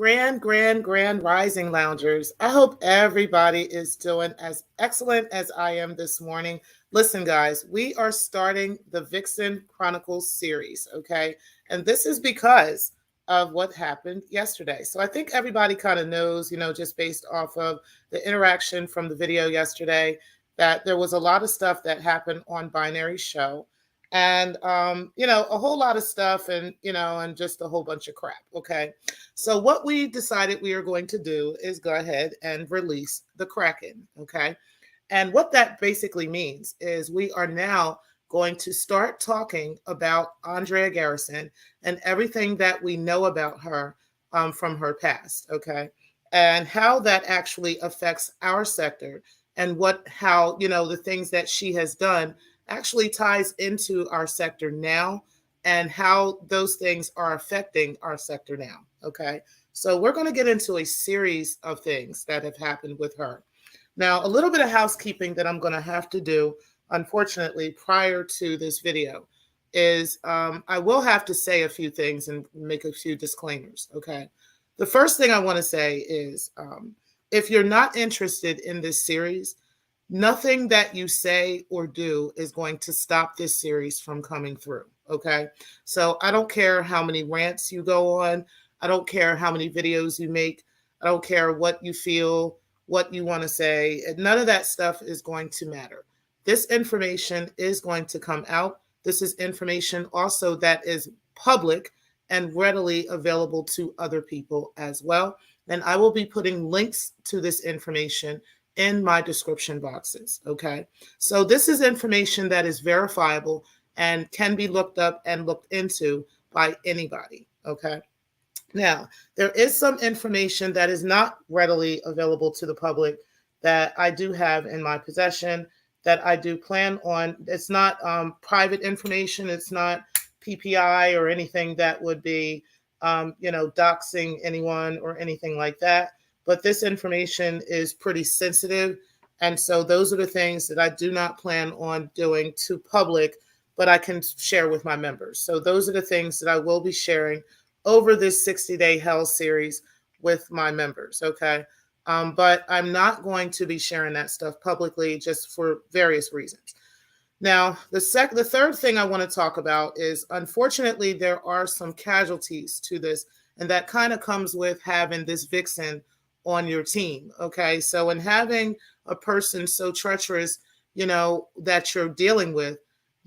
Grand rising loungers. I hope everybody is doing as excellent as I am this morning. Listen, guys, we are starting the Vixen Chronicles series, okay? And this is because of what happened yesterday. So I think everybody kind of knows, just based off of the interaction from the video yesterday, that there was a lot of stuff that happened on Binary Show. And a whole lot of stuff and just a whole bunch of crap. Okay. So what we decided we are going to do is go ahead and release the Kraken, okay? And what that basically means is we are now going to start talking about Andrea Garrison and everything that we know about her from her past, okay? And how that actually affects our sector and how, the things that she has done actually ties into our sector now and how those things are affecting our sector now. Okay. So we're going to get into a series of things that have happened with her. Now, a little bit of housekeeping that I'm going to have to do, unfortunately, prior to this video is I will have to say a few things and make a few disclaimers. Okay. The first thing I want to say is if you're not interested in this series, nothing that you say or do is going to stop this series from coming through. Okay. So I don't care how many rants you go on. I don't care how many videos you make. I don't care what you feel, what you want to say. None of that stuff is going to matter. This information is going to come out. This is information also that is public and readily available to other people as well. And I will be putting links to this information in my description boxes. Okay. So this is information that is verifiable and can be looked up and looked into by anybody. Okay. Now, there is some information that is not readily available to the public that I do have in my possession that I do plan on. It's not private information. It's not PPI or anything that would be, doxing anyone or anything like that. But this information is pretty sensitive. And so those are the things that I do not plan on doing to public, but I can share with my members. So those are the things that I will be sharing over this 60-day hell series with my members. Okay. But I'm not going to be sharing that stuff publicly just for various reasons. Now, the third thing I want to talk about is, unfortunately, there are some casualties to this, and that kind of comes with having this Vixen on your team. Okay. So in having a person so treacherous, that you're dealing with,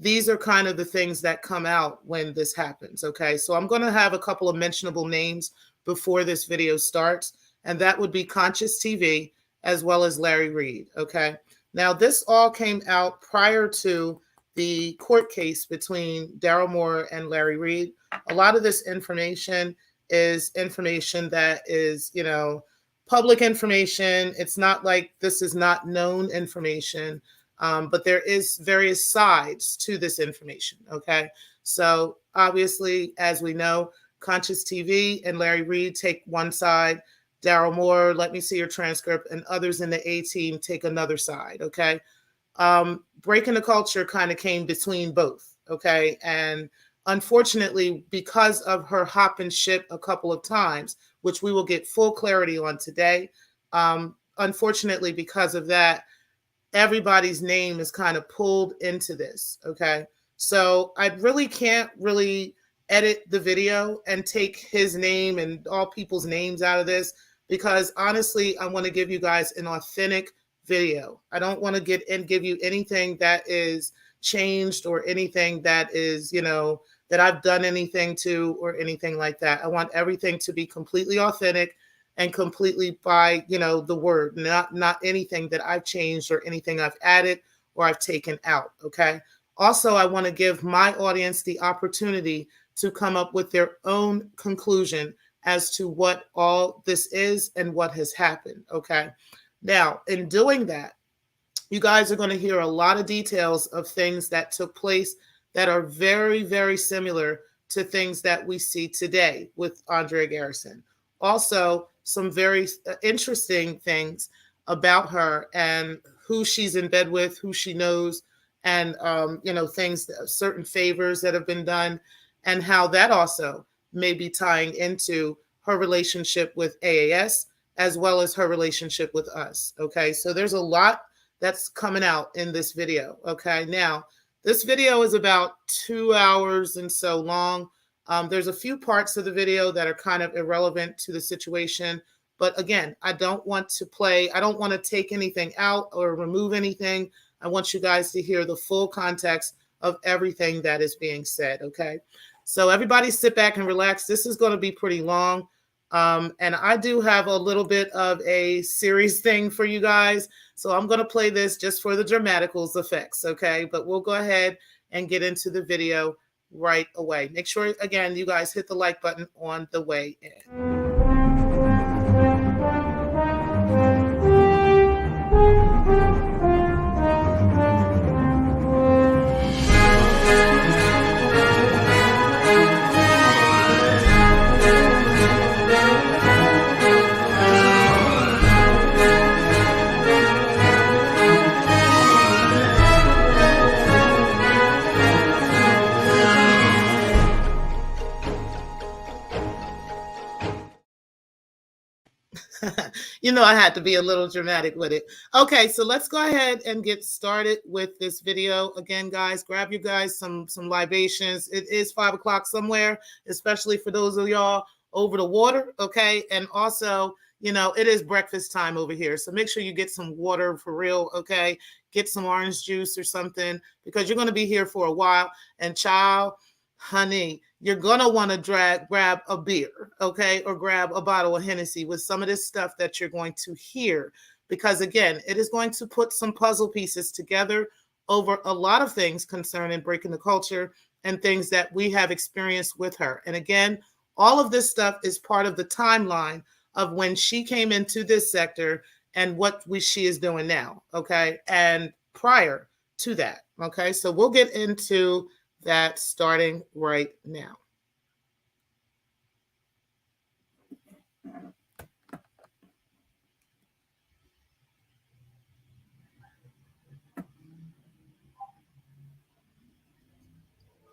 these are kind of the things that come out when this happens. Okay. So I'm going to have a couple of mentionable names before this video starts, and that would be Conscious TV as well as Larry Reed. Okay. Now, this all came out prior to the court case between Daryl Moore and Larry Reed. A lot of this information is information that is, public information. It's not like this is not known information, but there is various sides to this information. Okay. So obviously, as we know, Conscious TV and Larry Reed take one side. Daryl Moore, let me see your transcript, and others in the A team take another side. Okay. Breaking the Culture kind of came between both. Okay. And unfortunately, because of her hop and ship a couple of times, which we will get full clarity on today, unfortunately, because of that, everybody's name is kind of pulled into this. Okay. So I really can't edit the video and take his name and all people's names out of this, because honestly, I want to give you guys an authentic video. I don't want to give you anything that is changed or anything that is, that I've done anything to or anything like that. I want everything to be completely authentic and completely by, the word, not anything that I've changed or anything I've added or I've taken out. Okay. Also, I want to give my audience the opportunity to come up with their own conclusion as to what all this is and what has happened. Okay. Now, in doing that, you guys are going to hear a lot of details of things that took place that are very, very similar to things that we see today with Andrea Garrison. Also, some very interesting things about her and who she's in bed with, who she knows, and, things, certain favors that have been done, and how that also may be tying into her relationship with AAS, as well as her relationship with us. Okay, so there's a lot that's coming out in this video. Okay, now this video is about 2 hours and so long. There's a few parts of the video that are kind of irrelevant to the situation. But again, I don't want to take anything out or remove anything. I want you guys to hear the full context of everything that is being said, okay? So everybody sit back and relax. This is going to be pretty long. And I do have a little bit of a serious thing for you guys. So I'm going to play this just for the dramaticals effects, okay? But we'll go ahead and get into the video right away. Make sure, again, you guys hit the like button on the way in. You know, I had to be a little dramatic with it. Okay, so let's go ahead and get started with this video. Again, guys, grab you guys some libations. It is 5 o'clock somewhere, especially for those of y'all over the water, okay? And also, you know, it is breakfast time over here. So make sure you get some water for real, okay? Get some orange juice or something, because you're going to be here for a while. And child, honey, you're going to want to grab a beer, okay, or grab a bottle of Hennessy with some of this stuff that you're going to hear, because, again, it is going to put some puzzle pieces together over a lot of things concerning breaking the culture and things that we have experienced with her. And, again, all of this stuff is part of the timeline of when she came into this sector and what she is doing now, okay, and prior to that, okay? So we'll get into that starting right now.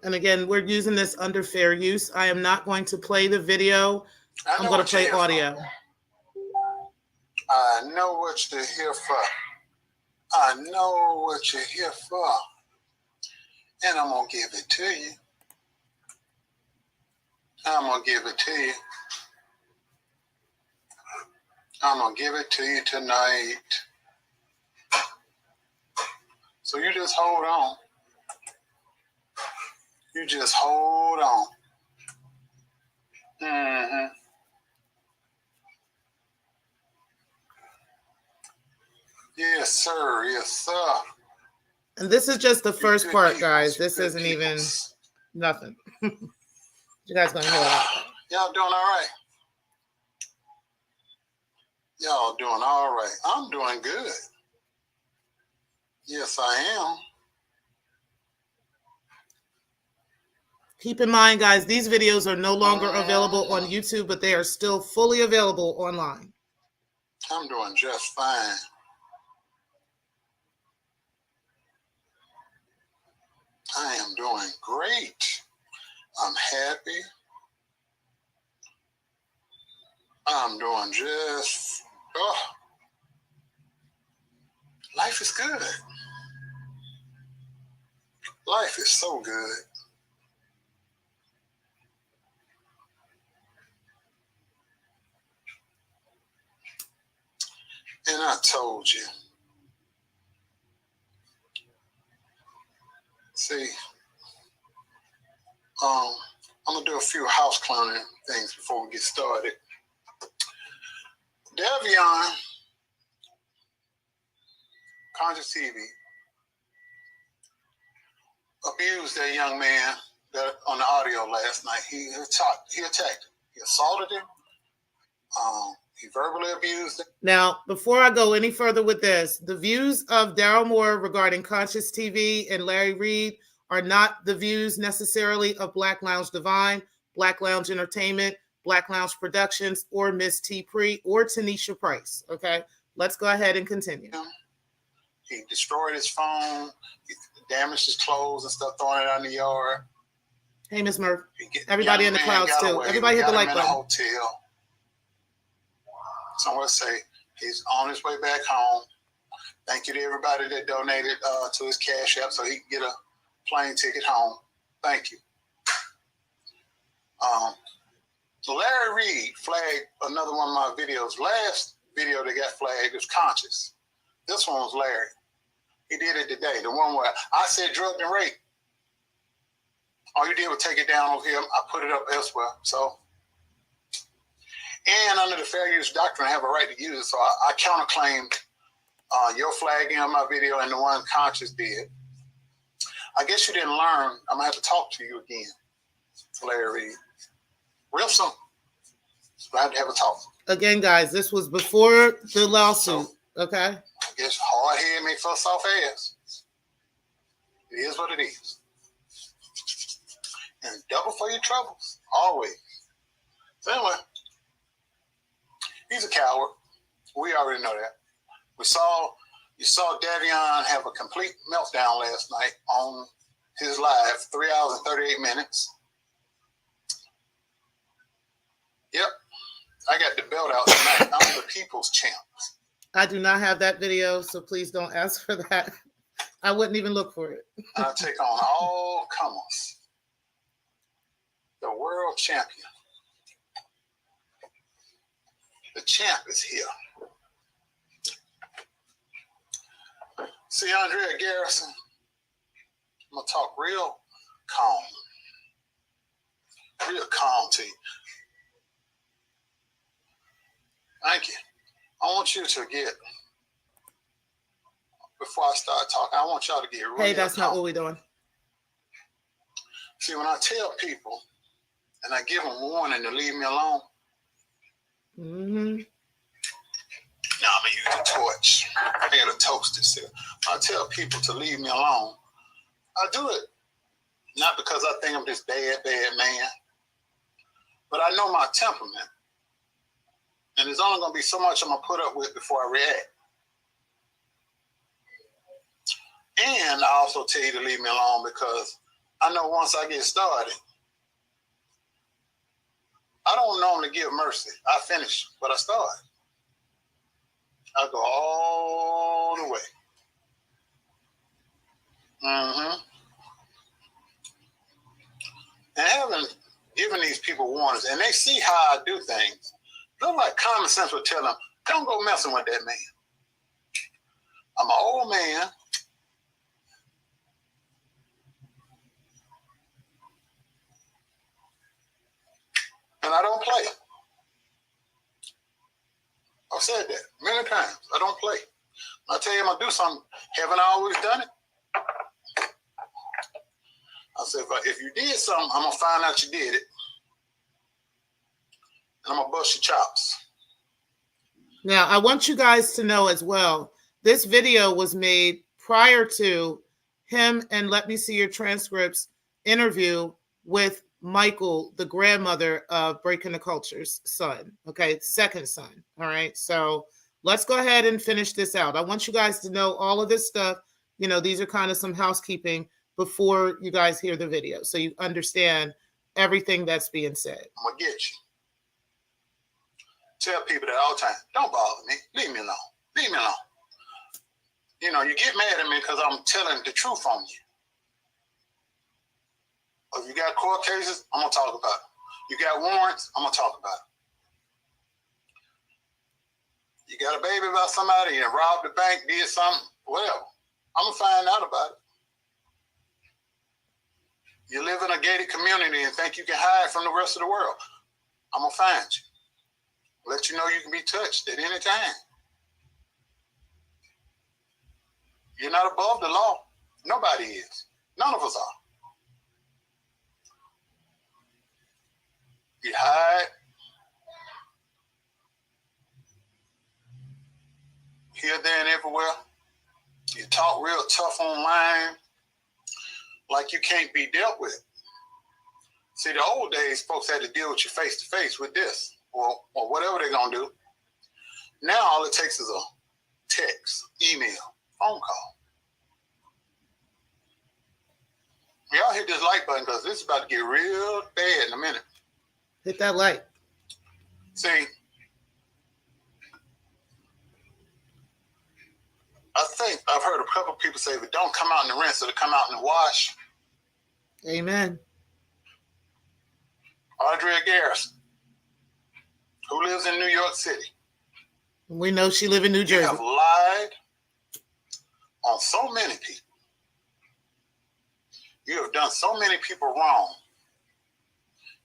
And again, we're using this under fair use. I am not going to play the video. I'm going to play audio. I know what you're here for. I know what you're here for. And I'm going to give it to you. I'm going to give it to you. I'm going to give it to you tonight. So you just hold on. You just hold on. Mm-hmm. Yes, sir. Yes, sir. And this is just the first part, guys. This isn't even nothing. You guys gonna hear that? Y'all doing all right? Y'all doing all right? I'm doing good. Yes, I am. Keep in mind, guys, these videos are no longer available on YouTube, but they are still fully available online. I'm doing just fine. I am doing great. I'm happy. I'm doing just, life is good. Life is so good. And I told you. See, I'm going to do a few house cleaning things before we get started. Davion, Conscious TV, abused that young man on the audio last night. He attacked him. He assaulted him. He verbally abused him. Now, before I go any further with this, the views of Daryl Moore regarding Conscious TV and Larry Reed are not the views necessarily of Black Lounge Divine, Black Lounge Entertainment, Black Lounge Productions, or Miss T. Pre, or Tanisha Price. Okay, let's go ahead and continue. He destroyed his phone, he damaged his clothes and stuff, throwing it out in the yard. Hey, Miss Murph. Everybody in the clouds too. Everybody hit the like button. Hotel. Someone say he's on his way back home. Thank you to everybody that donated to his Cash App so he can get a plane ticket home. Thank you. Larry Reed flagged another one of my videos. Last video that got flagged was Conscious. This one was Larry. He did it today. The one where I said drug and rape. All you did was take it down over here. I put it up elsewhere. So, and under the fair use doctrine, I have a right to use it. So I counterclaimed your flagging on my video and the one Conscious did. I guess you didn't learn. I'm going to have to talk to you again, Larry. Real simple. So I have to have a talk. Again, guys, this was before the lawsuit, okay? I guess hard head make for soft ass. It is what it is. And double for your troubles, always. So anyway, he's a coward. We already know that. You saw Davion have a complete meltdown last night on his live, 3 hours and 38 minutes. Yep, I got the belt out tonight. I'm the people's champ. I do not have that video, so please don't ask for that. I wouldn't even look for it. I take on all comers. The world champion. The champ is here. See, Andrea Garrison, I'm going to talk real calm. Real calm to you. Thank you. I want you to get, before I start talking, I want y'all to get real Hey, that's calm. not what we're doing. See, when I tell people and I give them warning to leave me alone, Mm-hmm. now I'm going to use a torch. I got to toast this here. When I tell people to leave me alone, I do it not because I think I'm this bad man, but I know my temperament. And there's only going to be so much I'm going to put up with before I react. And I also tell you to leave me alone because I know once I get started, I don't normally give mercy. I finish what I start. I go all the way. Mm-hmm. And having given these people warnings, and they see how I do things, look like common sense would tell them, don't go messing with that man. I'm an old man. And I don't play. I've said that many times. I don't play. When I tell you I'm going to do something, haven't I always done it? I said, if you did something, I'm going to find out you did it. And I'm going to bust your chops. Now, I want you guys to know as well, this video was made prior to him and Let Me See Your Transcripts interview with Michael, the grandmother of Breaking the Culture's son, okay, second son, all right? So let's go ahead and finish this out. I want you guys to know all of this stuff. You know, these are kind of some housekeeping before you guys hear the video, so you understand everything that's being said. I'm going to get you. Tell people that all the time, don't bother me. Leave me alone. Leave me alone. You know, you get mad at me because I'm telling the truth on you. If you got court cases, I'm going to talk about it. You got warrants, I'm going to talk about it. You got a baby about somebody, you robbed the bank, did something, whatever. I'm going to find out about it. You live in a gated community and think you can hide from the rest of the world. I'm going to find you. Let you know you can be touched at any time. You're not above the law. Nobody is. None of us are. You hide here, there, and everywhere. You talk real tough online like you can't be dealt with. See, the old days, folks had to deal with you face to face with this or whatever they're going to do. Now all it takes is a text, email, phone call. Y'all hit this like button because this is about to get real bad in a minute. Hit that like. See, I've heard a couple of people say, if it don't come out in the rinse, it'll come out in the wash. Amen. Andrea Garrison, who lives in New York City. We know she lives in New Jersey. You have lied on so many people. You have done so many people wrong.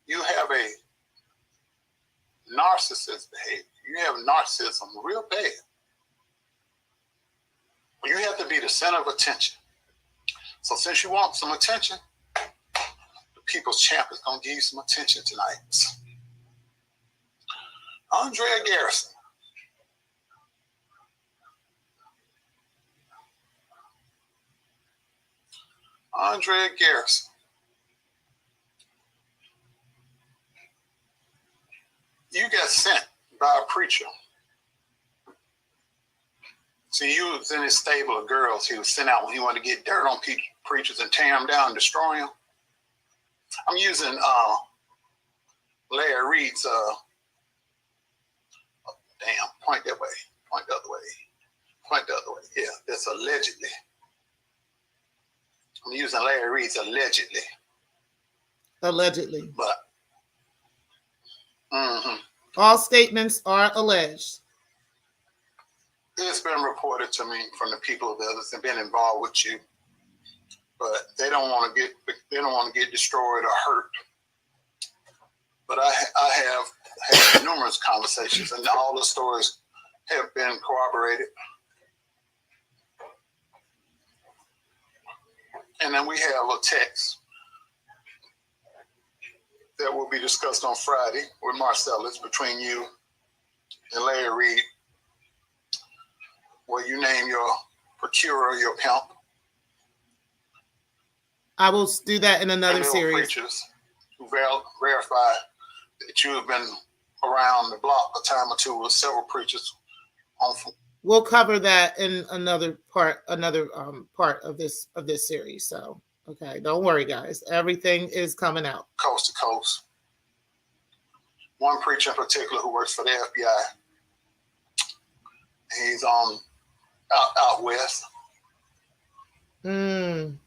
You have a narcissist behavior. You have narcissism real bad. You have to be the center of attention. So since you want some attention, the People's Champ is going to give you some attention tonight. Andrea Garrison. Andrea Garrison. You got sent by a preacher. See, you was in his stable of girls he was sent out when he wanted to get dirt on preachers and tear them down and destroy them. I'm using Larry Reed's, point that way, point the other way, point the other way. Yeah, that's allegedly. I'm using Larry Reed's allegedly. Allegedly. But, all statements are alleged. It's been reported to me from the people that have been involved with you, but they don't want to get destroyed or hurt. But I have had numerous conversations, and all the stories have been corroborated. And then we have a text that will be discussed on Friday with Marcellus between you and Larry Reed, where you name your procurer, your pimp. I will do that in another series. Preachers who verify that you have been around the block a time or two with several preachers. We'll cover that in another part of this series. So, okay, don't worry, guys. Everything is coming out. Coast to coast. One preacher in particular who works for the FBI. He's on out west. And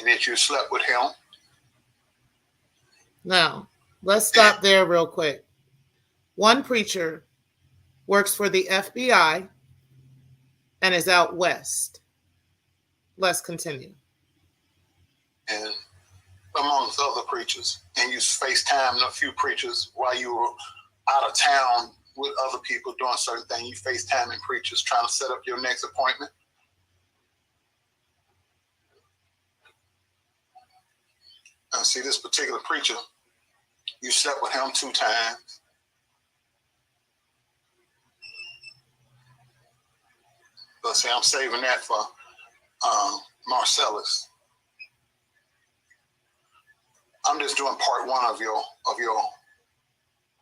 that you slept with him. Now, let's stop there real quick. One preacher works for the FBI and is out west. Let's continue. And amongst other preachers, and you FaceTimed a few preachers while you were out of town with other people doing certain things. You FaceTiming preachers trying to set up your next appointment. And see, this particular preacher, you slept with him 2 times. But see, I'm saving that for Marcellus. I'm just doing part 1 of your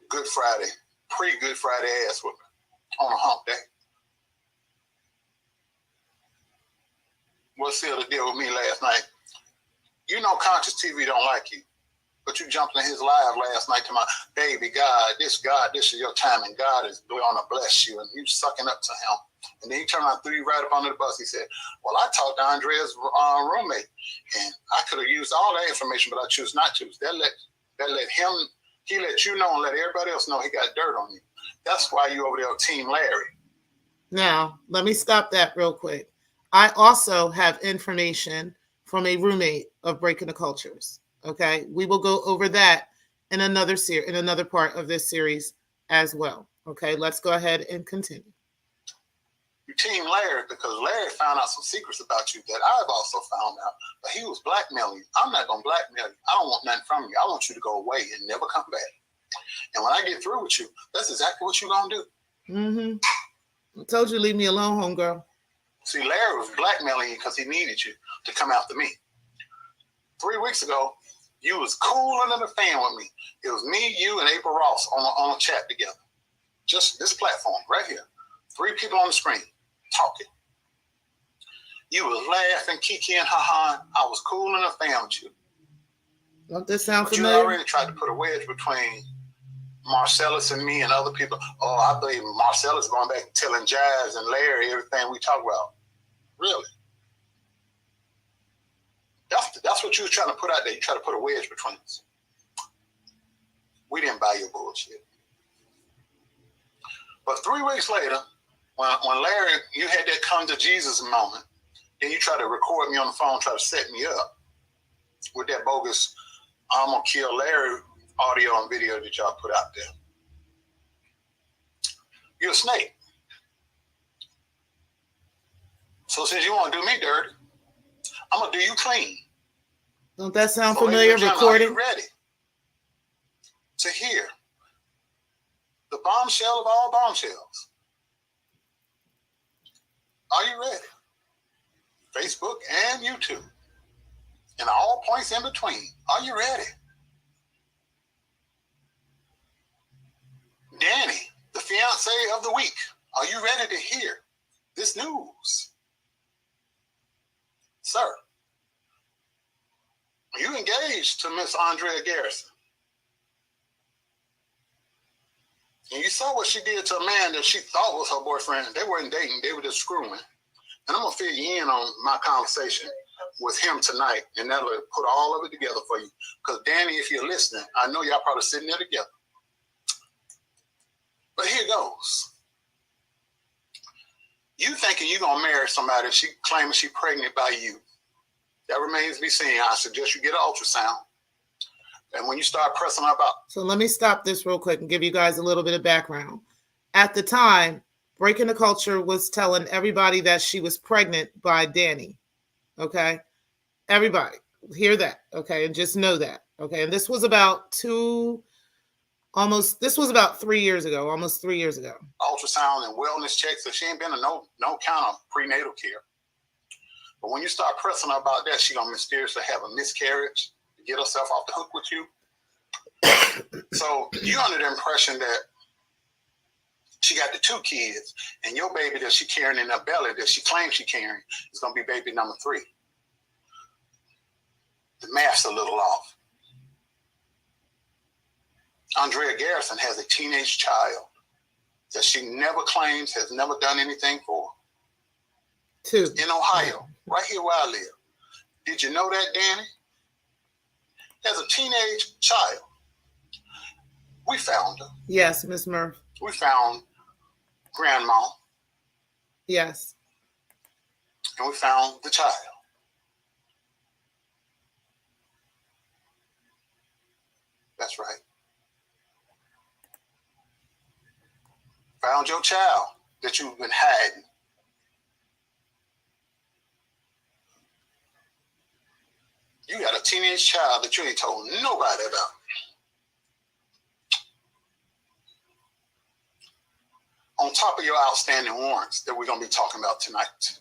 Good Friday, pre-Good Friday ass whooping on a hump day. What's the other deal with me last night? You know Conscious TV don't like you, but you jumped in his live last night to my baby God, this is your time, and God is going to bless you, and you sucking up to him. And then he turned around, threw you right up under the bus. He said, well, I talked to Andrea's roommate, and I could have used all that information, but I choose not to. That let him, he let you know and let everybody else know he got dirt on you. That's why you over there Team Larry. Now, let me stop that real quick. I also have information from a roommate of Breaking the Cultures. Okay, we will go over that in another part of this series as well. Okay, let's go ahead and continue. You Team Larry because Larry found out some secrets about you that I've also found out. But he was blackmailing you. I'm not going to blackmail you. I don't want nothing from you. I want you to go away and never come back. And when I get through with you, that's exactly what you're going to do. I told you, leave me alone, homegirl. See, Larry was blackmailing you because he needed you to come after me. 3 weeks ago, you was cool under the fan with me. It was me, you, and April Ross on a chat together. Just this platform right here. 3 people on the screen talking. You was laughing, kiki and ha-ha. I was cool in the fan with you. Don't this sound but familiar? You already tried to put a wedge between Marcellus and me and other people. Oh, I believe Marcellus going back and telling Jazz and Larry everything we talk about. Really? That's what you was trying to put out there. You try to put a wedge between us. We didn't buy your bullshit. But 3 weeks later, when Larry, you had that come to Jesus moment, then you try to record me on the phone, try to set me up with that bogus I'm going to kill Larry audio and video that y'all put out there. You're a snake. So since you want to do me dirty, I'm going to do you clean. Don't that sound familiar? Recording? Are you ready to hear the bombshell of all bombshells? Are you ready? Facebook and YouTube and all points in between. Are you ready? Danny, the fiance of the week. Are you ready to hear this news? Sir, you engaged to Miss Andrea Garrison. And you saw what she did to a man that she thought was her boyfriend. They weren't dating, they were just screwing. And I'm going to fill you in on my conversation with him tonight, and that'll put all of it together for you. Because Danny, if you're listening, I know y'all probably sitting there together. But here goes. You thinking you're going to marry somebody, she claiming she's pregnant by you. That remains to be seen. I suggest you get an ultrasound. And when you start pressing her about... So let me stop this real quick and give you guys a little bit of background. At the time, Breaking the Culture was telling everybody that she was pregnant by Danny. Okay? Everybody, hear that. Okay? And just know that. Okay? And this was about 3 years ago, almost 3 years ago. Ultrasound and wellness checks, so she ain't been in no kind of prenatal care. But when you start pressing her about that, she gonna mysteriously have a miscarriage to get herself off the hook with you. So you under the impression that she got the 2 kids, and your baby that she carrying in her belly that she claims she carrying is gonna be baby number 3. The math's a little off. Andrea Garrison has a teenage child that she never claims, has never done anything for. 2. In Ohio, right here where I live. Did you know that, Danny? Has a teenage child. We found her. Yes, Miss Murph. We found Grandma. Yes. And we found the child. That's right. Found your child that you've been hiding. You got a teenage child that you ain't told nobody about. On top of your outstanding warrants that we're going to be talking about tonight.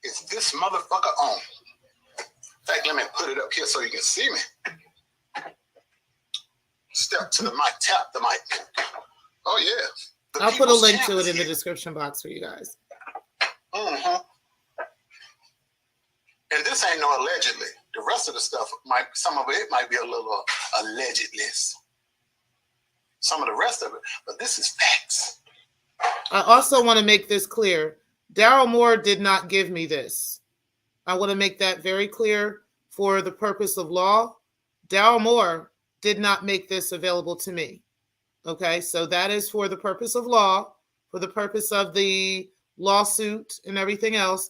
Is this motherfucker on? In fact, let me put it up here so you can see me. Step to the mic, tap the mic. Oh, yeah. I'll put a link to it in the description box for you guys. Mm-hmm. And this ain't no allegedly. The rest of the stuff some of it might be a little allegedly. Some of the rest of it, but this is facts. I also want to make this clear. Daryl Moore did not give me this. I want to make that very clear for the purpose of law. Daryl Moore did not make this available to me. Okay, so that is for the purpose of law, for the purpose of the lawsuit and everything else.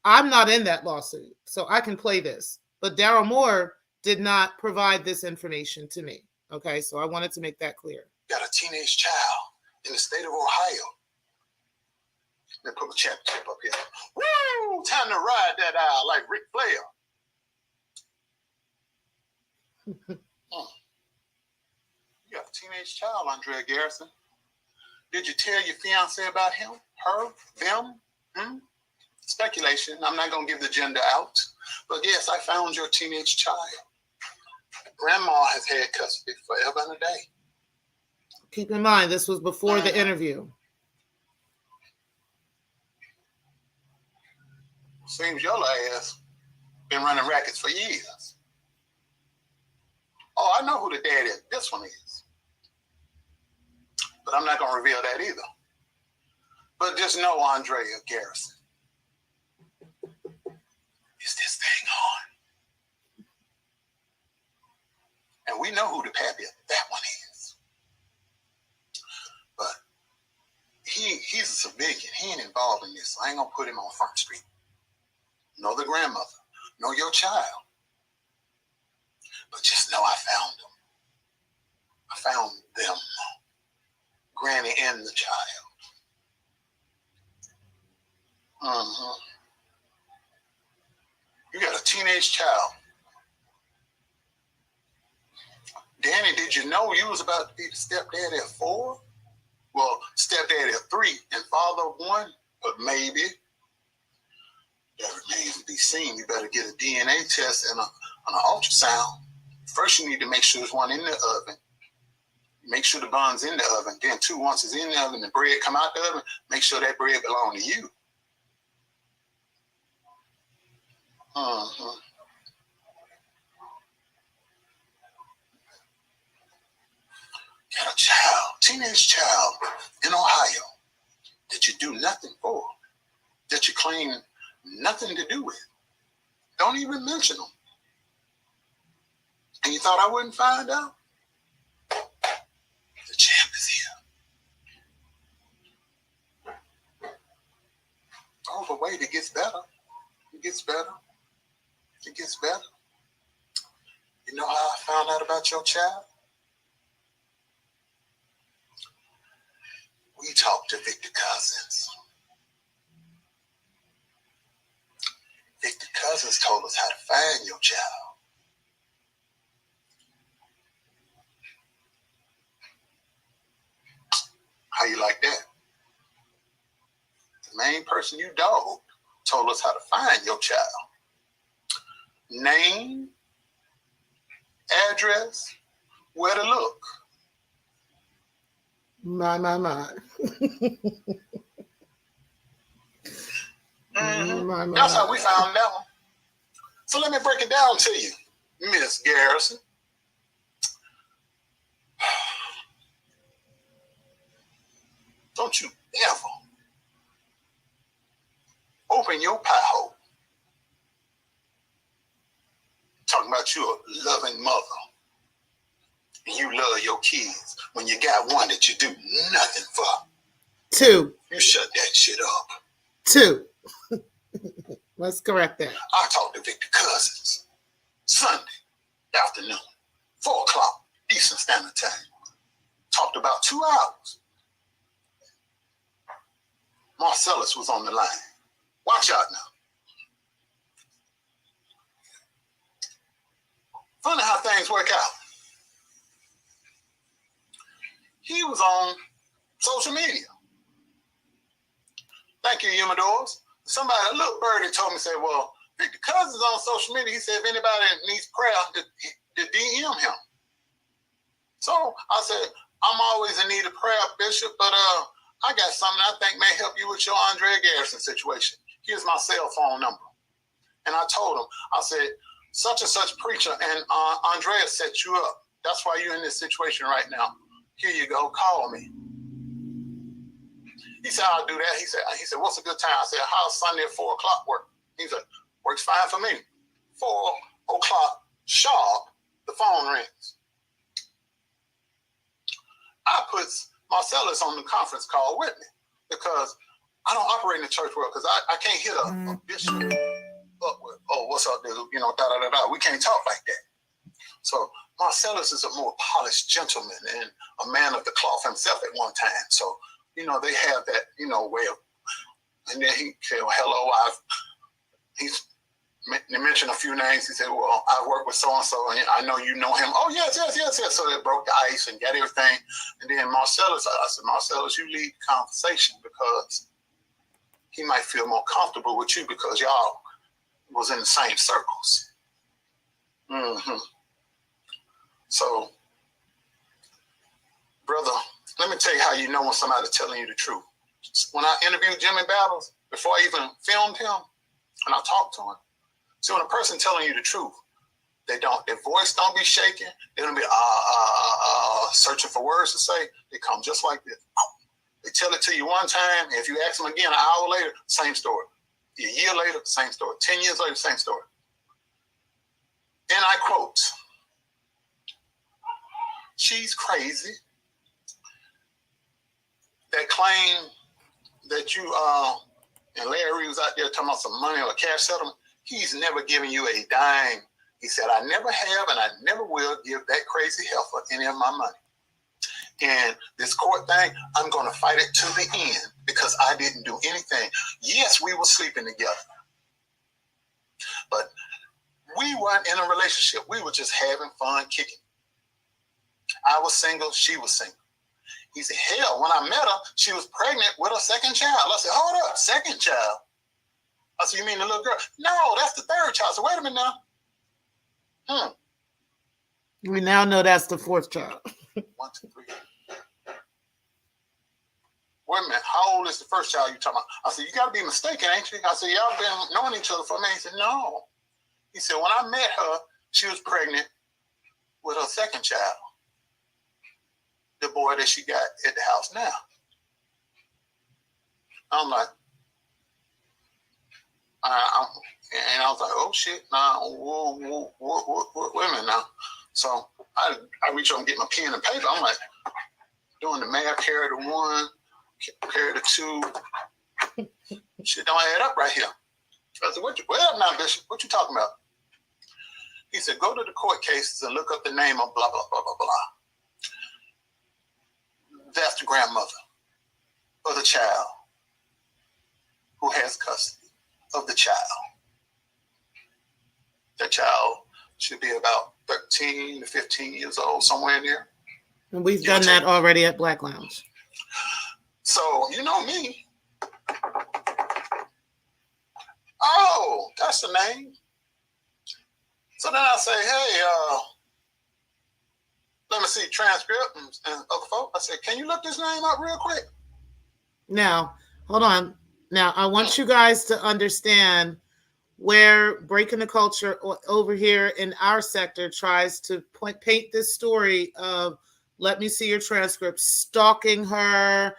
I'm not in that lawsuit, so I can play this. But Daryl Moore did not provide this information to me. Okay, so I wanted to make that clear. Got a teenage child in the state of Ohio. Let me put my championship up here. Woo! Time to ride that aisle like Ric Flair. You got a teenage child, Andrea Garrison. Did you tell your fiance about him, her, them? Speculation. I'm not going to give the gender out. But yes, I found your teenage child. Grandma has had custody forever and a day. Keep in mind, this was before the interview. Seems your ass been running rackets for years. Oh, I know who the dad is. This one is. But I'm not going to reveal that either. But just know, Andrea Garrison, is this thing on? And we know who the pappy of that one is. But he's a civilian. He ain't involved in this. So I ain't going to put him on Front Street. Know the grandmother. Know your child. But just know I found them. I found them. Granny and the child. You got a teenage child. Danny, did you know you was about to be the stepdad at 4? Well, stepdad at 3 and father of 1, but maybe. That remains to be seen. You better get a DNA test and an ultrasound. First, you need to make sure there's one in the oven. Make sure the bun's in the oven. Then 2, once it's in the oven, the bread come out the oven, make sure that bread belongs to you. Got a child, teenage child in Ohio that you do nothing for, that you claim nothing to do with. Don't even mention them. And you thought I wouldn't find out? The champ is here. Oh, but wait, it gets better. It gets better. It gets better. You know how I found out about your child? We talked to Victor Cousins. Victor Cousins told us how to find your child. How you like that? The main person you dogged told us how to find your child. Name, address, where to look. My. That's how we found that one. So let me break it down to you, Miss Garrison. Don't you ever open your pie hole talking about you a loving mother and you love your kids when you got one that you do nothing for. 2. You shut that shit up. 2. Let's correct that. I talked to Victor Cousins Sunday afternoon, 4 o'clock Eastern Standard Time. Talked about 2 hours. Marcellus was on the line. Watch out now. Funny how things work out. He was on social media. Thank you, Humidors. Somebody, a little birdie told me, say, well, Victor Cousins on social media. He said, if anybody needs prayer, to DM him. So I said, I'm always in need of prayer, Bishop, but I got something I think may help you with your Andrea Garrison situation. Here's my cell phone number. And I told him, I said, such and such preacher and Andrea set you up. That's why you're in this situation right now. Here you go, call me. He said, I'll do that. He said, what's a good time? I said, how's Sunday at 4 o'clock work? He said, works fine for me. 4 o'clock sharp, the phone rings. I put Marcellus on the conference call with me because I don't operate in the church world because I can't hit a bishop up with, oh, what's up, dude? You know, da-da-da-da. We can't talk like that. So Marcellus is a more polished gentleman and a man of the cloth himself at one time. So, you know, they have that, you know, way of, and then he said, well, hello, he mentioned a few names. He said, well, I work with so-and-so, and I know you know him. Oh, yes. So they broke the ice and got everything. And then Marcellus, I said, Marcellus, you lead the conversation because he might feel more comfortable with you because y'all was in the same circles. So, brother, let me tell you how you know when somebody's telling you the truth. When I interviewed Jimmy Battles, before I even filmed him, and I talked to him, see, when a person telling you the truth, Their voice don't be shaking. They don't be searching for words to say. They come just like this. They tell it to you one time, and if you ask them again an hour later, same story. A year later, same story. 10 years later, same story. And I quote, "She's crazy that claim that you and Larry was out there talking about some money or a cash settlement. He's never given you a dime. He said, I never have and I never will give that crazy heifer any of my money. And this court thing, I'm going to fight it to the end because I didn't do anything. Yes, we were sleeping together, but we weren't in a relationship. We were just having fun kicking. I was single. She was single." He said, "Hell, when I met her, she was pregnant with a second child." I said, "Hold up, second child?" I said, "You mean the little girl?" "No, that's the third child." I said, "Wait a minute now." We now know that's the fourth child. 1, 2, 3. Wait a minute, how old is the first child you talking about? I said, "You got to be mistaken, ain't you?" I said, "Y'all been knowing each other for a minute." He said, "No." He said, "When I met her, she was pregnant with her second child, the boy that she got at the house now." I'm like, and I was like, "Oh shit, nah, wait a minute now." So I reach over and get my pen and paper. I'm like, doing the math, carry the 1, carry the 2. Shit don't add up right here. I said, "Wait up now, Bishop. What you talking about?" He said, "Go to the court cases and look up the name of blah, blah, blah, blah, blah. That's the grandmother of the child who has custody of the child. That child should be about 13 to 15 years old, somewhere in there." And we've done that already at Black Lounge. So, you know me. "Oh, that's the name." So then I say, "Hey, let me see transcript and other folks." I said, "Can you look this name up real quick?" Now, hold on. Now, I want you guys to understand where Breaking the Culture over here in our sector tries to paint this story of, let me see your transcript, stalking her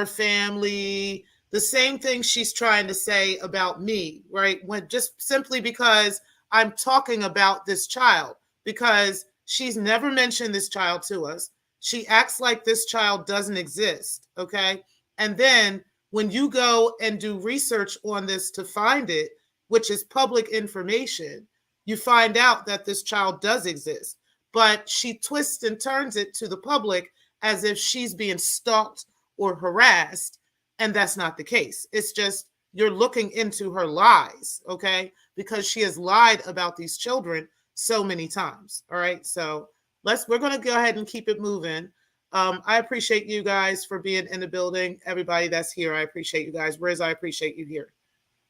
family, the same thing she's trying to say about me, right? When just simply because I'm talking about this child, because she's never mentioned this child to us. She acts like this child doesn't exist, okay? And then when you go and do research on this to find it, which is public information, you find out that this child does exist. But she twists and turns it to the public as if she's being stalked or harassed, and that's not the case. It's just you're looking into her lies, okay? Because she has lied about these children so many times, all right? So we're going to go ahead and keep it moving. I appreciate you guys for being in the building. Everybody that's here, I appreciate you guys. Riz, I appreciate you here.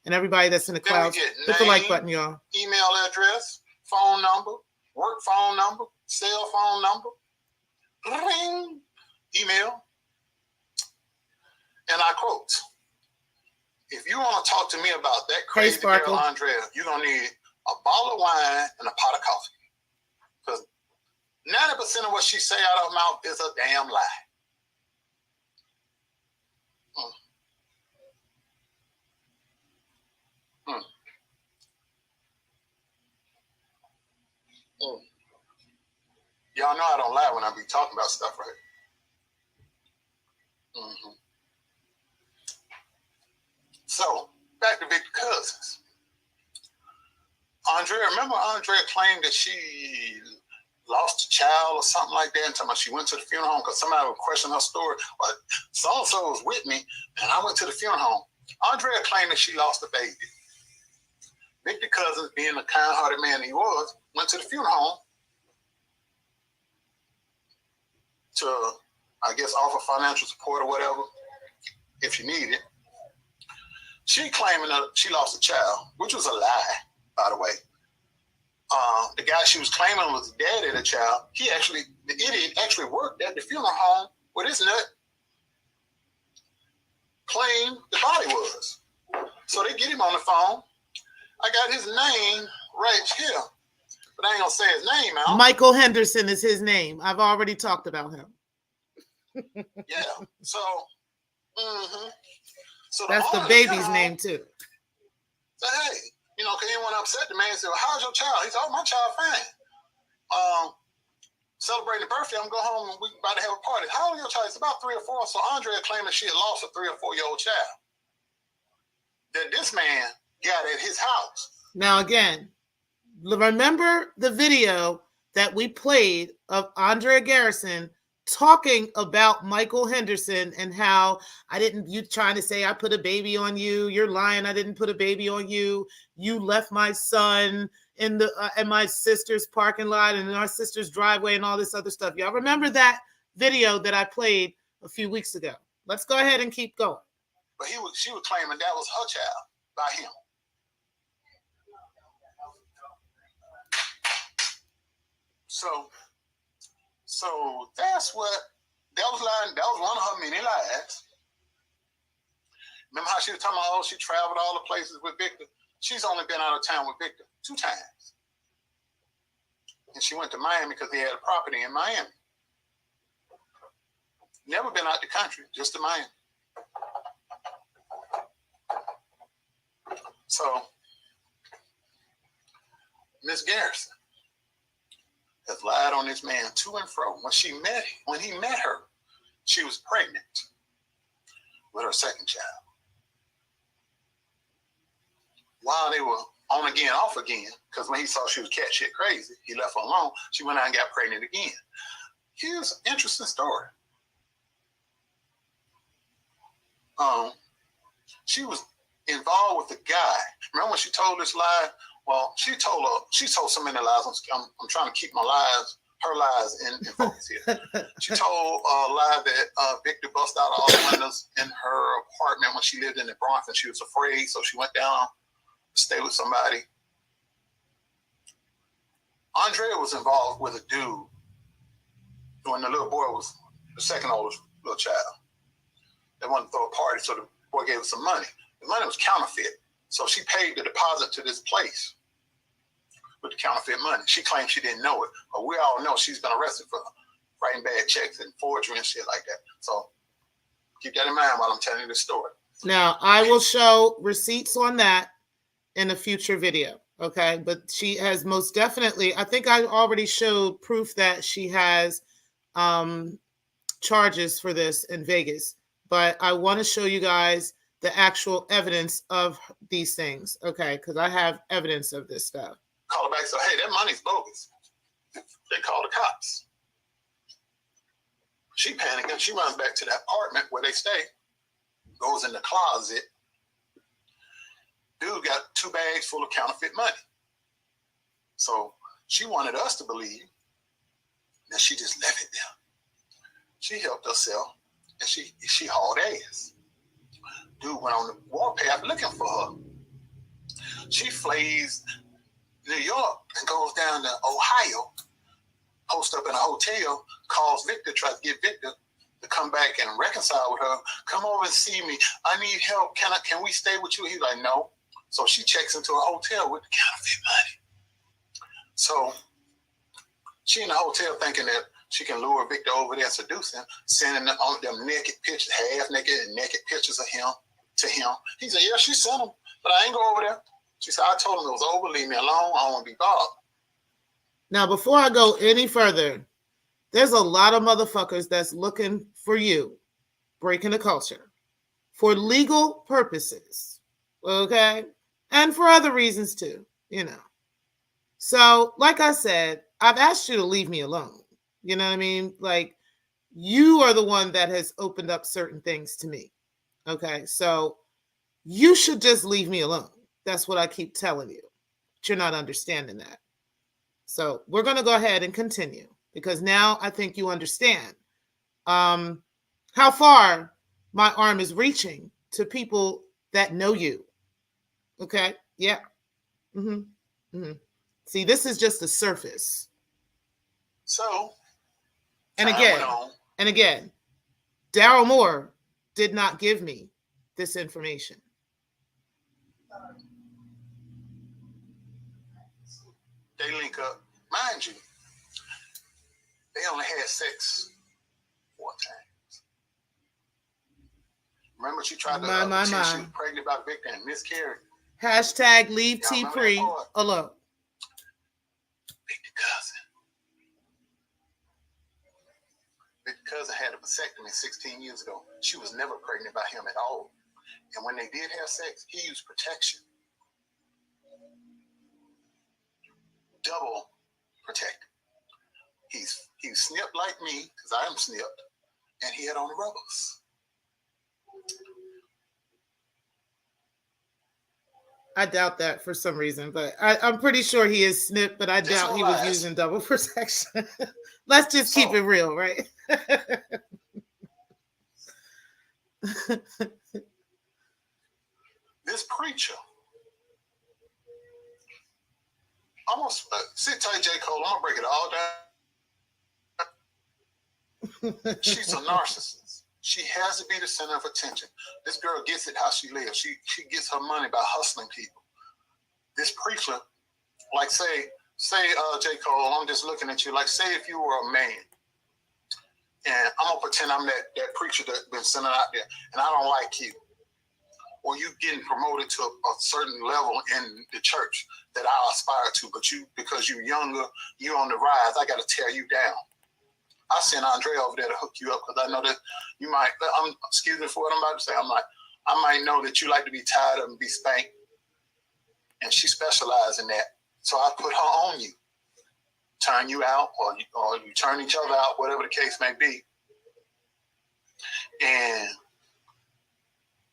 And everybody that's in the clouds, hit the like button, y'all. Email address, phone number, work phone number, cell phone number, ring, email. And I quote, "If you want to talk to me about that crazy girl, Andrea, you're going to need a bottle of wine and a pot of coffee. Because 90% of what she say out of her mouth is a damn lie." Y'all know I don't lie when I be talking about stuff, right? So, back to Victor Cousins. Remember Andrea claimed that she lost a child or something like that, and talking about she went to the funeral home because somebody would question her story. Well, so-and-so was with me, and I went to the funeral home. Andrea claimed that she lost a baby. Victor Cousins, being the kind-hearted man he was, went to the funeral home to, I guess, offer financial support or whatever, if you need it. She claiming that she lost a child, which was a lie, by the way. The guy she was claiming was the dad of the child. The idiot actually worked at the funeral home with his nut claimed the body was. So they get him on the phone. I got his name Rage here, but I ain't gonna say his name out. Michael Henderson is his name. I've already talked about him. Yeah. So, so that's the baby's name too. So hey, cause he went upset. The man said, well, "How's your child?" He said, "Oh, my child fine. Celebrating the birthday, I'm going to go home and we're about to have a party." "How old is your child?" It's about 3 or 4. So Andrea claimed that she had lost a 3 or 4-year-old child that this man got at his house. Now, again, remember the video that we played of Andrea Garrison talking about Michael Henderson and how you trying to say I put a baby on you. You're lying. I didn't put a baby on you. You left my son in my sister's parking lot and in our sister's driveway and all this other stuff. Y'all remember that video that I played a few weeks ago? Let's go ahead and keep going. But she was claiming that was her child by him. So that's that was one of her many lies. Remember how she was talking about, she traveled all the places with Victor? She's only been out of town with Victor 2 times. And she went to Miami because they had a property in Miami. Never been out the country, just to Miami. So, Miss Garrison has lied on this man to and fro. When he met her, she was pregnant with her second child. While they were on again, off again, because when he saw she was cat shit crazy, he left her alone. She went out and got pregnant again. Here's an interesting story. She was involved with the guy. Remember when she told this lie? Well, she told so many lies. I'm trying to keep her lies in focus here. She told a lie that Victor busted out all the windows in her apartment when she lived in the Bronx and she was afraid, so she went down to stay with somebody. Andrea was involved with a dude when the little boy was the second oldest little child. They wanted to throw a party, so the boy gave her some money. The money was counterfeit, so she paid the deposit to this place with the counterfeit money. She claimed she didn't know it, but we all know she's been arrested for writing bad checks and forgery and shit like that. So keep that in mind while I'm telling you this story. Now, I will show receipts on that in a future video, okay? But she has most definitely, I think I already showed proof that she has charges for this in Vegas, but I want to show you guys the actual evidence of these things, okay? Because I have evidence of this stuff. Call her back and say, hey, that money's bogus. They call the cops. She panicking. She runs back to the apartment where they stay, goes in the closet. Dude got 2 bags full of counterfeit money. So she wanted us to believe that she just left it there. She helped herself and she hauled ass. Dude went on the warpath looking for her. She flees New York and goes down to Ohio, posts up in a hotel, calls Victor, tries to get Victor to come back and reconcile with her. Come over and see me. I need help. Can we stay with you? He's like, no. So she checks into a hotel with the counterfeit money. So she in the hotel thinking that she can lure Victor over there and seduce him, sending them naked pictures, half naked and naked pictures of him to him. He said, yeah, she sent them, but I ain't go over there. She said, I told him it was over, leave me alone, I don't want to be bothered. Now, before I go any further, there's a lot of motherfuckers that's looking for you, breaking the culture, for legal purposes, okay? And for other reasons too, So, like I said, I've asked you to leave me alone. You know what I mean? Like, you are the one that has opened up certain things to me, okay? So, you should just leave me alone. That's what I keep telling you. But you're not understanding that. So we're going to go ahead and continue because now I think you understand how far my arm is reaching to people that know you. Okay? Yeah. See, this is just the surface. So, and again, Daryl Moore did not give me this information. They link up. Mind you, they only had sex 4 times. Remember, she tried to pretend she was pregnant by Vixen and miscarried. Hashtag leave T Pre alone. Victor cousin. Victor cousin had a vasectomy 16 years ago. She was never pregnant by him at all. And when they did have sex, he used protection. Double protected. He's snipped like me, because I am snipped, and he had on the rubbers. I doubt that for some reason, but I'm pretty sure he is snipped, but I doubt he was using double protection. Let's just keep it real, right? This preacher, almost, sit tight, J. Cole, I'm going to break it all down. She's a narcissist. She has to be the center of attention. This girl gets it how she lives. She gets her money by hustling people. This preacher, like say, J. Cole, I'm just looking at you, like say if you were a man, and I'm going to pretend I'm that preacher that's been sent out there, and I don't like you, or you getting promoted to a certain level in the church that I aspire to, but you, because you're younger, you're on the rise, I got to tear you down. I sent Andrea over there to hook you up because I know that you might, excuse me for what I'm about to say, I might know that you like to be tied up and be spanked. And she specializes in that. So I put her on you. Turn you out, or you turn each other out, whatever the case may be. And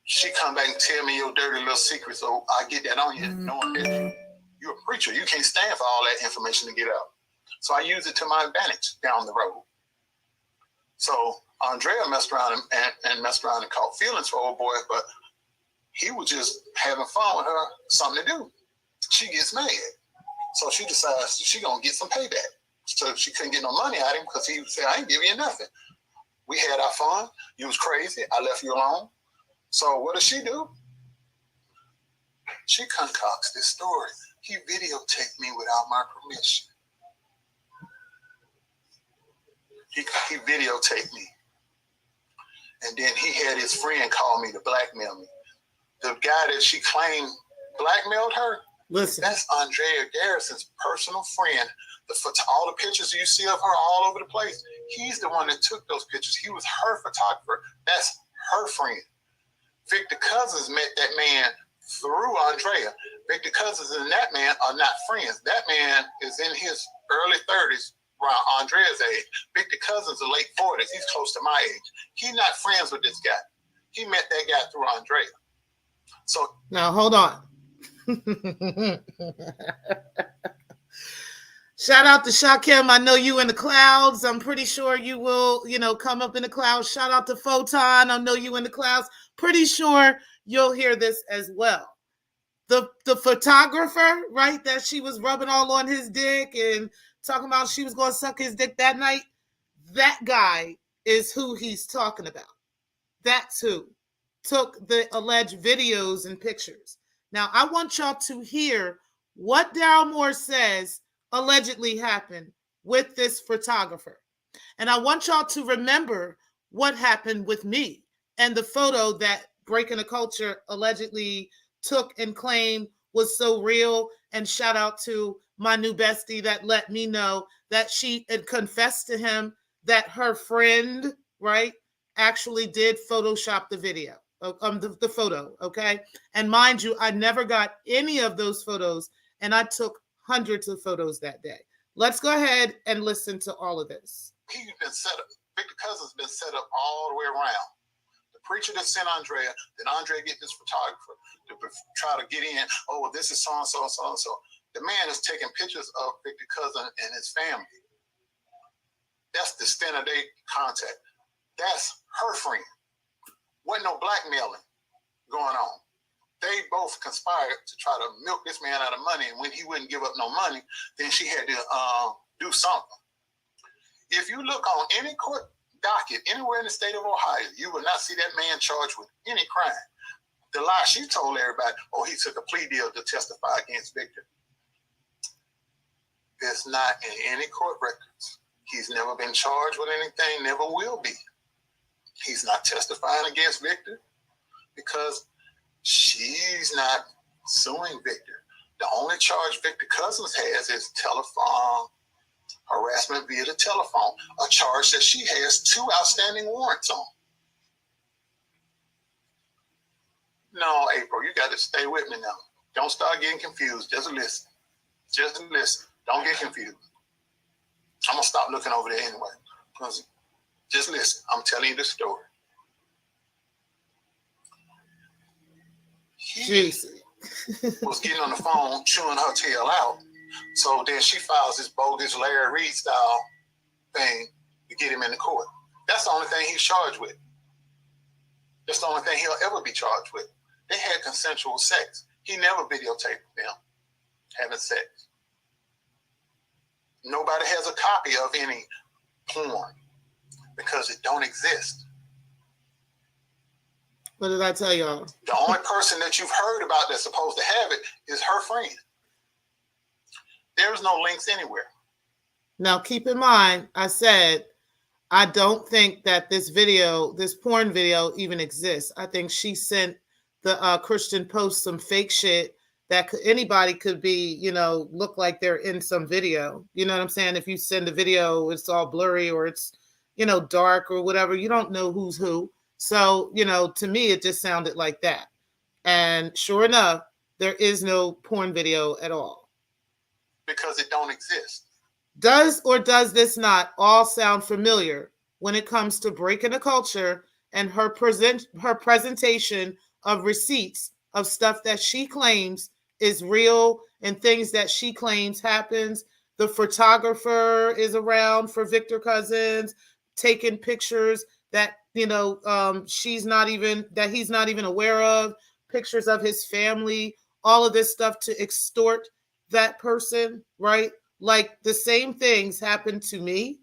she come back and tell me your dirty little secret, so I get that on you, knowing that you're a preacher. You can't stand for all that information to get out. So I use it to my advantage down the road. So Andrea messed around and caught feelings for old boy, but he was just having fun with her, something to do. She gets mad. So she decides she gonna get some payback. So she couldn't get no money out of him because he said, I ain't giving you nothing. We had our fun. You was crazy. I left you alone. So what does she do? She concocts this story. He videotaped me without my permission. He videotaped me. And then he had his friend call me to blackmail me. The guy that she claimed blackmailed her, that's Andrea Garrison's personal friend. All the pictures you see of her all over the place, he's the one that took those pictures. He was her photographer. That's her friend. Victor Cousins met that man through Andrea. Victor Cousins and that man are not friends. That man is in his early 30s, around Andrea's age. Victor Cousins is late 40s. He's close to my age. He's not friends with this guy. He met that guy through Andrea. So now hold on. Shout out to Shakim. I know you in the clouds. I'm pretty sure you will, come up in the clouds. Shout out to Photon. I know you in the clouds. Pretty sure you'll hear this as well. The photographer, right, that she was rubbing all on his dick and talking about she was going to suck his dick that night, that guy is who he's talking about. That's who took the alleged videos and pictures. Now, I want y'all to hear what Daryl Moore says allegedly happened with this photographer. And I want y'all to remember what happened with me and the photo that Breaking the Culture allegedly took and claimed was so real. And shout out to my new bestie that let me know that she had confessed to him that her friend, right, actually did Photoshop the video, the photo, okay? And mind you, I never got any of those photos, and I took hundreds of photos that day. Let's go ahead and listen to all of this. He's been set up. Victor Cousins been set up all the way around. The preacher that sent Andrea, then Andrea get this photographer to try to get in. Oh, well, this is so-and-so, so-and-so. The man is taking pictures of Victor Cousins and his family. That's the extent of their contact. That's her friend. Wasn't no blackmailing going on. They both conspired to try to milk this man out of money, and when he wouldn't give up no money, then she had to do something. If you look on any court docket anywhere in the state of Ohio, you will not see that man charged with any crime. The lie she told everybody, oh, he took a plea deal to testify against Victor. It's not in any court records. He's never been charged with anything, never will be. He's not testifying against Victor because she's not suing Victor. The only charge Victor Cousins has is telephone harassment via the telephone, a charge that she has 2 outstanding warrants on. No, April, you got to stay with me now. Don't start getting confused. Just listen. Just listen. Don't get confused. I'm going to stop looking over there anyway. Just listen. I'm telling you the story. He was getting on the phone, chewing her tail out. So then she files this bogus Larry Reid style thing to get him in the court. That's the only thing he's charged with. That's the only thing he'll ever be charged with. They had consensual sex. He never videotaped them having sex. Nobody has a copy of any porn because it don't exist. What did I tell y'all? The only person that you've heard about that's supposed to have it is her friend. There's no links anywhere. Now, keep in mind, I said, I don't think that this porn video even exists. I think she sent the Christian Post some fake shit that anybody could be, look like they're in some video. You know what I'm saying? If you send a video, it's all blurry or it's, dark or whatever. You don't know who's who. So, to me, it just sounded like that. And sure enough, there is no porn video at all. Because it don't exist. Does or does this not all sound familiar when it comes to breaking the culture and her presentation of receipts of stuff that she claims is real and things that she claims happens? The photographer is around for Victor Cousins, taking pictures that he's not even aware of, pictures of his family, all of this stuff to extort that person, right? Like the same things happened to me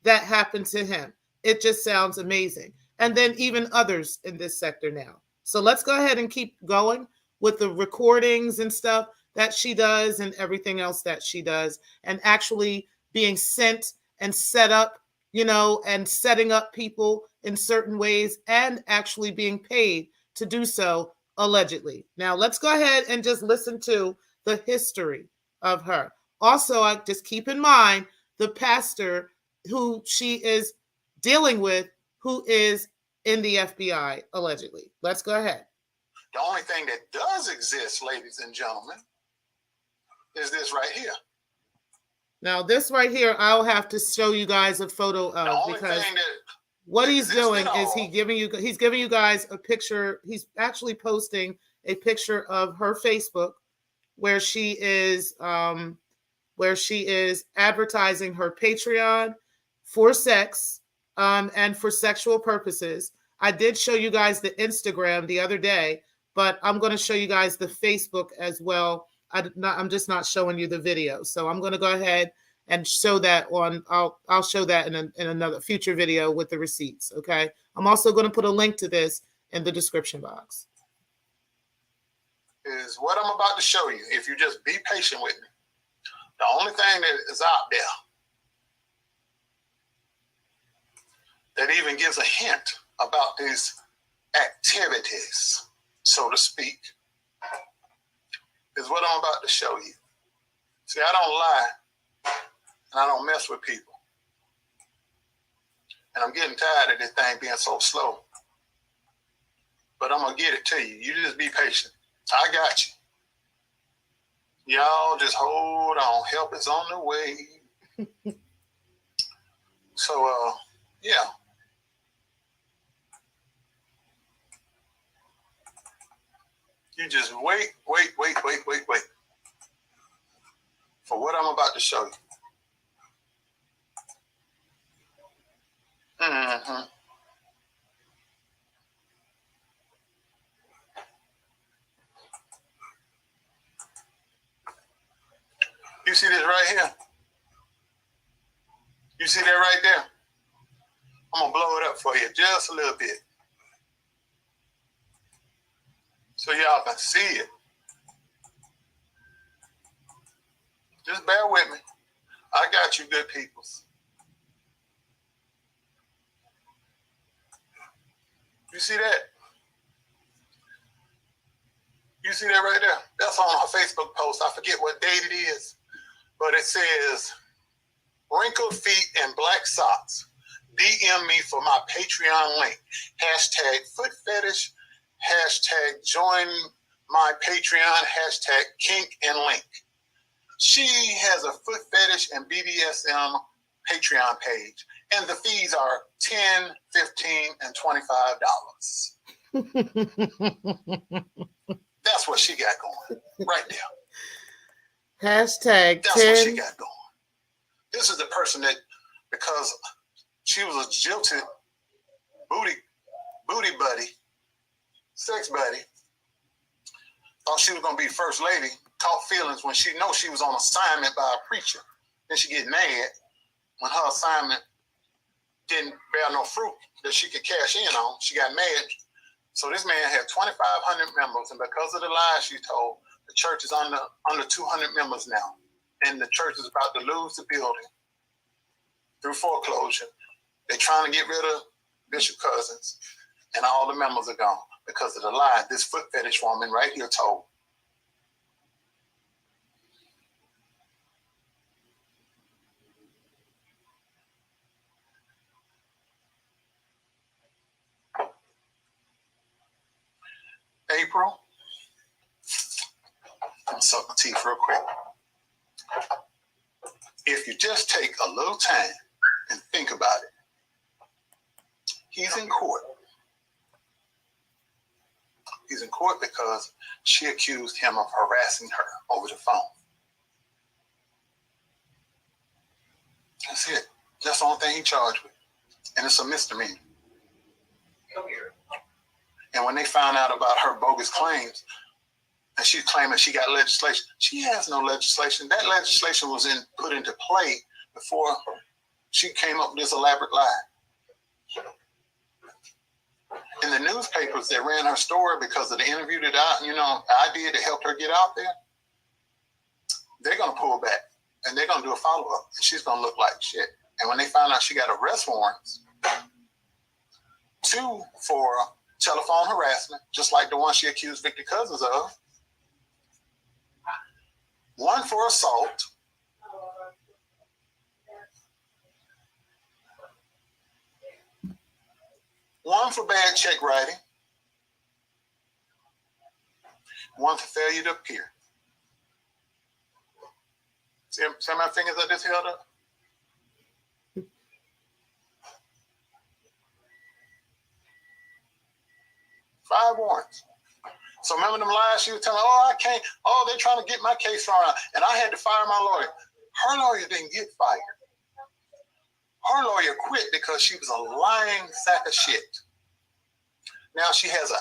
that happened to him. It just sounds amazing. And then even others in this sector now. So let's go ahead and keep going with the recordings and stuff that she does and everything else that she does, and actually being sent and set up, and setting up people in certain ways and actually being paid to do so, allegedly. Now, let's go ahead and just listen to the history of her. Also, I just keep in mind the pastor who she is dealing with, who is in the FBI, allegedly. Let's go ahead. The only thing that does exist, ladies and gentlemen, is this right here. Now, this right here, I'll have to show you guys a photo of, because what he's doing is he's giving you guys a picture. He's actually posting a picture of her Facebook where she is advertising her Patreon for sex and for sexual purposes. I did show you guys the Instagram the other day, but I'm going to show you guys the Facebook as well. I'm just not showing you the video. So I'm going to go ahead and show that I'll show that in another future video with the receipts. Okay. I'm also going to put a link to this in the description box. Is what I'm about to show you. If you just be patient with me. The only thing that is out there that even gives a hint about these activities, so to speak, is what I'm about to show you. See, I don't lie, and I don't mess with people. And I'm getting tired of this thing being so slow. But I'm going to get it to you. You just be patient. I got you. Y'all just hold on. Help is on the way. So, yeah. You just wait for what I'm about to show you. Mm-hmm. You see this right here? You see that right there? I'm going to blow it up for you just a little bit, so y'all can see it. Just bear with me. I got you, good peoples. You see that? You see that right there? That's on her Facebook post. I forget what date it is, but it says, wrinkled feet and black socks. DM me for my Patreon link. Hashtag foot fetish. Hashtag join my Patreon. Hashtag kink and link. She has a foot fetish and BDSM Patreon page, and the fees are $10, $15, and $25. That's what she got going right there. Hashtag That's 10. what she got going. This is the person that, because she was a jilted booty buddy, sex buddy, thought she was going to be first lady, caught feelings when she knows she was on assignment by a preacher. Then she get mad when her assignment didn't bear no fruit that she could cash in on. She got mad. So this man had 2,500 members, and because of the lies she told, the church is under 200 members now. And the church is about to lose the building through foreclosure. They're trying to get rid of Bishop Cousins, and all the members are gone because of the lie this foot fetish woman right here told. April, I'm suck my teeth real quick. If you just take a little time and think about it, he's in court. He's in court because she accused him of harassing her over the phone. That's it. That's the only thing he's charged with. And it's a misdemeanor. Come here. And when they found out about her bogus claims, and she's claiming she got legislation, she has no legislation. That legislation was put into play before she came up with this elaborate lie. In the newspapers that ran her story because of the interview that I did to help her get out there, they're going to pull back and they're going to do a follow-up. And she's going to look like shit. And when they found out she got arrest warrants, 2 for telephone harassment, just like the one she accused Victor Cousins of, 1 for assault, 1 for bad check writing, 1 for failure to appear. See my fingers I just held up? Five warrants. So remember them lies she was telling, I can't, they're trying to get my case thrown out, and I had to fire my lawyer. Her lawyer didn't get fired. Her lawyer quit because she was a lying sack of shit. Now she has an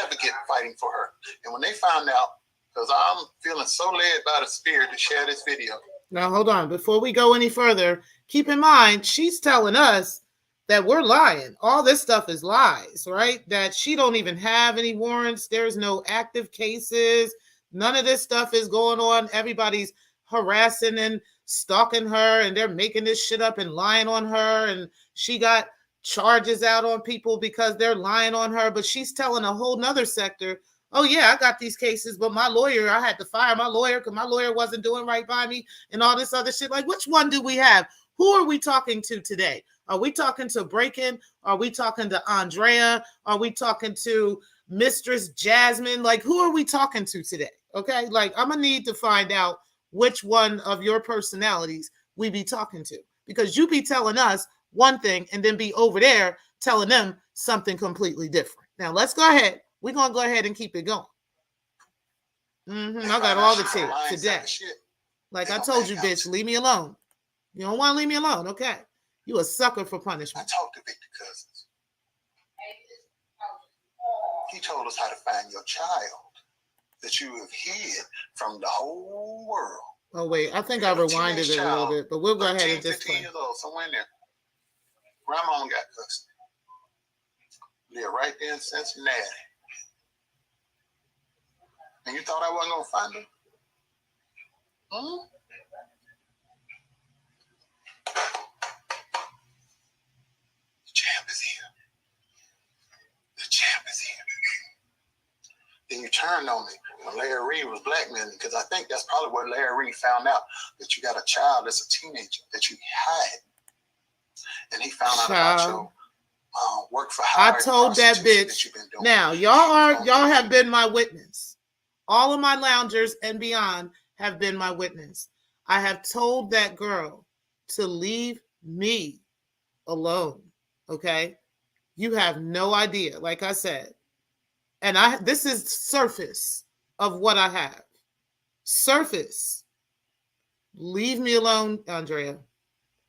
advocate fighting for her. And when they found out, because I'm feeling so led by the spirit to share this video. Now, hold on. Before we go any further, keep in mind, she's telling us that we're lying. All this stuff is lies, right? That she don't even have any warrants. There's no active cases. None of this stuff is going on. Everybody's harassing and stalking her, and they're making this shit up and lying on her. And she got charges out on people because they're lying on her. But she's telling a whole nother sector, oh yeah, I got these cases, but my lawyer, I had to fire my lawyer because my lawyer wasn't doing right by me and all this other shit. Like, which one do we have? Who are we talking to today? Are we talking to Breakin'? Are we talking to Andrea? Are we talking to Mistress Jasmine? Like, who are we talking to today? Okay, like, I'm gonna need to find out which one of your personalities we be talking to, because you be telling us one thing and then be over there telling them something completely different. Now, let's go ahead. We're going to go ahead and keep it going. I got all the tea today. Like I told you, bitch, leave me alone. You don't want to leave me alone, okay? You a sucker for punishment. I talked to Victor Cousins. He told us how to find your child that you have hid from the whole world. Oh, wait. I think I rewinded it a little bit, but we'll go ahead and just 15 years old, somewhere in there. Grandma got custody. Live right there in Cincinnati. And you thought I wasn't going to find her? champ is here. The champ is here. Then you turned on me when Larry Reed was blackmailing, because I think that's probably what Larry Reed found out, that you got a child that's a teenager that you hide. And he found out about your work for hire. I told that bitch. That now, y'all have been my witness. All of my loungers and beyond have been my witness. I have told that girl to leave me alone. Okay? You have no idea, like I said. And this is surface of what I have. Surface. Leave me alone, Andrea.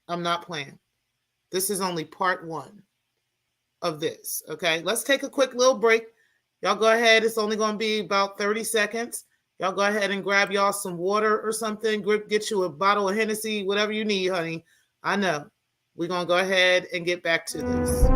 I'm not playing. This is only part 1 of this. Okay, let's take a quick little break. Y'all go ahead. It's only going to be about 30 seconds. Y'all go ahead and grab y'all some water or something. Get you a bottle of Hennessy, whatever you need, honey. I know. We're going to go ahead and get back to this.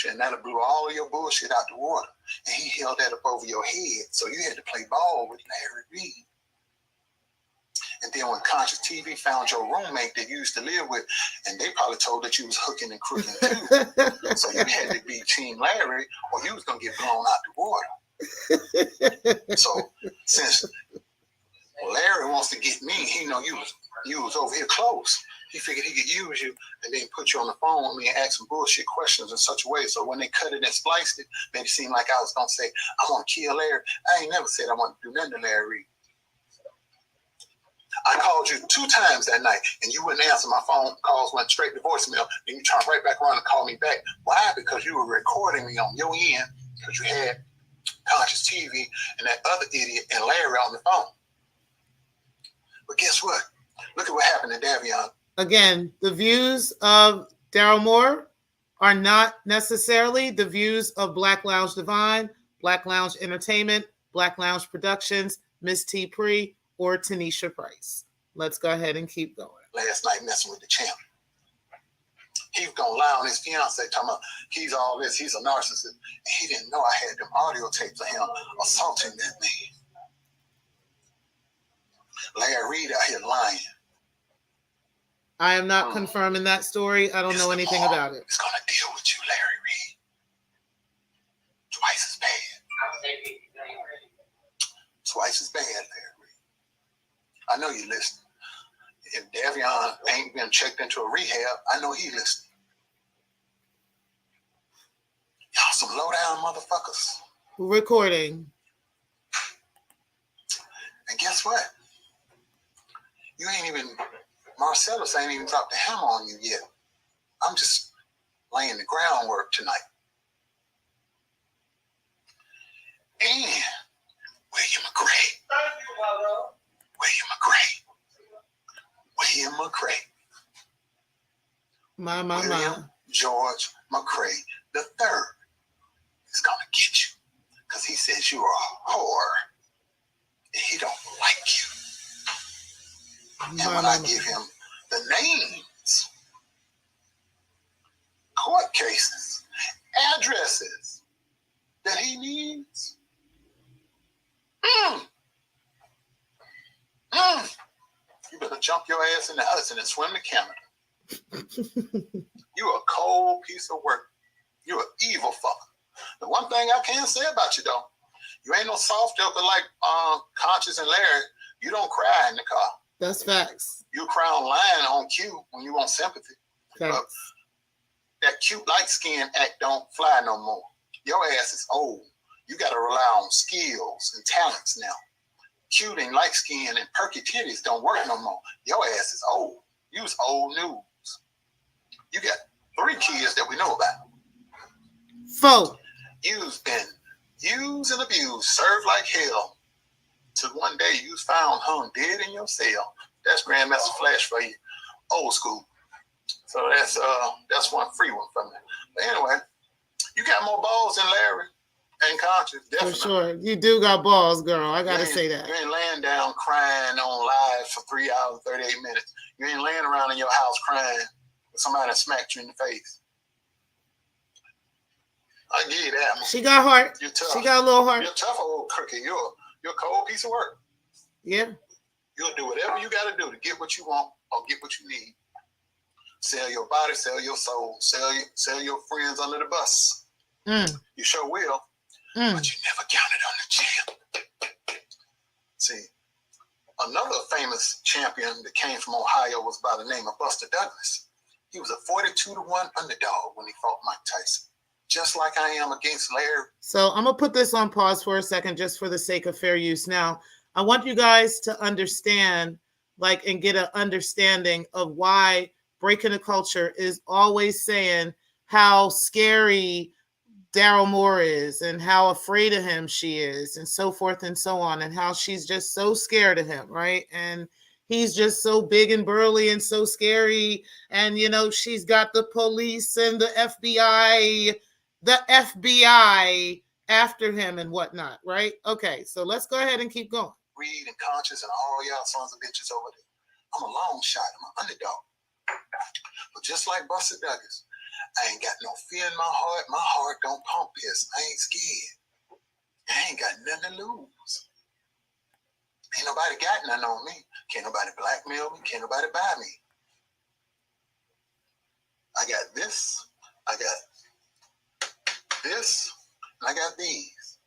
And that'll blew all of your bullshit out the water. And he held that up over your head. So you had to play ball with Larry Reed. And then when Conscious TV found your roommate that you used to live with, and they probably told that you was hooking and crooking too. So you had to be Team Larry or you was going to get blown out the water. So since Larry wants to get me, he know you was over here close. He figured he could use you and then put you on the phone with me and ask some bullshit questions in such a way so when they cut it and spliced it, made it seem like I was going to say, I want to kill Larry. I ain't never said I want to do nothing to Larry Reed. I called you 2 times that night and you wouldn't answer. My phone calls, went straight to voicemail. Then you turned right back around and called me back. Why? Because you were recording me on your end because you had Conscious TV and that other idiot and Larry on the phone. But guess what? Look at what happened to Davion. Again, the views of Daryl Moore are not necessarily the views of Black Lounge Divine, Black Lounge Entertainment, Black Lounge Productions, Miss T. Pre, or Tanisha Price. Let's go ahead and keep going. Last night messing with the champ. He was going to lie on his fiance, talking about he's all this, he's a narcissist. And he didn't know I had them audio tapes of him assaulting that man. Larry Reed out here lying. I am not confirming that story. I don't know anything about it. It's going to deal with you, Larry Reed. Twice as bad. Twice as bad, Larry Reed. I know you're listening. If Davion ain't been checked into a rehab, I know he listening. Y'all some low-down motherfuckers. Recording. And guess what? You ain't even... Marcellus ain't even dropped the hammer on you yet. I'm just laying the groundwork tonight. And William McRae. William McRae. My. George McRae III is going to get you because he says you're a whore and he don't like you. And when I give him the names, court cases, addresses that he needs, you better jump your ass in the Hudson and swim to Canada. You a cold piece of work. You an evil fucker. The one thing I can say about you, though, you ain't no soft joker like Conscious and Larry. You don't cry in the car. That's facts. You cry online on cue when you want sympathy. Facts. But that cute light skin act don't fly no more. Your ass is old. You got to rely on skills and talents now. Cute and light skin and perky titties don't work no more. Your ass is old. You's old news. You got 3 kids that we know about. 4. You've been used and abused, served like hell. Till one day you was found hung dead in your cell. That's Grandmaster Flash for you. Old school. So that's one free one for me. But anyway, you got more balls than Larry and Conscious, definitely. For sure. You do got balls, girl. I got to say that. You ain't laying down crying on live for 3 hours, 38 minutes. You ain't laying around in your house crying with somebody that smacked you in the face. I give you that. She got heart. You're tough. She got a little heart. You're tough, old cookie. You're a cold piece of work. Yeah. You'll do whatever you got to do to get what you want or get what you need. Sell your body, sell your soul, sell your friends under the bus. You sure will, but you never counted on the champ. See, another famous champion that came from Ohio was by the name of Buster Douglas. He was a 42-1 underdog when he fought Mike Tyson, just like I am against Larry. So I'm going to put this on pause for a second just for the sake of fair use. Now, I want you guys to understand, and get an understanding of why Breaking the Culture is always saying how scary Daryl Moore is and how afraid of him she is and so forth and so on, and how she's just so scared of him, right? And he's just so big and burly and so scary. And, she's got the police and the FBI after him and whatnot, right? Okay, so let's go ahead and keep going. Reed and Conscious and all y'all sons of bitches over there. I'm a long shot. I'm an underdog. But just like Buster Douglas, I ain't got no fear in my heart. My heart don't pump piss. I ain't scared. I ain't got nothing to lose. Ain't nobody got nothing on me. Can't nobody blackmail me. Can't nobody buy me. I got this. I got this. And I got these.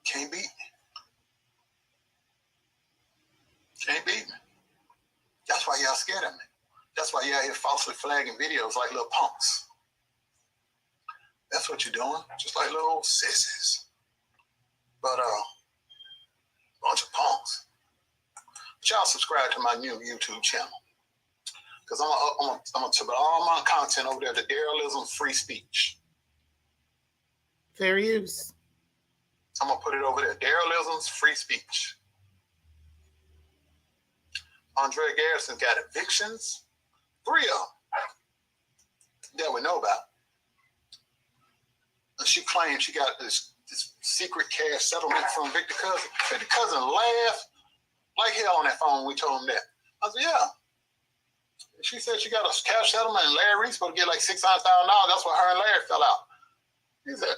Can't beat me. Can't beat me. That's why y'all scared of me. That's why y'all here falsely flagging videos like little punks. That's what you're doing, just like little old sissies. But bunch of punks. But y'all subscribe to my new YouTube channel, because I'm gonna put all my content over there to Darylism Free Speech. Fair use. I'm gonna put it over there. Darylism's Free Speech. Andrea Garrison's got evictions, 3 of them that we know about. And she claims she got this secret cash settlement from Victor Cousin. Victor Cousin laughed like hell on that phone when we told him that. I said, yeah. She said she got a cash settlement and Larry Reed's supposed to get like $600,000. That's why her and Larry fell out. He said,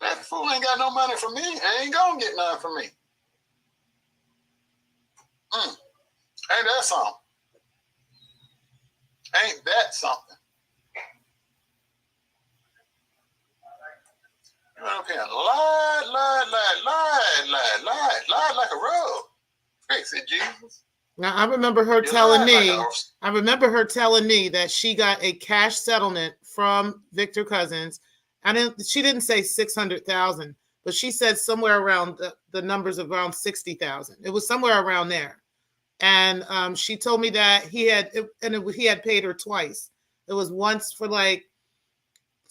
that fool ain't got no money from me. Ain't gonna get none from me. Ain't that something? Ain't that something? You know what I'm saying? Lie like a rug. Fix it, Jesus. Now, I remember her telling me that she got a cash settlement from Victor Cousins. She didn't say 600,000, but she said somewhere around the numbers of around 60,000. It was somewhere around there. And she told me that he had paid her twice. It was once for like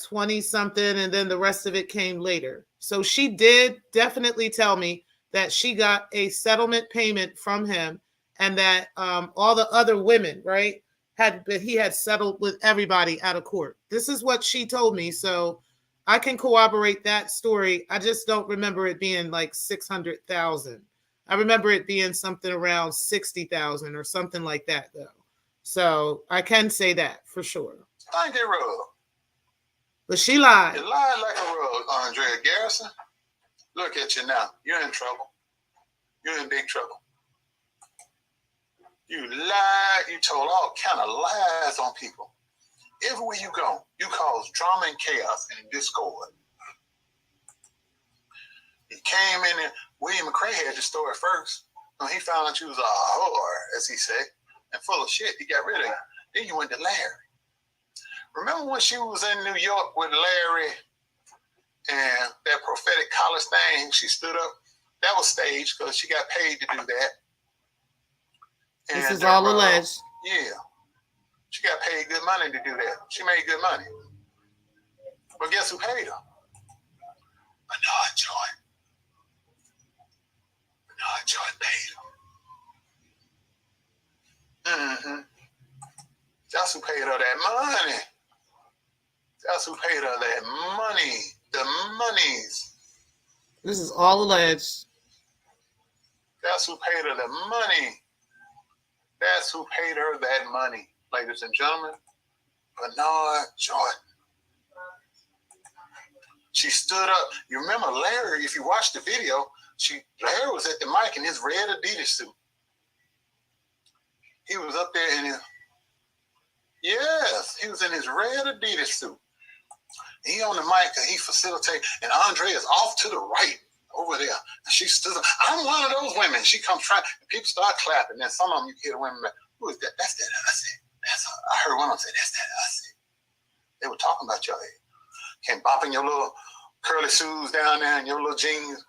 20 something, and then the rest of it came later. So she did definitely tell me that she got a settlement payment from him, and that all the other women, right, he had settled with everybody out of court. This is what she told me. So I can corroborate that story. I just don't remember it being like 600,000. I remember it being something around 60,000 or something like that, though. So I can say that for sure. I ain't get rug. But she lied. You lied like a rug, Andrea Garrison. Look at you now. You're in trouble. You're in big trouble. You lied. You told all kind of lies on people. Everywhere you go, you cause drama and chaos and discord. He came in there. William McCray had the story first. When he found out you was a whore, as he said, and full of shit, he got rid of you. Then you went to Larry. Remember when she was in New York with Larry and that prophetic college thing, she stood up? That was staged because she got paid to do that. This is all alleged. Yeah. She got paid good money to do that. She made good money. But guess who paid her? Bernard Jordan. Bernard Jordan paid her. That's who paid her that money. That's who paid her that money. The monies. This is all alleged. That's who paid her the money. That's who paid her that money, ladies and gentlemen. Bernard Jordan. She stood up. You remember Larry, if you watch the video, Larry was at the mic in his red Adidas suit. He was up there in his, yes, he was in his red Adidas suit. He on the mic and he facilitated, and Andre is off to the right over there. And she stood up. I'm one of those women. She comes trying, and people start clapping. Then some of them, you hear the women, who is that? That's that Hussy. I heard one of them say, that's that Hussy. They were talking about your head. Came bopping your little curly shoes down there and your little jeans.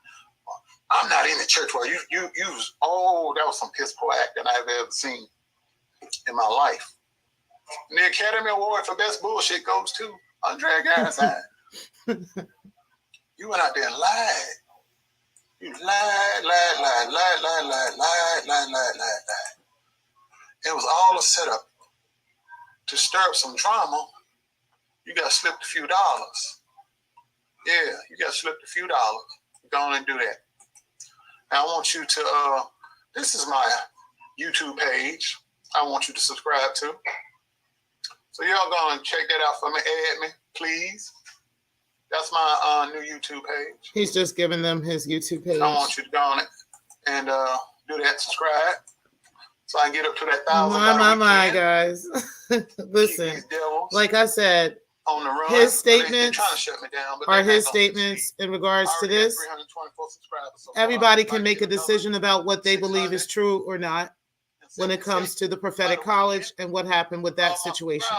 I'm not in the church where you was, oh, that was some piss poor act that I've ever seen in my life. And the Academy Award for Best Bullshit goes to Andrea Garrison. You went out there and lied. You lied. It was all a setup to stir up some drama. You got slipped a few dollars. Yeah, you got slipped a few dollars. Go on and do that. Now I want you to, this is my YouTube page. I want you to subscribe to. So y'all go and check that out for me. Add me, please. That's my new YouTube page. He's just giving them his YouTube page. I want you to go on it and do that, subscribe. So I can get up to that 1,000. My, guys. Listen, like I said, on the run. His statements trying to shut me down, but are his statements in regards to this. Everybody can make a decision about what they believe is true or not when it comes to the prophetic college and what happened with that situation.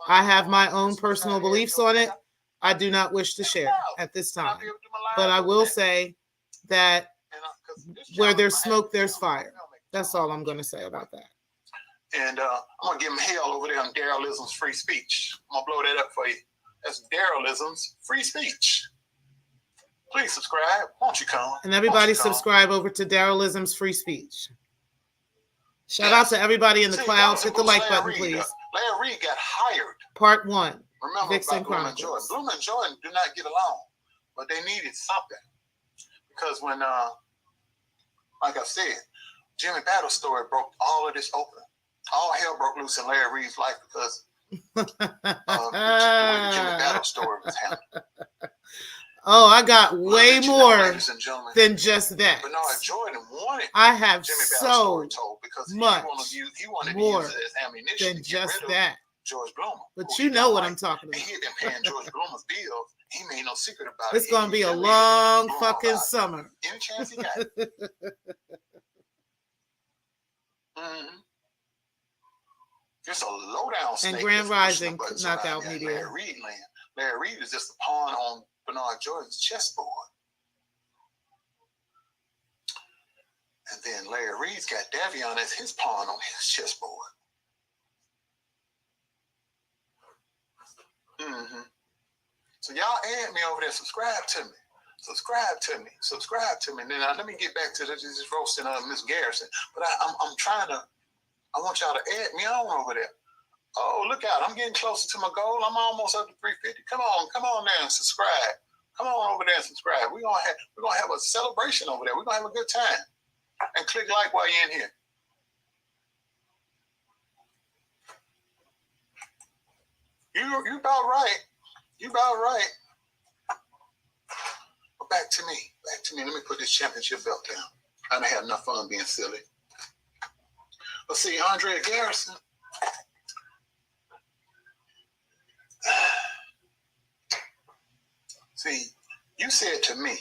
I have my own personal beliefs on it. I do not wish to share at this time. But I will say that where there's smoke, there's fire. That's all I'm going to say about that. And I'm going to give him hell over there on Darrylism's free speech. I'm going to blow that up for you. That's Darrylism's free speech. Please subscribe. Won't you come? And everybody subscribe over to Darrylism's free speech. Shout out to everybody in the clouds. Hit the like button, please. Larry Reed got hired. Part 1. Remember Vixen Chronicles. Bloom and Jordan do not get along, but they needed something. Because when, like I said, Jimmy Battle's story broke all of this open. All hell broke loose in Larry Reed's life because the way Jimmy Battle's story was handled. Oh, I got way more than just that. But no, Jordan wanted I have Jimmy Battle's so story told because much he wanted more to use it as ammunition than to just get rid that. of George Bloomer. But you know what I'm talking And about. he had been paying George Bloomer's bills. He made no secret about it. It's going to be a long fucking summer. Any chance he got. Mm-hmm. It's a lowdown snake. And Grand Rising knockout media. Larry Reed land. Larry Reed is just a pawn on Bernard Jordan's chessboard. And then Larry Reed's got Davion as his pawn on his chessboard. Mm-hmm. So y'all add me over there. Subscribe to me. Subscribe to me. Subscribe to me. And then let me get back to this roasting of Miss Garrison. But I'm trying to. I want y'all to add me on over there. Oh, look out. I'm getting closer to my goal. I'm almost up to 350. Come on there and subscribe. Come on over there and subscribe. We're gonna have a celebration over there. We're gonna have a good time. And click like while you're in here. You about right. You about right. But back to me. Let me put this championship belt down. I done had enough fun being silly. Let's see, Andrea Garrison. See, you said to me,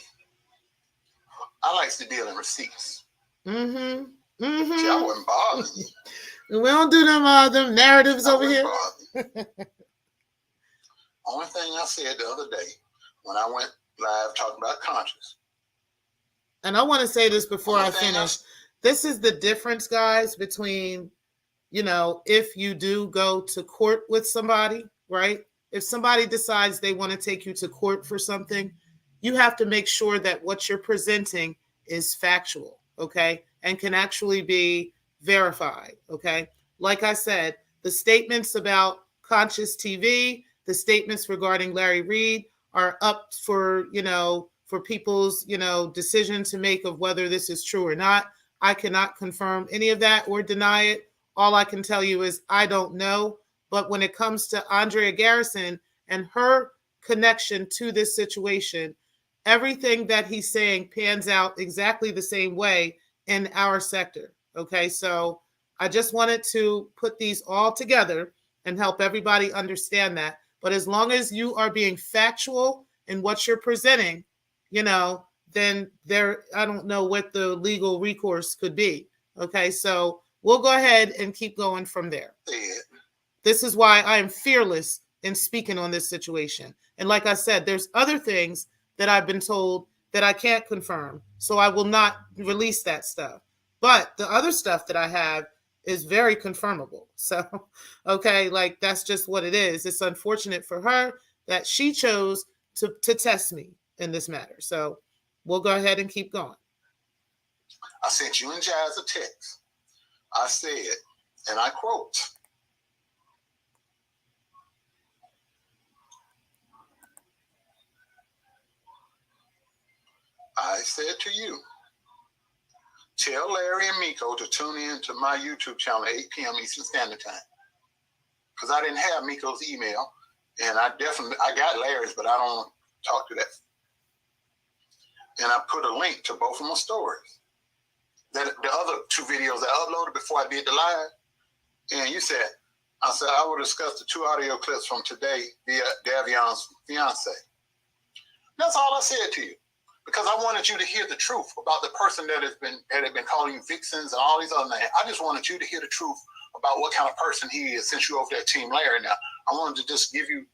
I like to deal in receipts. Mm-hmm. See, I wasn't bothering you. We don't do them narratives over here. Only thing I said the other day when I went live talking about conscience. And I want to say this before I finish. This is the difference, guys, between, if you do go to court with somebody, right? If somebody decides they want to take you to court for something, you have to make sure that what you're presenting is factual, okay? And can actually be verified, okay? Like I said, The statements about Conscious TV, the statements regarding Larry Reed are up for, for people's, decision to make of whether this is true or not. I cannot confirm any of that or deny it. All I can tell you is I don't know. But when it comes to Andrea Garrison and her connection to this situation, everything that he's saying pans out exactly the same way in our sector. Okay, so I just wanted to put these all together and help everybody understand that. But as long as you are being factual in what you're presenting, then I don't know what the legal recourse could be. Okay, so we'll go ahead and keep going from there. This is why I am fearless in speaking on this situation. And like I said, there's other things that I've been told that I can't confirm. So I will not release that stuff. But the other stuff that I have is very confirmable. So, okay, like that's just what it is. It's unfortunate for her that she chose to test me in this matter. So we'll go ahead and keep going. I sent you and Jazz a text. I said, and I quote, I said to you, tell Larry and Miko to tune in to my YouTube channel at 8 p.m. Eastern Standard Time. Because I didn't have Miko's email, and I got Larry's, but I don't talk to that. And I put a link to both of my stories. The other two videos I uploaded before I did the live. And I said I will discuss the 2 audio clips from today via Davion's fiance. That's all I said to you. Because I wanted you to hear the truth about the person that had been calling you Vixens and all these other names. I just wanted you to hear the truth about what kind of person he is since you're over there Team Larry now. I wanted to just give you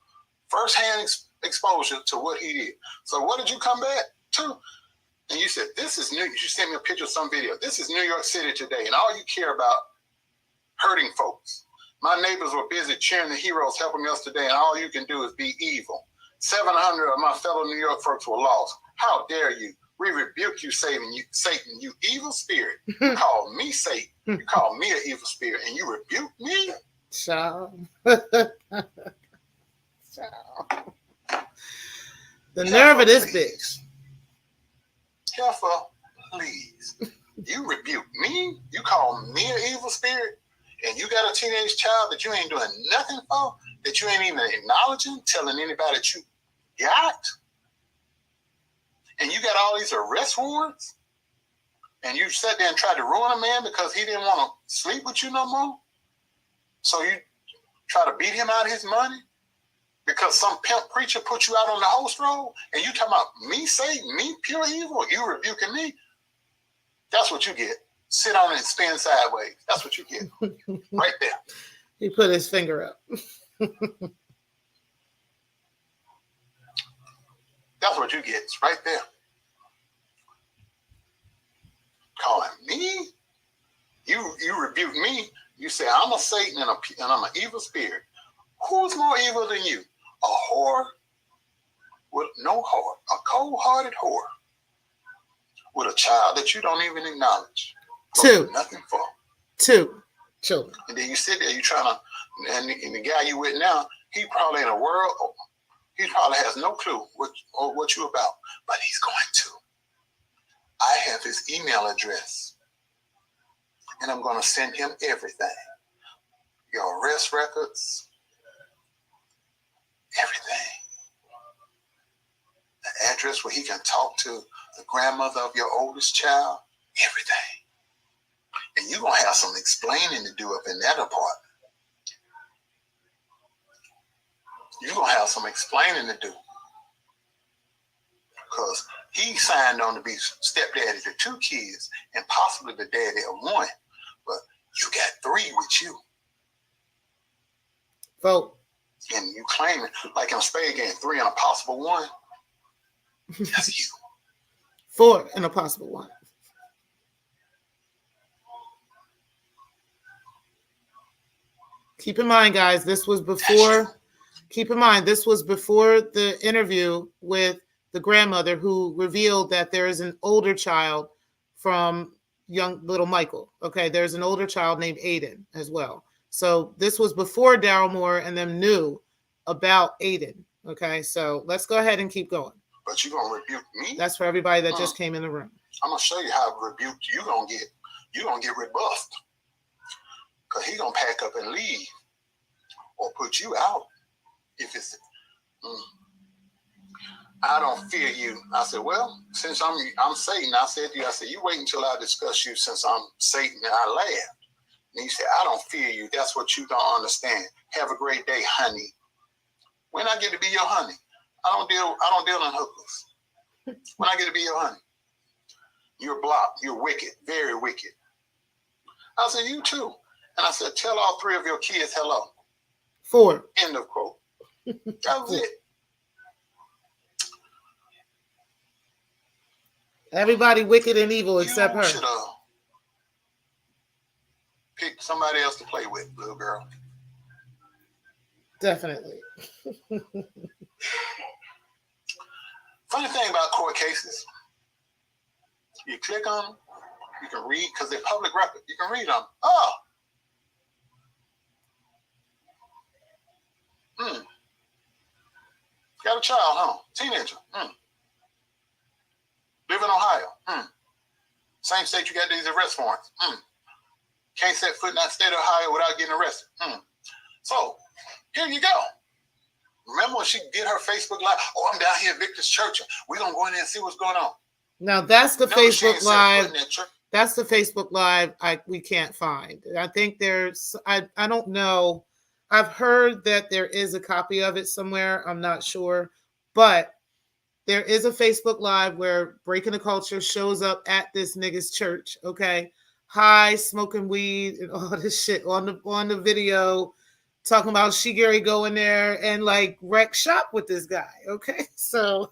firsthand exposure to what he did. So what did you come back to? And you said, this is New. You sent me a picture of some video. This is New York City today, and all you care about hurting folks. My neighbors were busy cheering the heroes helping us today, and all you can do is be evil. 700 of my fellow New York folks were lost. How dare you? We rebuke you, Satan, you evil spirit. You call me Satan. You call me an evil spirit, and you rebuke me? Child. Child. The nerve of this bitch. Careful, please. You rebuke me? You call me an evil spirit? And you got a teenage child that you ain't doing nothing for? That you ain't even acknowledging, telling anybody that you got? And you got all these arrest warrants? And you sat there and tried to ruin a man because he didn't want to sleep with you no more? So you try to beat him out of his money? Because some pimp preacher put you out on the host road? And you talking about me, Satan, me, pure evil? You rebuking me? That's what you get. Sit on it and spin sideways. That's what you get. Right there. He put his finger up. That's what you get. It's right there. Calling me? You rebuke me. You say, I'm a Satan and I'm an evil spirit. Who's more evil than you? A whore with no heart. A cold-hearted whore with a child that you don't even acknowledge. 2. Nothing for. 2 children. And then you sit there, you trying to, and the guy you with now, he probably in a world, he probably has no clue what you about, but he's going to. I have his email address, and I'm going to send him everything. Your arrest records, everything. The address where he can talk to the grandmother of your oldest child, everything. And you're going to have some explaining to do up in that apartment. You're going to have some explaining to do. Because he signed on to be stepdaddy to 2 kids and possibly the daddy of 1. But you got 3 with you. Vote. And you claim it like in a spade game, 3 and a possible 1. That's you. 4 and a possible 1. Keep in mind, guys, this was before the interview with the grandmother who revealed that there is an older child from young little Michael. Okay, there's an older child named Aiden as well. So this was before Daryl Moore and them knew about Aiden. Okay, so let's go ahead and keep going. But you gonna rebuke me? That's for everybody that just came in the room. I'm gonna show you how rebuked you gonna get. You gonna get rebuffed. Cause he gonna pack up and leave. Or put you out. If it's I don't fear you. I said, well, since I'm Satan, I said to you, I said, you wait until I discuss you since I'm Satan, and I laughed. And he said, I don't fear you. That's what you don't understand. Have a great day, honey. When I get to be your honey, I don't deal in hookers. When I get to be your honey, you're blocked, you're wicked, very wicked. I said, you too. And I said, tell all 3 of your kids hello. 4. End of quote. That was it. Everybody wicked and evil except her. You should have picked somebody else to play with, little girl. Definitely. Funny thing about court cases, you click on them, you can read, because they're public record. You can read them. Oh. Got a child, huh? Teenager. Live in Ohio. Same state you got these arrest warrants. Can't set foot in that state of Ohio without getting arrested. So, here you go. Remember when she did her Facebook Live? Oh, I'm down here at Victor's Church. We're going to go in there and see what's going on. Now, that's the Facebook Live. That's the Facebook Live we can't find. I think there's, I don't know. I've heard that there is a copy of it somewhere. I'm not sure. But there is a Facebook Live where Breaking the Culture shows up at this nigga's church, okay? High, smoking weed and all this shit on the video, talking about she Gary go in there and like wreck shop with this guy, okay? So,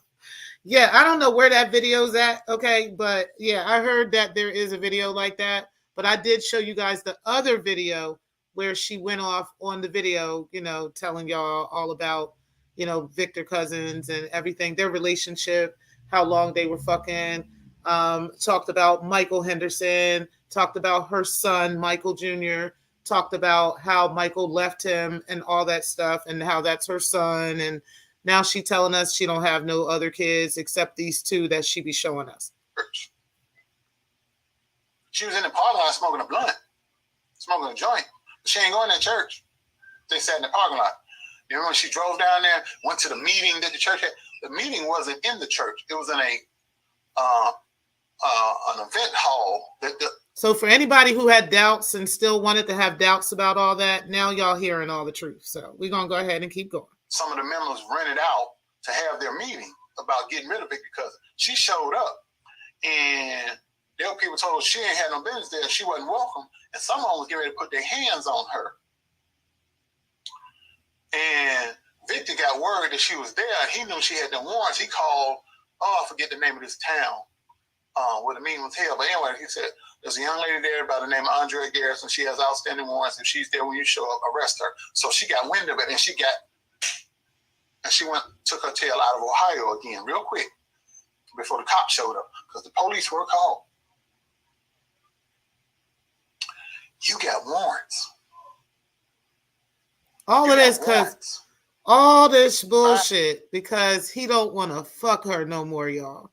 yeah, I don't know where that video's at, okay? But yeah, I heard that there is a video like that. But I did show you guys the other video where she went off on the video, you know, telling y'all all about, you know, Victor Cousins and everything, their relationship, how long they were fucking, talked about Michael Henderson, talked about her son, Michael Jr., talked about how Michael left him and all that stuff and how that's her son. And now she telling us she don't have no other kids except these 2 that she be showing us. She was in the parking lot smoking a blunt, smoking a joint. She ain't going to church. They sat in the parking lot. You remember when she drove down there, went to the meeting that the church had? The meeting wasn't in the church. It was in an event hall. So for anybody who had doubts and still wanted to have doubts about all that, now y'all hearing all the truth. So we're going to go ahead and keep going. Some of the members rented out to have their meeting about getting rid of it because she showed up. And the other people told her she ain't had no business there. She wasn't welcome. And someone was getting ready to put their hands on her. And Victor got word that she was there. He knew she had the warrants. He called, I forget the name of this town, where the meeting was held. But anyway, he said, there's a young lady there by the name of Andrea Garrison. She has outstanding warrants. If she's there when you show up, arrest her. So she got wind of it, and she took her tail out of Ohio again real quick before the cops showed up because the police were called. You got warrants. All of this because all this bullshit because he don't want to fuck her no more, y'all.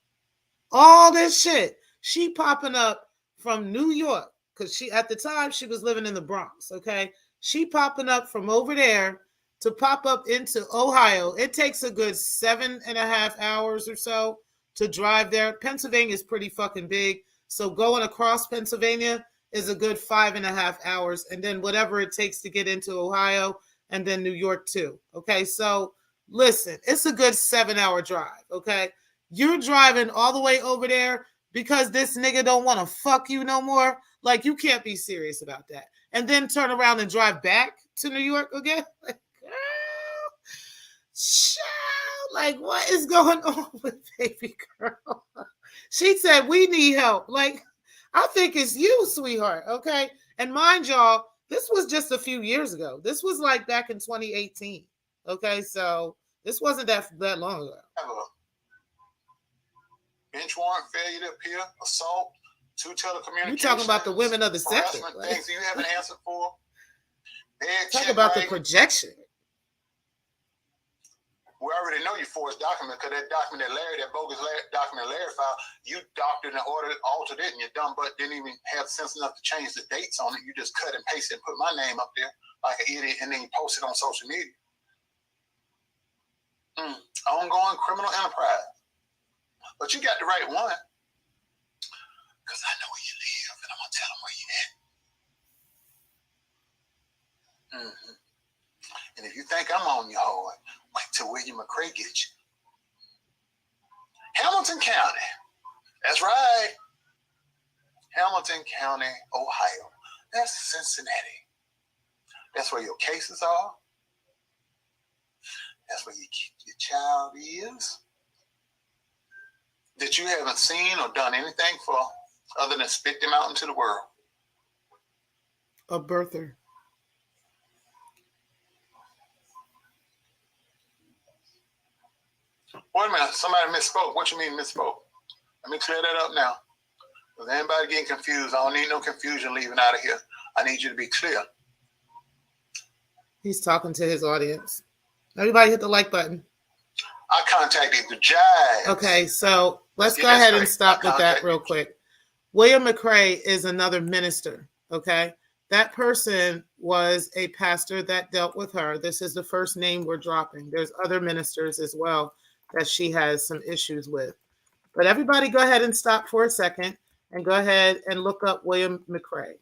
All this shit. She popping up from New York because she at the time she was living in the Bronx, okay? She popping up from over there to pop up into Ohio. It takes a good 7.5 hours or so to drive there. Pennsylvania is pretty fucking big. So going across Pennsylvania is a good 5.5 hours. And then whatever it takes to get into Ohio and then New York too. Okay, so listen, it's a good 7-hour drive, okay? You're driving all the way over there because this nigga don't want to fuck you no more? Like, you can't be serious about that. And then turn around and drive back to New York again? Like, girl, child, like, what is going on with baby girl? She said, we need help. Like, I think it's you, sweetheart, okay? And mind y'all, this was just a few years ago. This was like back in 2018, okay? So this wasn't that long ago. Bench warrant, failure to appear, assault, 2 telecommunications. You talking about the women of the sector. Things you haven't answered for. Talk about the projection. We already know you forged document because that document that bogus document Larry filed, you doctored and altered it, and your dumb butt didn't even have sense enough to change the dates on it. You just cut and pasted and put my name up there like an idiot, and then you post it on social media. Ongoing criminal enterprise. But you got the right one. Because I know where you live, and I'm going to tell them where you at. And if you think I'm on you hard, wait till William McCray gets you. Hamilton County. That's right. Hamilton County, Ohio. That's Cincinnati. That's where your cases are. That's where your child is. That you haven't seen or done anything for other than spit them out into the world. A birther. Wait a minute, somebody misspoke. What you mean misspoke? Let me clear that up now. With anybody getting confused, I don't need no confusion leaving out of here. I need you to be clear. He's talking to his audience. Everybody hit the like button. I contacted the judge. Okay, so let's go ahead and stop with that real quick. William McCray is another minister, okay? That person was a pastor that dealt with her. This is the first name we're dropping. There's other ministers as well that she has some issues with. But everybody go ahead and stop for a second and go ahead and look up William McCray.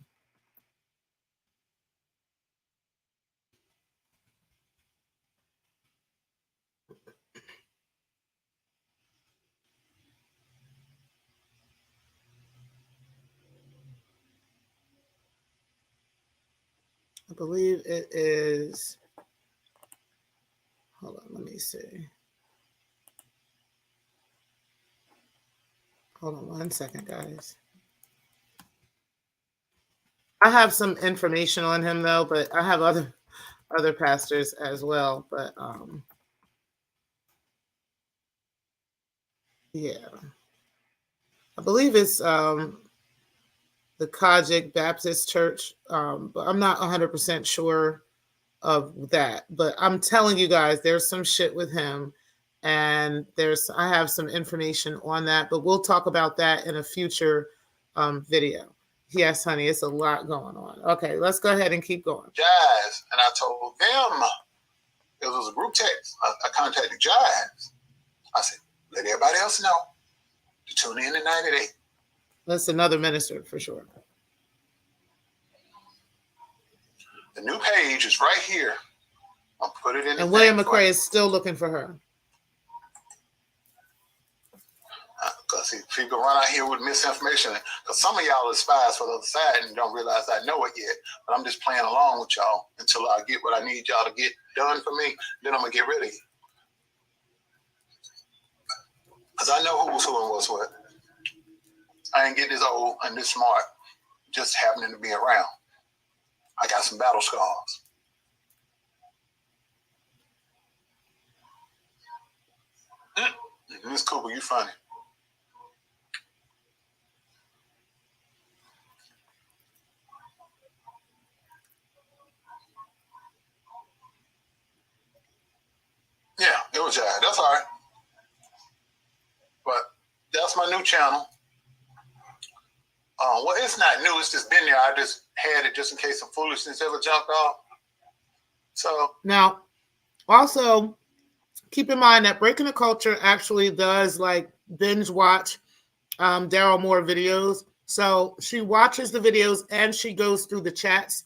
I believe it is, hold on, let me see. Hold on 1 second, guys. I have some information on him though, but I have other pastors as well. But yeah. I believe it's the Kojic Baptist Church, but I'm not 100% sure of that. But I'm telling you guys, there's some shit with him, and I have some information on that. But we'll talk about that in a future video. Yes, honey, it's a lot going on. Okay, let's go ahead and keep going. Jazz, and I told them it was a group text. I contacted Jazz. I said, let everybody else know to tune in tonight at 8. That's another minister for sure. The new page is right here. I'll put it in. And William McCray is still looking for her. Because people run out here with misinformation. Because some of y'all are spies for the other side and don't realize I know it yet. But I'm just playing along with y'all until I get what I need y'all to get done for me. Then I'm going to get rid of you. Because I know who was who and what's what. I ain't get this old and this smart just happening to be around. I got some battle scars. Miss Cooper, you funny. Yeah, it was Jai. That's all right. But that's my new channel. Well, it's not new. It's just been there. I just had it just in case some foolishness ever jumped off. So now, also keep in mind that Breaking the Culture actually does like binge watch Daryl Moore videos. So she watches the videos and she goes through the chats,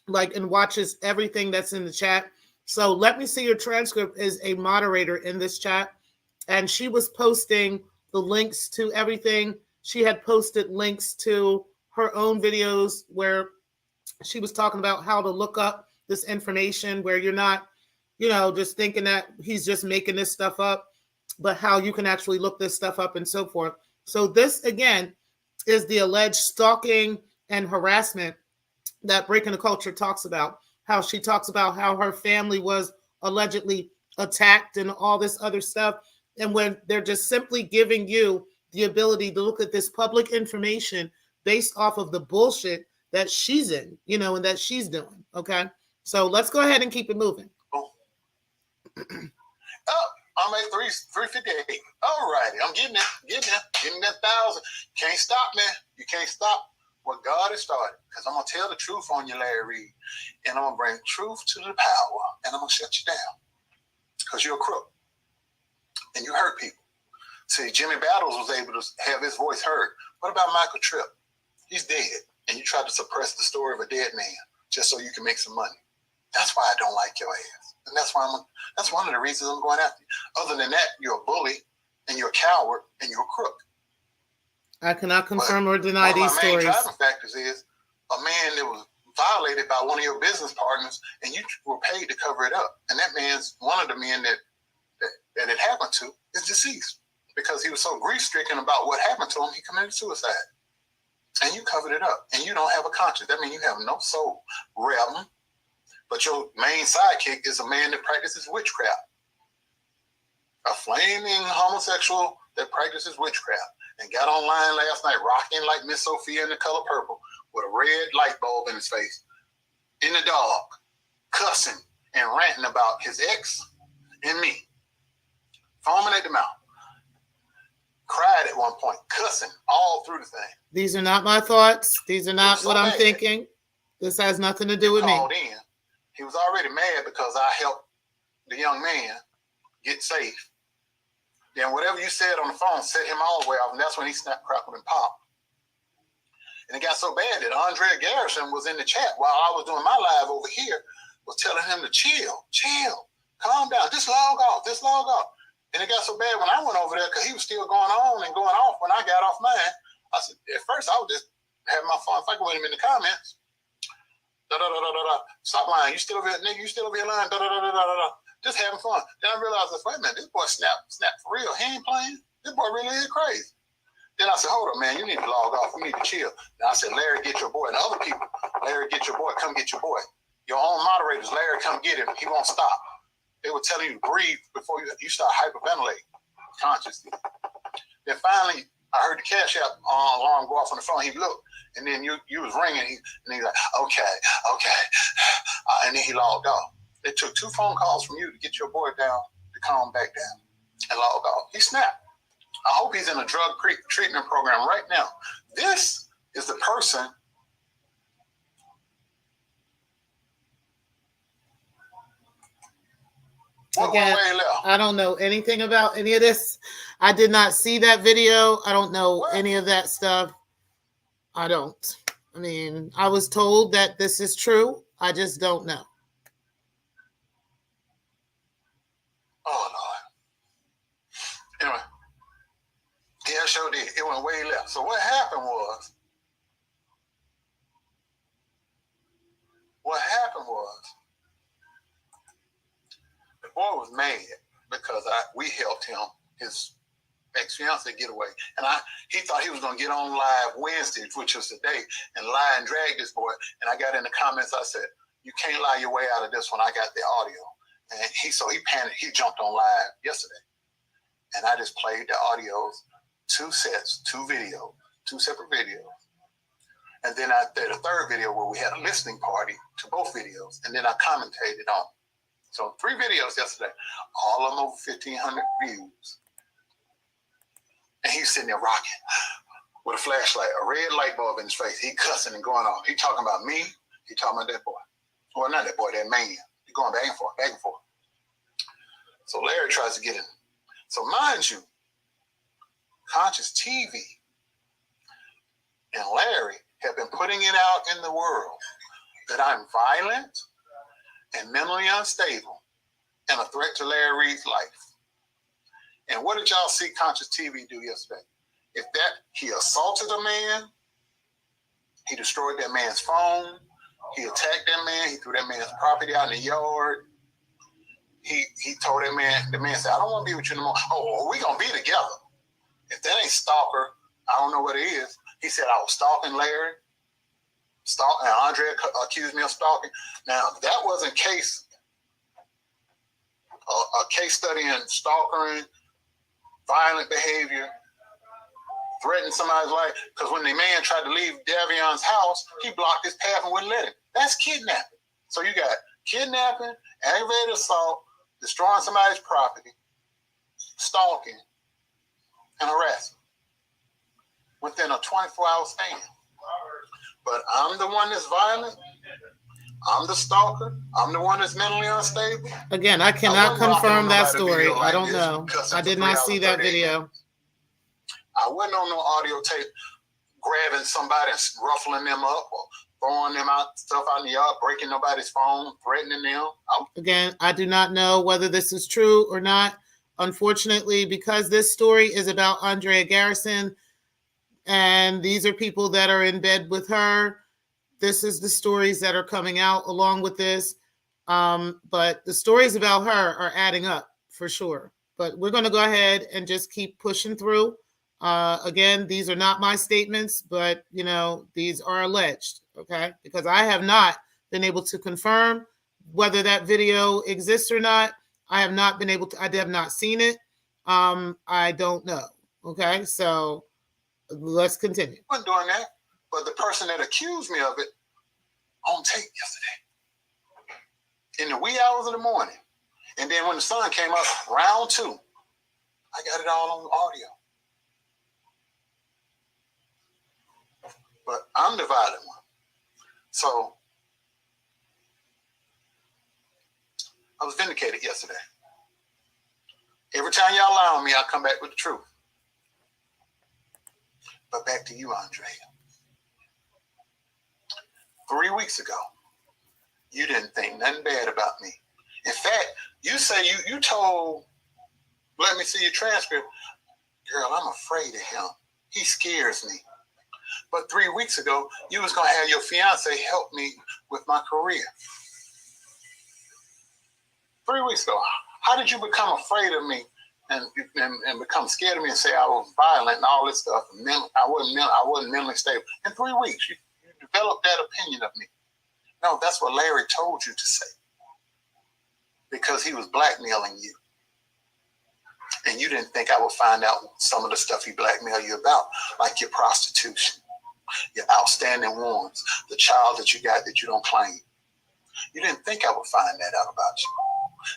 like, and watches everything that's in the chat. So Let Me See Your Transcript is a moderator in this chat, and she was posting the links to everything. She had posted links to her own videos where she was talking about how to look up this information, where you're not, just thinking that he's just making this stuff up, but how you can actually look this stuff up and so forth. So this, again, is the alleged stalking and harassment that Breaking the Culture talks about. How she talks about how her family was allegedly attacked and all this other stuff. And when they're just simply giving you the ability to look at this public information based off of the bullshit that she's in, and that she's doing. Okay. So let's go ahead and keep it moving. Oh, I'm at 358. All righty, I'm getting that 1,000. Can't stop, man. You can't stop what God has started. Because I'm going to tell the truth on you, Larry Reed. And I'm going to bring truth to the power. And I'm going to shut you down. Because you're a crook. And you hurt people. See, Jimmy Battles was able to have his voice heard. What about Michael Tripp? He's dead. And you tried to suppress the story of a dead man just so you can make some money. That's why I don't like your ass. And that's one of the reasons I'm going after you. Other than that, you're a bully and you're a coward and you're a crook. I cannot confirm or deny these stories. One of my main driving factors is a man that was violated by one of your business partners and you were paid to cover it up. And that man's one of the men that it happened to is deceased because he was so grief-stricken about what happened to him, he committed suicide. And you covered it up and you don't have a conscience. That means you have no soul. Realm. But your main sidekick is a man that practices witchcraft. A flaming homosexual that practices witchcraft. And got online last night rocking like Miss Sophia in the color purple with a red light bulb in his face. In the dog. Cussing and ranting about his ex and me. Foaming at the mouth. Cried at one point. Cussing all through the thing. These are not my thoughts. These are not what I'm thinking. This has nothing to do with me. He was already mad because I helped the young man get safe. Then whatever you said on the phone set him all the way off, and that's when he snapped, crackled, and popped. And it got so bad that Andrea Garrison was in the chat while I was doing my live over here, was telling him to chill, calm down, just log off. And it got so bad when I went over there, because he was still going on and going off when I got off mine. I said, at first I was just having my fun, fucking with him in the comments. Stop lying. You still over here, nigga, you still over here lying. Just having fun. Then I realized, wait a minute, this boy snap for real. He ain't playing. This boy really is crazy. Then I said, hold up, man, you need to log off. You need to chill. Then I said, Larry, get your boy. And other people, Larry, get your boy. Come get your boy. Your own moderators, Larry, come get him. He won't stop. They were telling you to breathe before you start hyperventilating consciously. Then finally, I heard the Cash App alarm go off on the phone. He looked, and then you was ringing, and he's like, okay. And then he logged off. It took 2 phone calls from you to get your boy down, to calm back down, and log off. He snapped. I hope he's in a drug treatment program right now. This is the person. Again, I don't know anything about any of this. I did not see that video. I don't know any of that stuff. I don't. I mean, I was told that this is true. I just don't know. Oh, Lord. Anyway. Yeah, I sure did. It went way left. So what happened was the boy was mad because we helped him, his ex-fiance, get away. And he thought he was going to get on live Wednesday, which was today, and lie and drag this boy. And I got in the comments, I said, you can't lie your way out of this one. I got the audio. And he panicked. He jumped on live yesterday. And I just played the audios, 2 sets, 2 videos, 2 separate videos. And then I did a third video where we had a listening party to both videos. And then I commentated on it. So 3 videos yesterday, all of them over 1,500 views. And he's sitting there rocking with a flashlight, a red light bulb in his face. He cussing and going off. He talking about me. He talking about that boy. Well, not that boy, that man. He going back and forth. So Larry tries to get in. So mind you, Conscious TV and Larry have been putting it out in the world that I'm violent and mentally unstable and a threat to Larry Reed's life. And what did y'all see Conscious TV do yesterday? He assaulted a man, he destroyed that man's phone, he attacked that man, he threw that man's property out in the yard. He told that man, the man said, I don't want to be with you no more. Oh, we gonna be together. If that ain't stalker, I don't know what it is. He said I was stalking Larry. And Andrea accused me of stalking. Now, that wasn't a case study in stalking, violent behavior, threatening somebody's life. Because when the man tried to leave Davion's house, he blocked his path and wouldn't let him. That's kidnapping. So you got kidnapping, aggravated assault, destroying somebody's property, stalking, and harassment within a 24-hour span. But I'm the one that's violent. I'm the stalker. I'm the one that's mentally unstable. Again, I cannot confirm that story. I don't know. I did not see that video. I wasn't on no audio tape grabbing somebody and ruffling them up or throwing them out, stuff out in the yard, breaking nobody's phone, threatening them. Again, I do not know whether this is true or not. Unfortunately, because this story is about Andrea Garrison, and these are people that are in bed with her, this is the stories that are coming out along with this. But the stories about her are adding up for sure. But we're going to go ahead and just keep pushing through. Again, these are not my statements, but, you know, these are alleged, okay? Because I have not been able to confirm whether that video exists or not. I have not been able to, I have not seen it. I don't know, okay? So let's continue. I wasn't doing that, but the person that accused me of it on tape yesterday in the wee hours of the morning. And then when the sun came up, round 2, I got it all on audio. But I'm the violent one. So I was vindicated yesterday. Every time y'all lie on me, I come back with the truth. But back to you, Andrea. 3 weeks ago, you didn't think nothing bad about me. In fact, you say you told, let me see your transcript, girl, I'm afraid of him. He scares me. But 3 weeks ago, you was going to have your fiance help me with my career. 3 weeks ago, how did you become afraid of me and become scared of me and say I was violent and all this stuff? I wasn't mentally stable. In 3 weeks, you developed that opinion of me. No, that's what Larry told you to say. Because he was blackmailing you. And you didn't think I would find out some of the stuff he blackmailed you about, like your prostitution, your outstanding warrants, the child that you got that you don't claim. You didn't think I would find that out about you.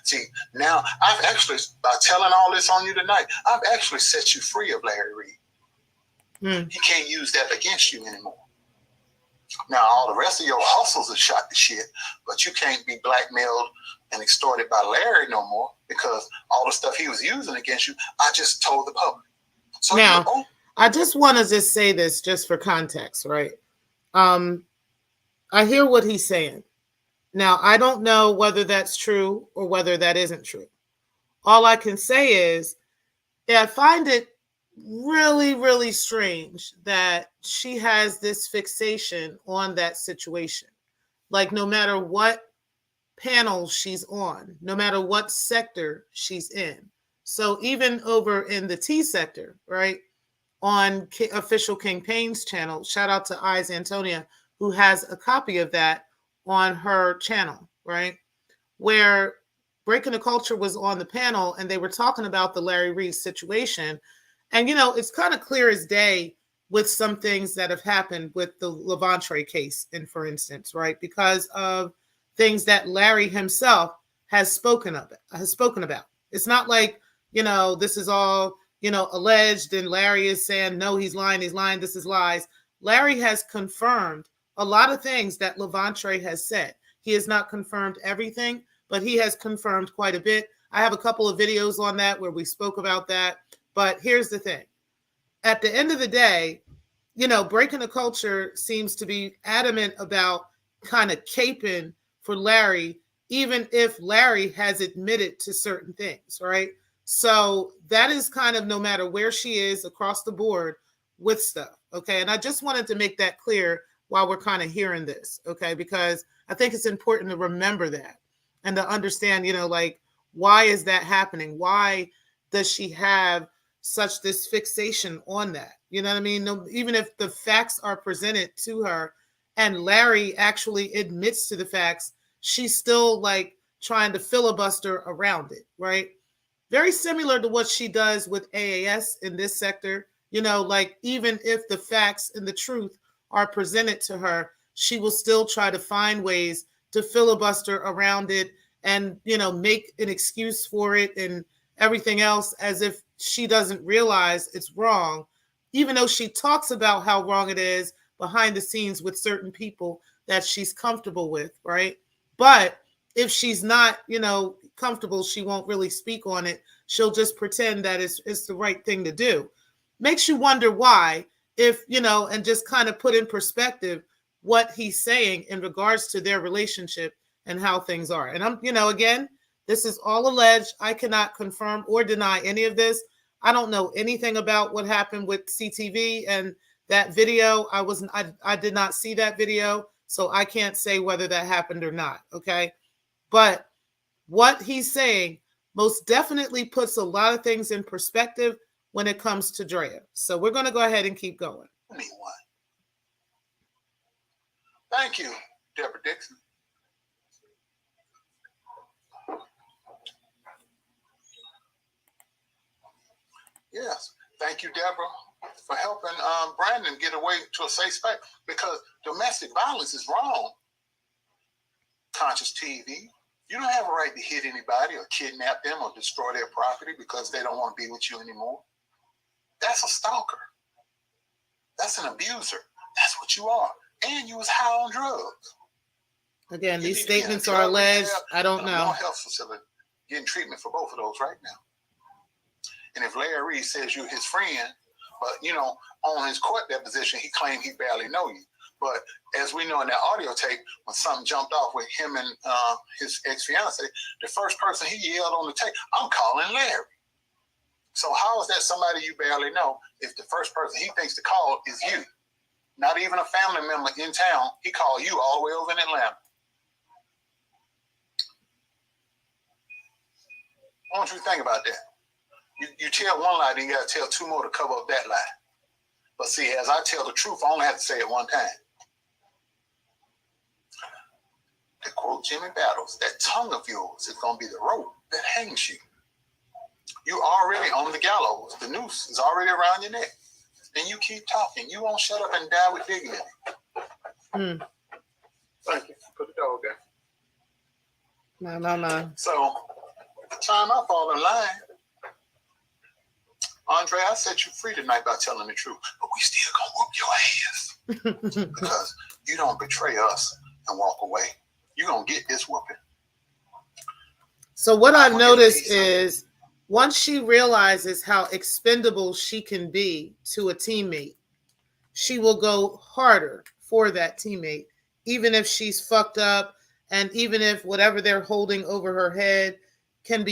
See, now I've actually, by telling all this on you tonight, I've actually set you free of Larry Reed. He can't use that against you anymore. Now, all the rest of your hustles are shot to shit, but you can't be blackmailed and extorted by Larry no more because all the stuff he was using against you, I just told the public. So now, I just want to just say this just for context, right? I hear what he's saying. Now, I don't know whether that's true or whether that isn't true. All I can say is I find it really, really strange that she has this fixation on that situation. Like, no matter what panel she's on, no matter what sector she's in. So even over in the T sector, right, on Official King Payne's channel, shout out to Eyes Antonia, who has a copy of that on her channel, right, where Breaking the Culture was on the panel and they were talking about the Larry Reed situation. And, you know, it's kind of clear as day with some things that have happened with the Levantre case, and for instance, right, because of things that Larry himself has spoken about. It's not like, you know, this is all, you know, alleged and Larry is saying, no, he's lying, this is lies. Larry has confirmed a lot of things that Levantre has said. He has not confirmed everything, but he has confirmed quite a bit. I have a couple of videos on that where we spoke about that. But here's the thing. At the end of the day, you know, Breaking the Culture seems to be adamant about kind of caping for Larry, even if Larry has admitted to certain things, right? So that is kind of no matter where she is across the board with stuff, okay? And I just wanted to make that clear while we're kind of hearing this, okay? Because I think it's important to remember that and to understand, you know, like, why is that happening? Why does she have such this fixation on that? You know what I mean? No, even if the facts are presented to her and Larry actually admits to the facts, she's still like trying to filibuster around it, right? Very similar to what she does with AAS in this sector. You know, like, even if the facts and the truth are presented to her, she will still try to find ways to filibuster around it and, make an excuse for it and everything else, as if she doesn't realize it's wrong, even though she talks about how wrong it is behind the scenes with certain people that she's comfortable with, right? But if she's not, comfortable, she won't really speak on it. She'll just pretend that it's the right thing to do. Makes you wonder why, if, and just kind of put in perspective what he's saying in regards to their relationship and how things are. And I'm, again, this is all alleged. I cannot confirm or deny any of this. I don't know anything about what happened with CTV and that video. I did not see that video, so I can't say whether that happened or not. Okay. But what he's saying most definitely puts a lot of things in perspective when it comes to Drea. So we're going to go ahead and keep going. Thank you, Deborah Dixon. Yes, thank you, Deborah, for helping Brandon get away to a safe space, because domestic violence is wrong. Conscious TV, you don't have a right to hit anybody or kidnap them or destroy their property because they don't want to be with you anymore. That's a stalker. That's an abuser. That's what you are. And you was high on drugs. Again, these statements are alleged. I don't know. Mental health facility getting treatment for both of those right now. And if Larry Reed says you're his friend, but on his court deposition, he claimed he barely know you. But as we know in that audio tape, when something jumped off with him and his ex-fiance, the first person he yelled on the tape, "I'm calling Larry." So how is that somebody you barely know if the first person he thinks to call is you? Not even a family member in town. He called you all the way over in Atlanta. What don't you think about that? You tell one lie, then you got to tell two more to cover up that lie. But see, as I tell the truth, I only have to say it one time. To quote Jimmy Battles, that tongue of yours is going to be the rope that hangs you. You're already on the gallows. The noose is already around your neck. And you keep talking. You won't shut up and die with dignity. Thank you. Put the dog down. No. So, the time I fall in line, Andre, I set you free tonight by telling the truth, but we still gonna whoop your ass because you don't betray us and walk away. You're gonna get this whooping. So what I've noticed is once she realizes how expendable she can be to a teammate, she will go harder for that teammate, even if she's fucked up, and even if whatever they're holding over her head can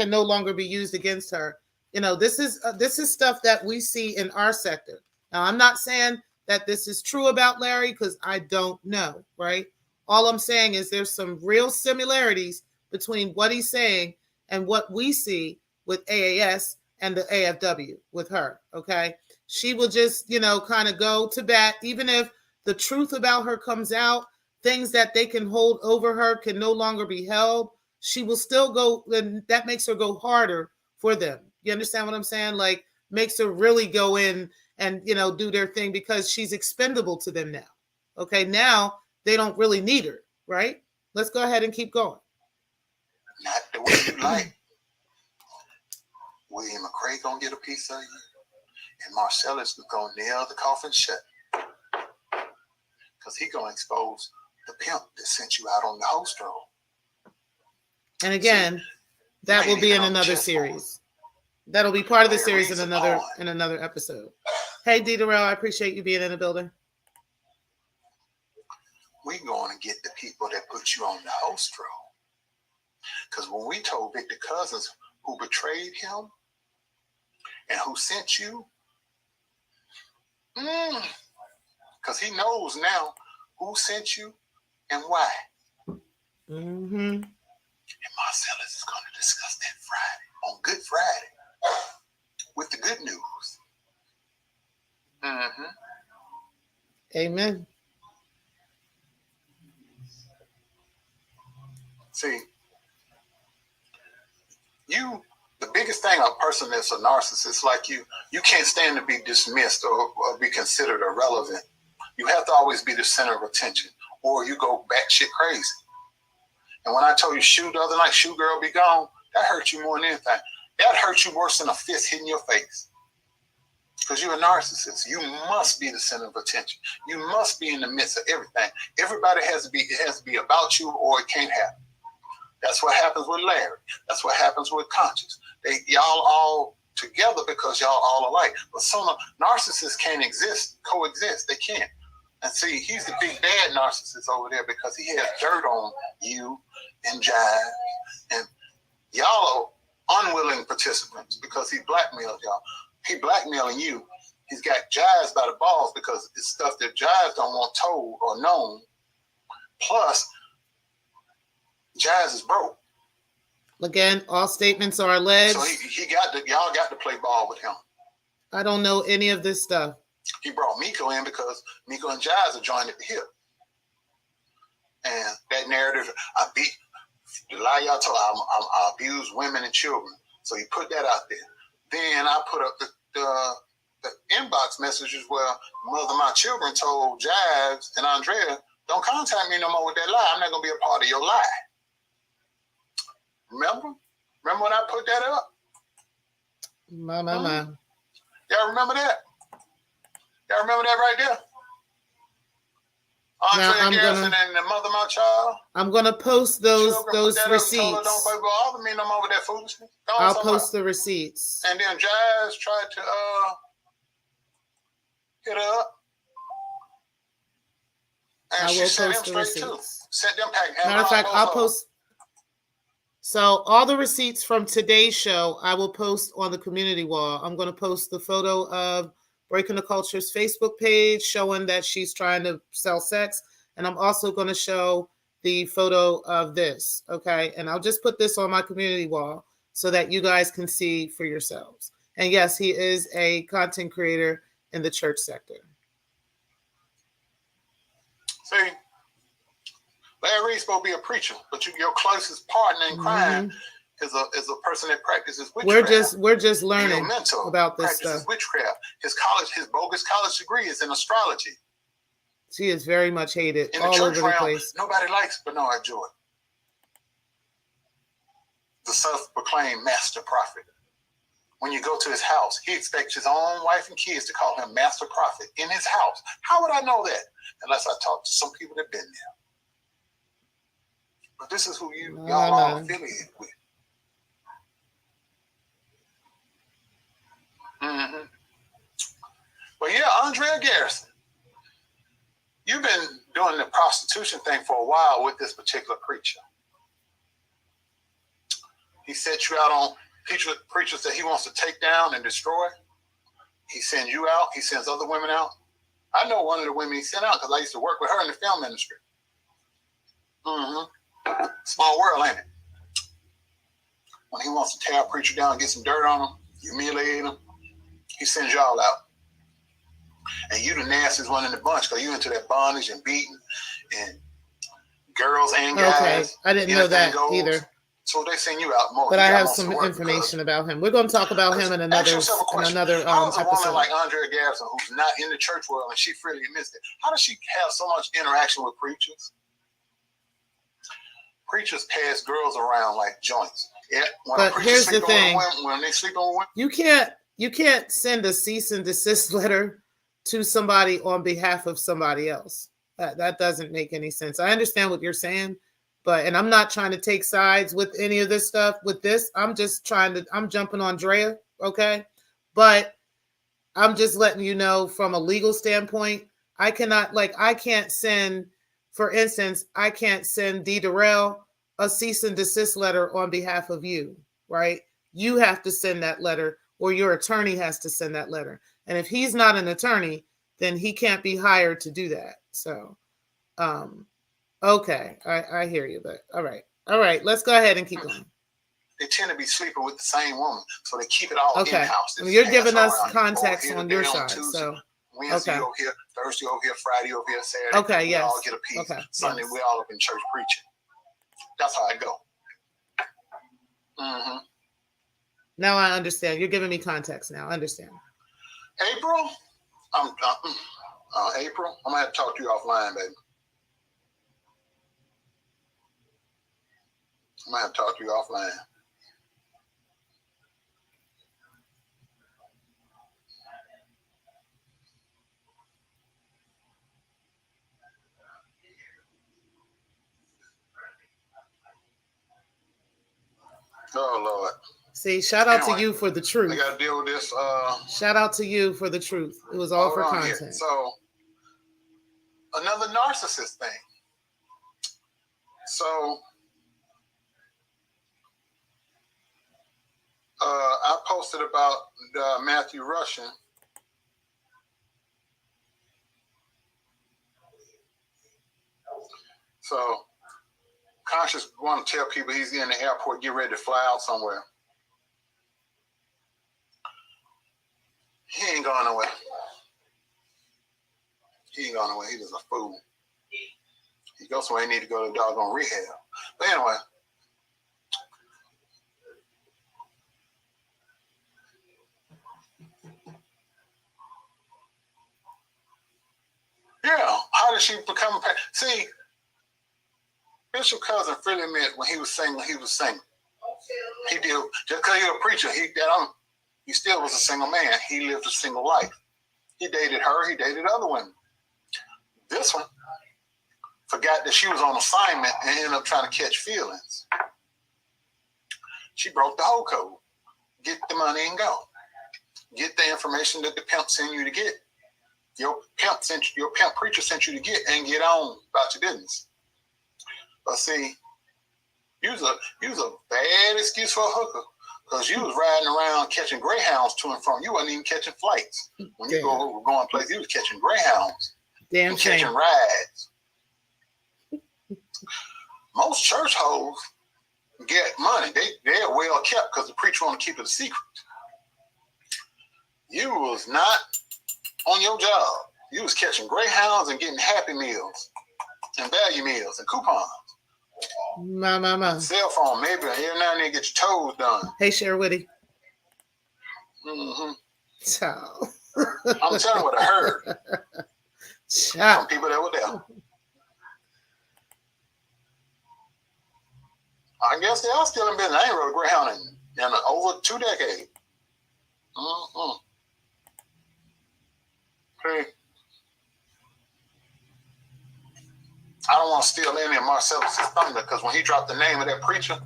no longer be used against her. This is stuff that we see in our sector. Now, I'm not saying that this is true about Larry because I don't know, right? All I'm saying is there's some real similarities between what he's saying and what we see with AAS and the AFW with her, okay? She will just, kind of go to bat, even if the truth about her comes out, things that they can hold over her can no longer be held. She will still go, and that makes her go harder for them. You understand what I'm saying? Like, makes her really go in and, do their thing because she's expendable to them now. Okay, now they don't really need her, right? Let's go ahead and keep going. Not the way you like. William McCray gonna get a piece of you, and Marcellus is gonna nail the coffin shut because he gonna expose the pimp that sent you out on the host roll. And again, that will be in another series. That'll be part of the series in another episode. Hey, D. Darrell, I appreciate you being in the building. We're going to get the people that put you on the host roll. Because when we told Victor Cousins who betrayed him and who sent you, because he knows now who sent you and why. Mm-hmm. And Marcellus is going to discuss that Friday, on Good Friday, with the good news. Mm-hmm. Amen. See, the biggest thing a person that's a narcissist like you can't stand to be dismissed or be considered irrelevant. You have to always be the center of attention or you go batshit crazy. And when I told you shoe the other night, shoe girl be gone, that hurt you more than anything. That hurt you worse than a fist hitting your face. Because you're a narcissist. You must be the center of attention. You must be in the midst of everything. Everybody has to be, it has to be about you or it can't happen. That's what happens with Larry. That's what happens with Conscious. Y'all all together because y'all all alike. But some narcissists can't coexist. They can't. And see, he's the big bad narcissist over there because he has dirt on you and Jive. And y'all are unwilling participants because he blackmailed y'all. He blackmailing you. He's got Jives by the balls because it's stuff that Jives don't want told or known. Plus, Jives is broke. Again, all statements are alleged. So y'all got to play ball with him. I don't know any of this stuff. He brought Miko in because Miko and Jives are joined at the hip. And that narrative, the lie y'all told, I abuse women and children. So he put that out there. Then I put up the inbox messages where mother of my children told Jives and Andrea, don't contact me no more with that lie. I'm not going to be a part of your lie. Remember? Remember when I put that up? My. Y'all remember that? Y'all remember that right there? Andrea Garrison and the mother of my child. I'm gonna post those receipts. Don't bother me no more with that foolishness. I'll post the receipts. And then Jazz tried to hit her up. And I she will sent post them the straight too. receipts. Sent them pack. Matter of fact, I'll post. So all the receipts from today's show, I will post on the community wall. I'm going to post the photo of Breaking the Culture's Facebook page showing that she's trying to sell sex. And I'm also going to show the photo of this. Okay. And I'll just put this on my community wall so that you guys can see for yourselves. And yes, he is a content creator in the church sector. See, Larry Reed's supposed to be a preacher, but your closest partner in crime is a person that practices witchcraft. We're just learning about this practices stuff. Witchcraft. His bogus college degree is in astrology. She is very much hated in all the church over the realm, place. Nobody likes Bernard Jordan, the self-proclaimed master prophet. When you go to his house, he expects his own wife and kids to call him master prophet in his house. How would I know that? Unless I talk to some people that have been there. But this is who y'all are affiliated with. Mm-hmm. But yeah, Andrea Garrison, you've been doing the prostitution thing for a while with this particular preacher. He set you out on preachers that he wants to take down and destroy. He sends you out. He sends other women out. I know one of the women he sent out because I used to work with her in the film industry. Mm-hmm. Small world, ain't it? When he wants to tear a preacher down, get some dirt on him, humiliate him, he sends y'all out. And you the nastiest one in the bunch because you into that bondage and beating and girls and guys. Okay, I didn't know that either. So they send you out more. But I have some information about him. We're going to talk about him in another episode. How does a woman like Andrea Garrison, who's not in the church world and she freely admits it, how does she have so much interaction with preachers? Preachers pass girls around like joints. Yeah, but here's the thing: when they sleep on women, you can't send a cease and desist letter to somebody on behalf of somebody else. That doesn't make any sense. I understand what you're saying. And I'm not trying to take sides with any of this stuff. With this, I'm jumping on Drea, okay? But I'm just letting you know from a legal standpoint, I can't send, for instance, I can't send D. Durrell a cease and desist letter on behalf of you, right? You have to send that letter, or your attorney has to send that letter. And if he's not an attorney, then he can't be hired to do that. So, okay, I hear you, but all right, let's go ahead and keep going. They tend to be sleeping with the same woman, so they keep it all in-house. You're giving us context on your side, so Wednesday over here, Thursday over here, Friday over here, Saturday. Okay, yes. We all get a piece. Okay, Sunday we all up in church preaching. That's how I go. Mm-hmm. Now I understand. You're giving me context now. I understand. April, I'm gonna have to talk to you offline, baby. I might have to talk to you offline. Oh, Lord. See, shout out to you for the truth. I got to deal with this. Shout out to you for the truth. It was all for content. Here. So, another narcissist thing. So, I posted about Matthew Russian. So, Conscious want to tell people he's in the airport, get ready to fly out somewhere. He ain't going nowhere. He ain't going nowhere. He just a fool. He goes somewhere he need to go to doggone rehab. But anyway. Yeah, how did she become a parent? See, Bishop Cousin freely admit when he was single, he was single. He did, just because he was a preacher, he still was a single man. He lived a single life. He dated her, he dated other women. This one forgot that she was on assignment and ended up trying to catch feelings. She broke the whole code. Get the money and go. Get the information that the pimp sent you to get. Your pimp preacher sent you to get, and get on about your business. But see, use a bad excuse for a hooker, because you was riding around catching greyhounds to and from. You wasn't even catching flights. When you go going places, you was catching greyhounds. Damn shame. Catching rides. Most church hoes get money. They're well kept because the preacher want to keep it a secret. You was not on your job. You was catching greyhounds and getting Happy Meals and value meals and coupons. Cell phone, maybe every now and then get your toes done. Hey, Sherwitty. Mm-hmm. Ciao. I'm telling you what I heard. Ciao. From people that were there. I guess they are still in business. I ain't rode a greyhound in over 2 decades. Okay. I don't want to steal any of Marcellus' thunder, because when he dropped the name of that preacher,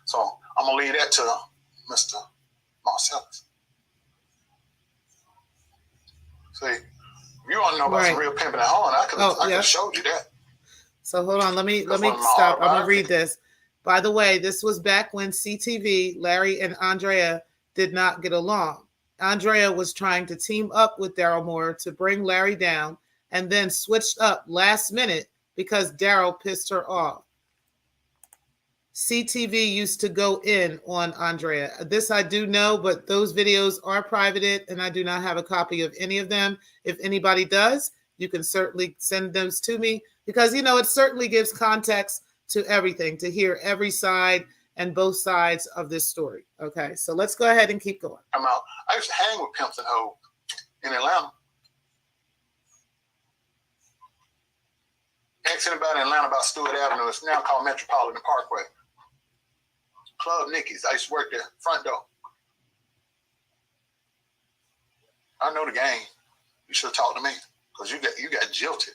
so I'm gonna leave that to Mr. Marcellus. See, if you want to know about some real pimping at home, I could have showed you that. So hold on, let me stop. I'm gonna read this. By the way, this was back when CTV, Larry and Andrea did not get along. Andrea was trying to team up with Daryl Moore to bring Larry down, and then switched up last minute because Daryl pissed her off. CTV used to go in on Andrea. This I do know, but those videos are privated, and I do not have a copy of any of them. If anybody does, you can certainly send those to me, because, you know, it certainly gives context to everything, to hear every side and both sides of this story. Okay, so let's go ahead and keep going. I'm out. I used to hang with pimps and hoes in Atlanta. Ask anybody in Atlanta about Stewart Avenue. It's now called Metropolitan Parkway. Club Nicky's. I used to work there, front door. I know the game. You should have talked to me, because you got jilted.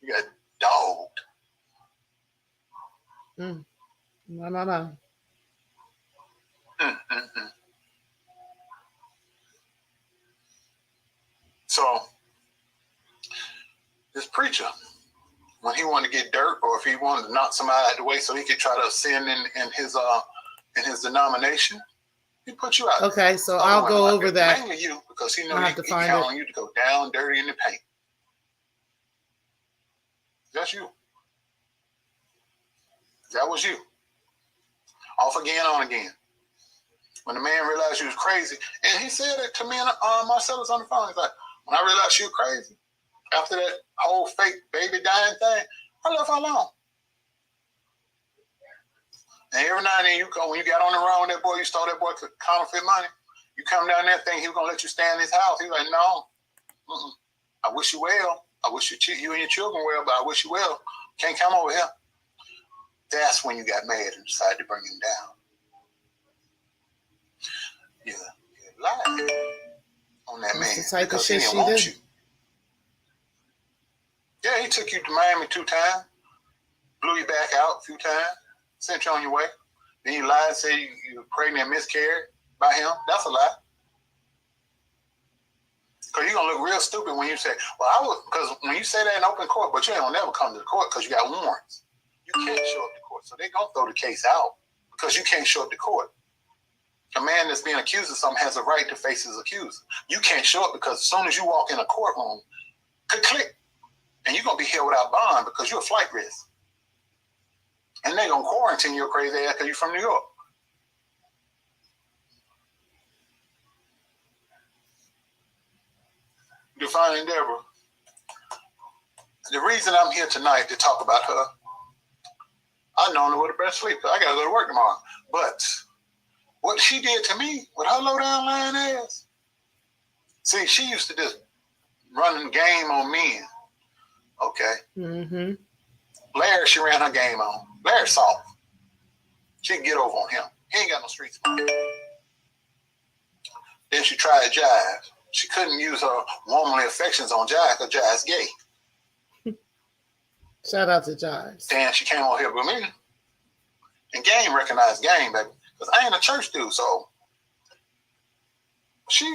You got dogged. No. So this preacher, when he wanted to get dirt, or if he wanted to knock somebody out of the way so he could try to ascend in his denomination, he put you out. Okay, so I'll go over that. Mainly you, because he knows he count on you to go down dirty in the paint. That's you. That was you. Off again, on again. When the man realized you was crazy, and he said it to me and Marcellus on the phone. He's like, when I realized you were crazy, after that whole fake baby dying thing, I left her alone. And every now and then when you got on the road with that boy, you stole that boy counterfeit money, you come down there thinking he was going to let you stay in his house. He's like, no. I wish you well. I wish you and your children well, but I wish you well. Can't come over here. That's when you got mad and decided to bring him down. You lied on that man because he didn't want you. Yeah, he took you to Miami 2 times, blew you back out a few times, sent you on your way. Then you lied and said you were pregnant and miscarried by him. That's a lie. Because you're going to look real stupid when you say, because when you say that in open court, but you ain't going to never come to the court because you got warrants. You can't show up to court. So they're going to throw the case out because you can't show up to court. A man that's being accused of something has a right to face his accuser. You can't show up because as soon as you walk in a courtroom, click, and you're going to be held without bond because you're a flight risk. And they're going to quarantine your crazy ass because you're from New York. Divine Endeavor. The reason I'm here tonight to talk about her, I know her with a best sleep because I got to go to work tomorrow. But what she did to me with her low down lying ass, see, she used to just run the game on men. Okay. Mm-hmm. Larry, she ran her game on. Larry's soft. She can get over on him. He ain't got no street smart. Then she tried Jive. She couldn't use her womanly affections on Jive because Jive's gay. Shout out to Jive. Then she came over here with me. And Game recognized Game, baby. Because I ain't a church dude, so she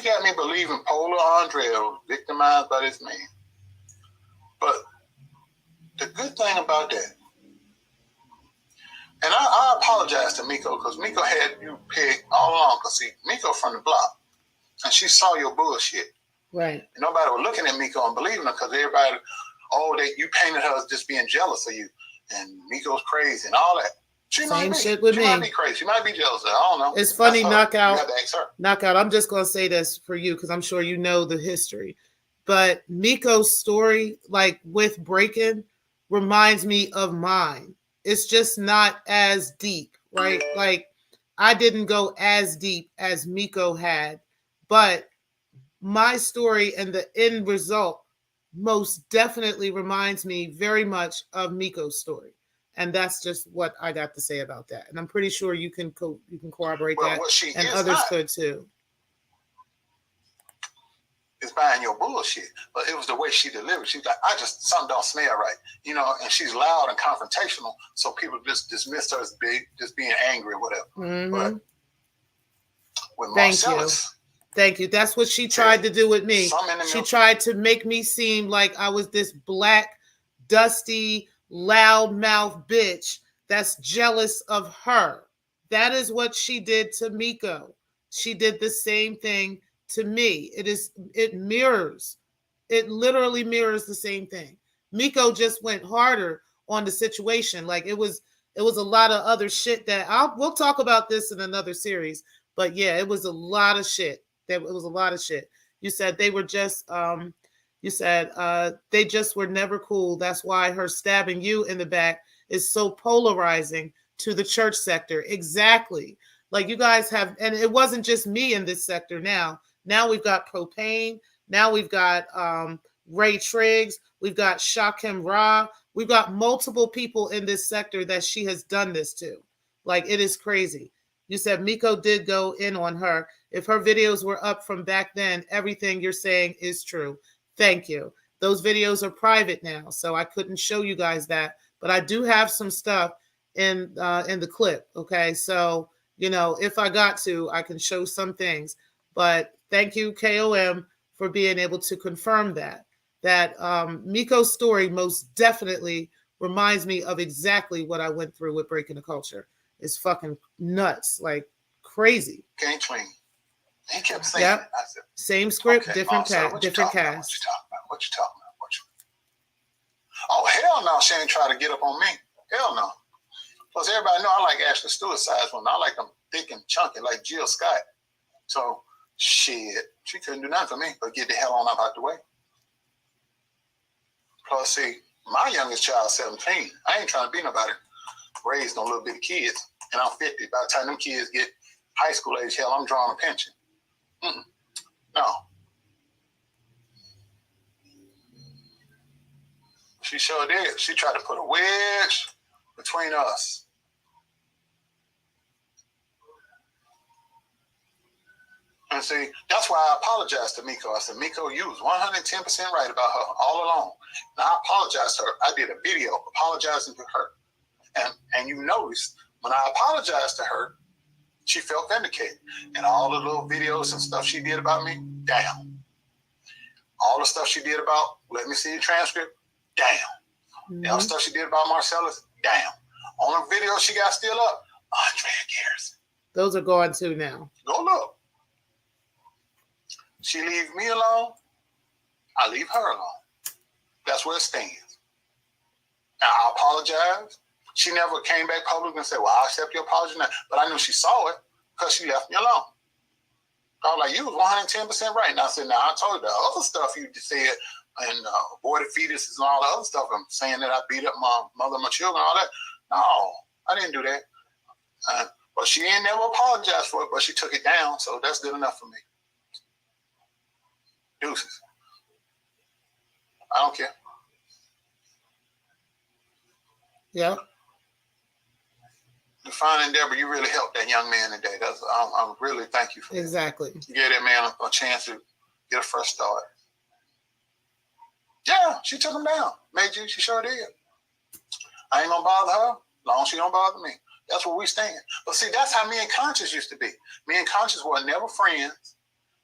got me believing Paula Andre was victimized by this man. But the good thing about that, and I apologize to Miko because Miko had you pegged all along. Because see, Miko from the block, and she saw your bullshit. Right. And nobody was looking at Miko and believing her because everybody, you painted her as just being jealous of you, and Miko's crazy and all that. She might be crazy. She might be jealous. I don't know. It's funny, Knockout. I'm just going to say this for you because I'm sure you know the history. But Miko's story, like with Breaking, reminds me of mine. It's just not as deep, right? Like I didn't go as deep as Miko had, but my story and the end result most definitely reminds me very much of Miko's story. And that's just what I got to say about that. And I'm pretty sure you can corroborate that, and others could too. Is buying your bullshit, but it was the way she delivered. She's like, something don't smell right, and she's loud and confrontational, so people just dismiss her as just being angry or whatever. Mm-hmm. But with Marcellus, Thank you. That's what she tried to do with me. She tried to make me seem like I was this black, dusty, loudmouth bitch that's jealous of her. That is what she did to Miko. She did the same thing to me. It literally mirrors the same thing. Miko just went harder on the situation. Like it was a lot of other shit that we'll talk about this in another series. But yeah, it was a lot of shit. You said they were just they just were never cool. That's why her stabbing you in the back is so polarizing to the church sector. Exactly. Like you guys have, and it wasn't just me in this sector now. Now we've got Propane. Now we've got Ray Triggs. We've got Shakim Ra. We've got multiple people in this sector that she has done this to. Like, it is crazy. You said Miko did go in on her. If her videos were up from back then, everything you're saying is true. Thank you. Those videos are private now, so I couldn't show you guys that. But I do have some stuff in the clip, okay? So, if I got to, I can show some things. But thank you, KOM, for being able to confirm that Miko's story most definitely reminds me of exactly what I went through with Breaking the Culture. It's fucking nuts, like crazy. Game clean. He kept saying it. I said, same script, okay, different cast. What you talking about? Oh, hell no, she ain't trying to get up on me. Hell no. Plus, everybody know I like Ashley Stewart size one. I like them thick and chunky, like Jill Scott. So, shit, she couldn't do nothing for me but get the hell on up out the way. Plus, see, my youngest child, 17. I ain't trying to be nobody raised on little bitty kids. And I'm 50. By the time them kids get high school age, hell, I'm drawing a pension. No. She sure did. She tried to put a wedge between us. And see, that's why I apologized to Miko. I said, Miko, you was 110% right about her all along. And I apologized to her. I did a video apologizing to her. And you noticed when I apologized to her, she felt vindicated. And all the little videos and stuff she did about me, down. All the stuff she did about, let me see the transcript, down. Mm-hmm. All the stuff she did about Marcellus, down. On the video she got still up, Andrea Garrison. Those are going to now. Go look. She leaves me alone, I leave her alone. That's where it stands. Now, I apologize. She never came back public and said, well, I accept your apology now. But I knew she saw it because she left me alone. I was like, you was 110% right. And I said, now, I told you the other stuff you said and aborted fetuses and all the other stuff. I'm saying that I beat up my mother and my children and all that. No, I didn't do that. But she ain't never apologized for it, but she took it down. So that's good enough for me. Deuces. I don't care. Yeah. Define endeavor, you really helped that young man today. I really thank you for that. Exactly. You gave that man a chance to get a fresh start. Yeah, she took him down. Made you, she sure did. I ain't gonna bother her, long as she don't bother me. That's where we stand. But see, that's how me and Conscious used to be. Me and Conscious were never friends.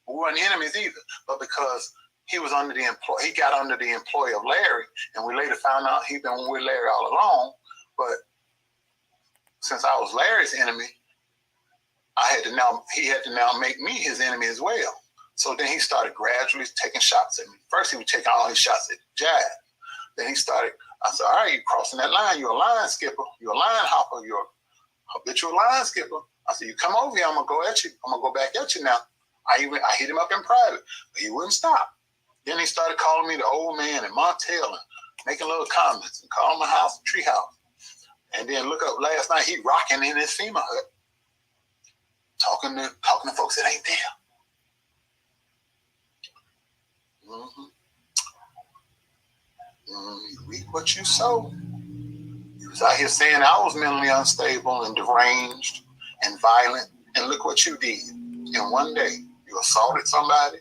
We weren't enemies either, but because he was under the he got under the employ of Larry, and we later found out he'd been with Larry all along. But since I was Larry's enemy, he had to now make me his enemy as well. So then he started gradually taking shots at me. First, he was taking all his shots at Jad. Then he started. I said, "All right, you're crossing that line. You're a line skipper. You're a line hopper. You're a habitual line skipper." I said, "You come over here. I'm gonna go at you. I'm gonna go back at you now." I hit him up in private, but he wouldn't stop. Then he started calling me the old man and Montel and making little comments and calling my house a tree house. And then look up last night, he rocking in his FEMA hut, talking to folks that ain't there. You reap what you sow. He was out here saying I was mentally unstable and deranged and violent, and look what you did in one day. You assaulted somebody.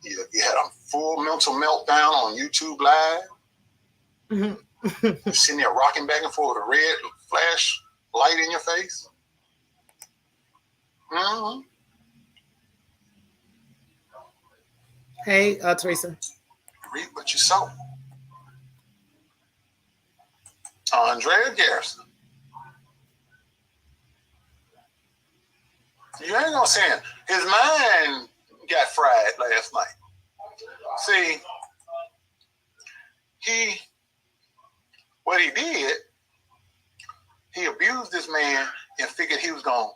You had a full mental meltdown on YouTube Live. Mm-hmm. You're sitting there rocking back and forth with a red flash light in your face. Mm-hmm. Hey, Teresa. Read what you sow. Andrea Garrison. You ain't gonna say it. His mind got fried last night. See, what he did, he abused this man and figured he was gonna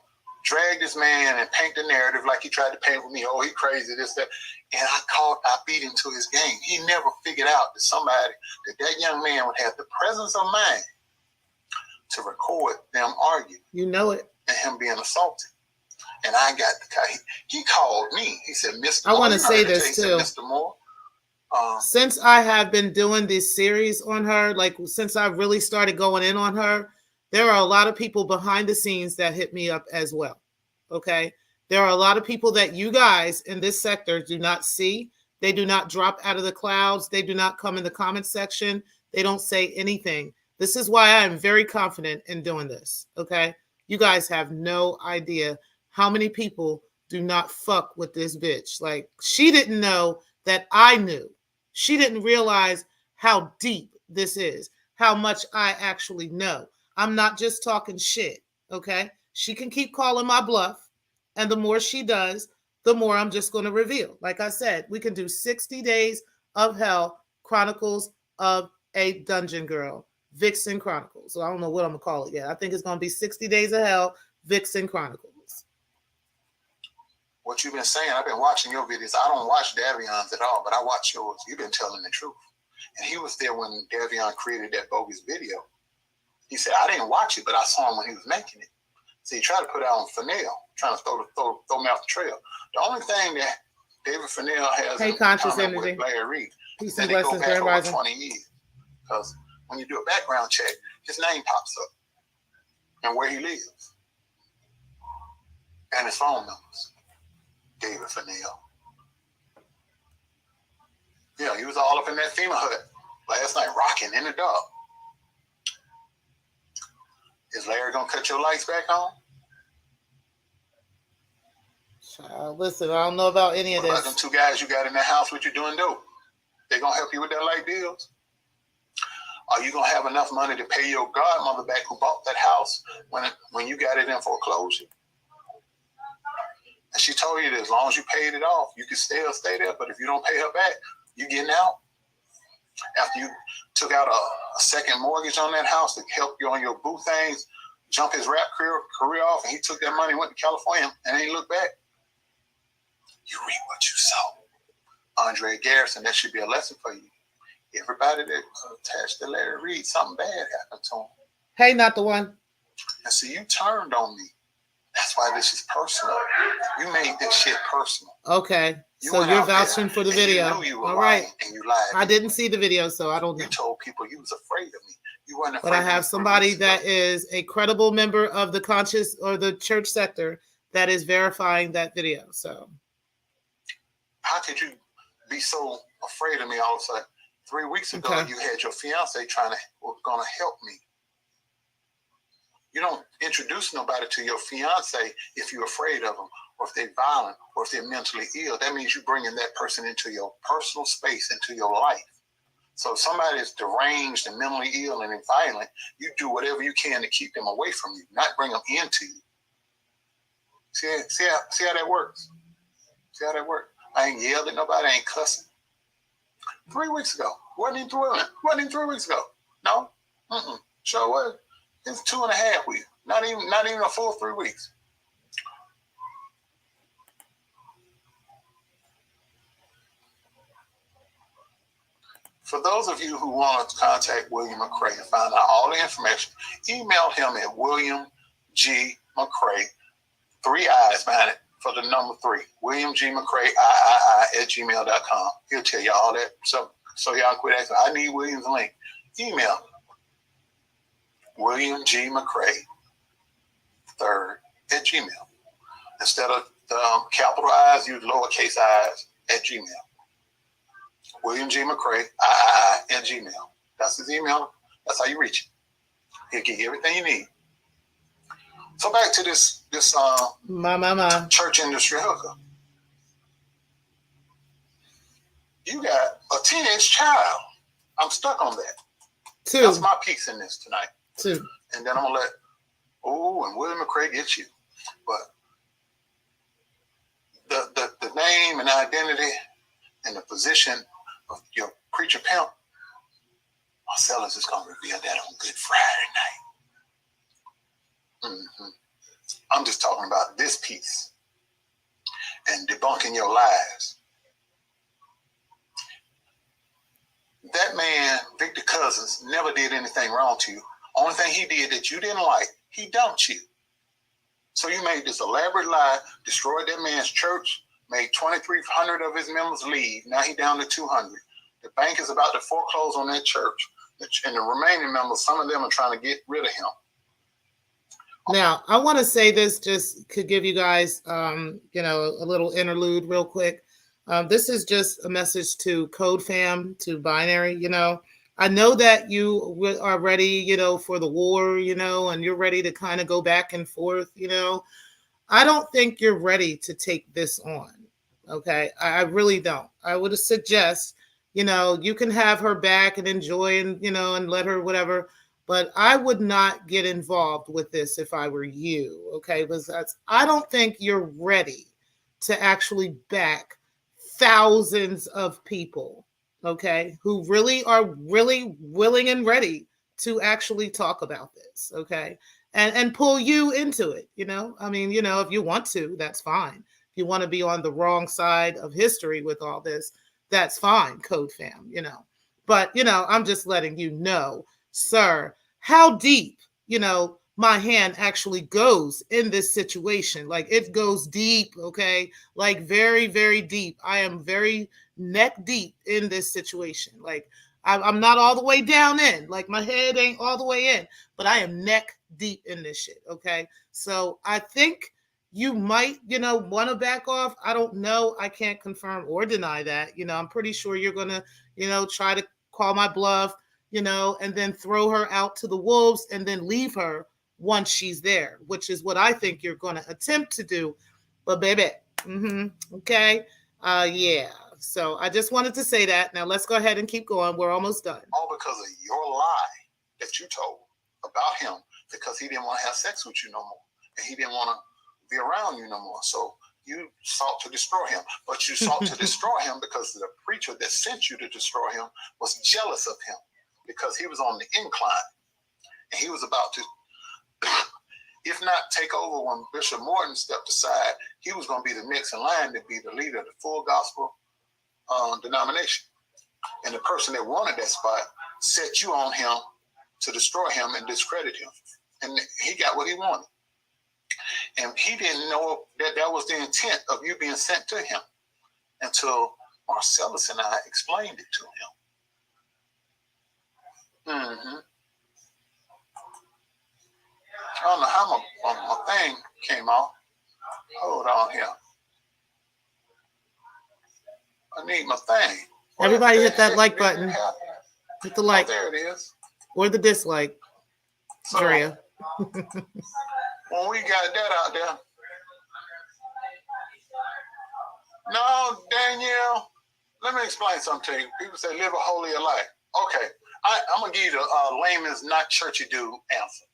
drag this man and paint the narrative like he tried to paint with me. Oh, he crazy, this, that. And I beat him to his game. He never figured out that young man would have the presence of mind to record them argue. You know it. And him being assaulted. And I got the guy. He called me. He said, Mr. I want to say this too. Mr. Moore. Since I have been doing this series on her, like since I really started going in on her, there are a lot of people behind the scenes that hit me up as well. Okay. There are a lot of people that you guys in this sector do not see. They do not drop out of the clouds. They do not come in the comment section. They don't say anything. This is why I am very confident in doing this. Okay. You guys have no idea how many people do not fuck with this bitch. Like, she didn't know that I knew. She didn't realize how deep this is, how much I actually know. I'm not just talking shit, okay? She can keep calling my bluff, and the more she does, the more I'm just going to reveal. Like I said, we can do 60 Days of Hell, Chronicles of a Dungeon Girl, Vixen Chronicles. So I don't know what I'm going to call it yet. I think it's going to be 60 Days of Hell, Vixen Chronicles. What you've been saying, I've been watching your videos. I don't watch Davion's at all, but I watch yours. You've been telling the truth. And he was there when Davion created that bogus video. He said, I didn't watch it, but I saw him when he was making it. So he tried to put it on Fennell, trying to throw me off the trail. The only thing that David Fennell has in common with Larry Reed is that they go back over 20 years. Because when you do a background check, his name pops up and where he lives and his phone numbers. David Fennell. Yeah, he was all up in that FEMA hut last night, rocking in the dark. Is Larry gonna cut your lights back on? Listen, I don't know about any of What about this. them two guys you got in that house with you doing dope? They gonna help you with their light bills? Are you gonna have enough money to pay your godmother back who bought that house when you got it in foreclosure? And she told you that as long as you paid it off, you can still stay there. But if you don't pay her back, you getting out. After you took out a second mortgage on that house to help you on your boo things, jump his rap career off, and he took that money, went to California, and ain't looked back. You reap what you sow. Andre Garrison, that should be a lesson for you. Everybody that attached to Larry Reed, something bad happened to him. Hey, not the one. And so you turned on me. That's why this is personal. You made this shit personal. Okay. So you're vouching for the video. You knew you were all right. And you lied. I didn't see the video, so I don't know. You told people you was afraid of me. You weren't afraid. But I have somebody that is a credible member of the conscious or the church sector that is verifying that video. So how could you be so afraid of me all of a sudden? 3 weeks ago, you had your fiance gonna help me. You don't introduce nobody to your fiance if you're afraid of them, or if they're violent, or if they're mentally ill. That means you're bringing that person into your personal space, into your life. So if somebody is deranged and mentally ill and violent, you do whatever you can to keep them away from you, not bring them into you. See how that works? See how that works? I ain't yelled at nobody, I ain't cussing. 3 weeks ago. Wasn't even 3 weeks ago. No? Sure was. It's 2.5 weeks. Not even a full 3 weeks. For those of you who want to contact William McCray and find out all the information, email him at William G. McCray, 3 I's behind it for the number 3. William G. McCray, @gmail.com. He'll tell you all that. So y'all quit asking, I need William's link. Email William G. McCray, 3rd @gmail. Instead of the capital I's, use lowercase i's @gmail. William G. McCray, @gmail. That's his email. That's how you reach him. He'll give you everything you need. So back to this church industry hooker. You got a teenage child. I'm stuck on that. 2. That's my piece in this tonight. 2. And then I'm gonna let and William McCray get you. But the name and identity and the position of your preacher pimp, Marcellus is gonna reveal that on Good Friday night. I'm just talking about this piece and debunking your lies. That man, Victor Cousins, never did anything wrong to you. Only thing he did that you didn't like, he dumped you. So you made this elaborate lie, destroyed that man's church, made 2,300 of his members leave. Now he down to 200. The bank is about to foreclose on that church. And the remaining members, some of them are trying to get rid of him. Now, I want to say this just could give you guys, a little interlude real quick. This is just a message to Code Fam, to Binary. I know that you are ready, for the war, and you're ready to kind of go back and forth, I don't think you're ready to take this on. Okay. I really don't. I would suggest, you can have her back and enjoy and let her whatever, but I would not get involved with this if I were you. Okay. Because I don't think you're ready to actually back thousands of people, okay, who really are really willing and ready to actually talk about this, okay, and pull you into it, if you want to, that's fine. If you want to be on the wrong side of history with all this, that's fine, Code Fam, but, I'm just letting you know, sir, how deep, my hand actually goes in this situation. Like, it goes deep, okay? Like, very, very deep. I am very neck deep in this situation. Like, I'm not all the way down in. Like my head ain't all the way in, but I am neck deep in this shit. Okay. So I think you might, want to back off. I don't know. I can't confirm or deny that. I'm pretty sure you're going to, try to call my bluff, and then throw her out to the wolves and then leave her once she's there, which is what I think you're going to attempt to do. But baby, okay. Yeah. So I just wanted to say that. Now let's go ahead and keep going. We're almost done. All because of your lie that you told about him, because he didn't want to have sex with you no more. And he didn't want to be around you no more. So you sought to destroy him. But you sought to destroy him because the preacher that sent you to destroy him was jealous of him, because he was on the incline. And he was about to, if not take over when Bishop Morton stepped aside, he was going to be the next in line to be the leader of the full gospel denomination. And the person that wanted that spot set you on him to destroy him and discredit him. And he got what he wanted. And he didn't know that that was the intent of you being sent to him until Marcellus and I explained it to him. I don't know how my thing came off. Hold on here. I need my thing. Everybody hit that like button. Hit the like. Oh, there it is. Or the dislike. So, Drea. When we got that out there. No, Danielle, let me explain something to you. People say live a holier life. Okay, I'm going to give you the layman's not churchy dude answer.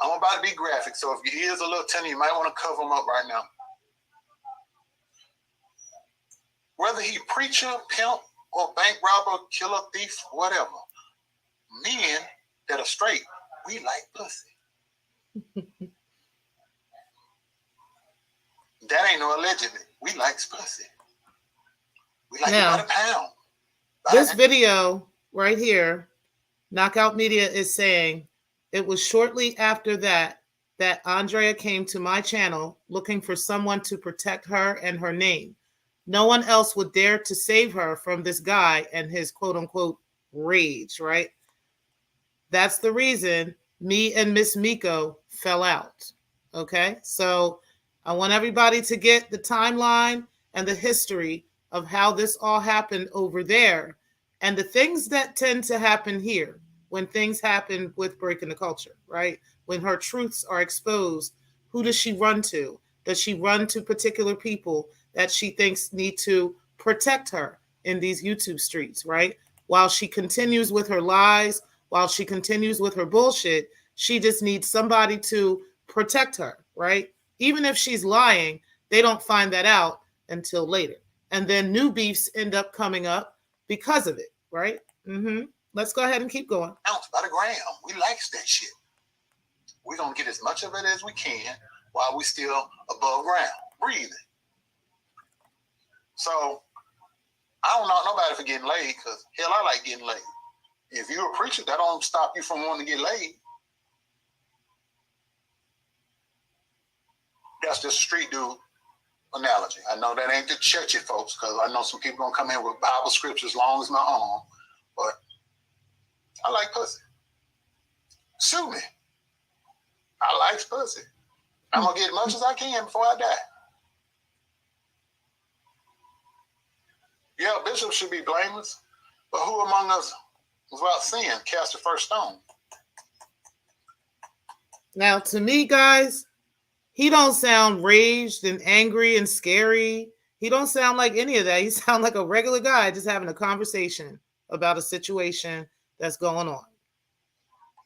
I'm about to be graphic, so if your ears are a little tender, you might want to cover them up right now. Whether he preacher, pimp, or bank robber, killer, thief, whatever, men that are straight, we like pussy. That ain't no allegedly. We like pussy. We like now, it by the pound. This video right here, Knockout Media is saying it was shortly after that Andrea came to my channel looking for someone to protect her and her name. No one else would dare to save her from this guy and his quote unquote rage, right? That's the reason me and Miss Miko fell out. Okay, so I want everybody to get the timeline and the history of how this all happened over there and the things that tend to happen here when things happen with breaking the culture, right? When her truths are exposed, who does she run to? Does she run to particular people that she thinks need to protect her in these YouTube streets, right? While she continues with her lies, while she continues with her bullshit, she just needs somebody to protect her, right? Even if she's lying, they don't find that out until later. And then new beefs end up coming up because of it, right? Let's go ahead and keep going. Ounce by the gram. We likes that shit. We're going to get as much of it as we can while we still above ground, breathing. So, I don't knock nobody for getting laid, because hell, I like getting laid. If you're a preacher, that don't stop you from wanting to get laid. That's just street dude analogy. I know that ain't the churchy folks, because I know some people gonna come in with Bible scriptures long as my arm, but I like pussy. Sue me. I like pussy. I'm gonna get as much as I can before I die. Yeah, bishops should be blameless, but who among us without sin cast the first stone? Now, to me, guys, he don't sound raged and angry and scary. He don't sound like any of that. He sounds like a regular guy just having a conversation about a situation that's going on.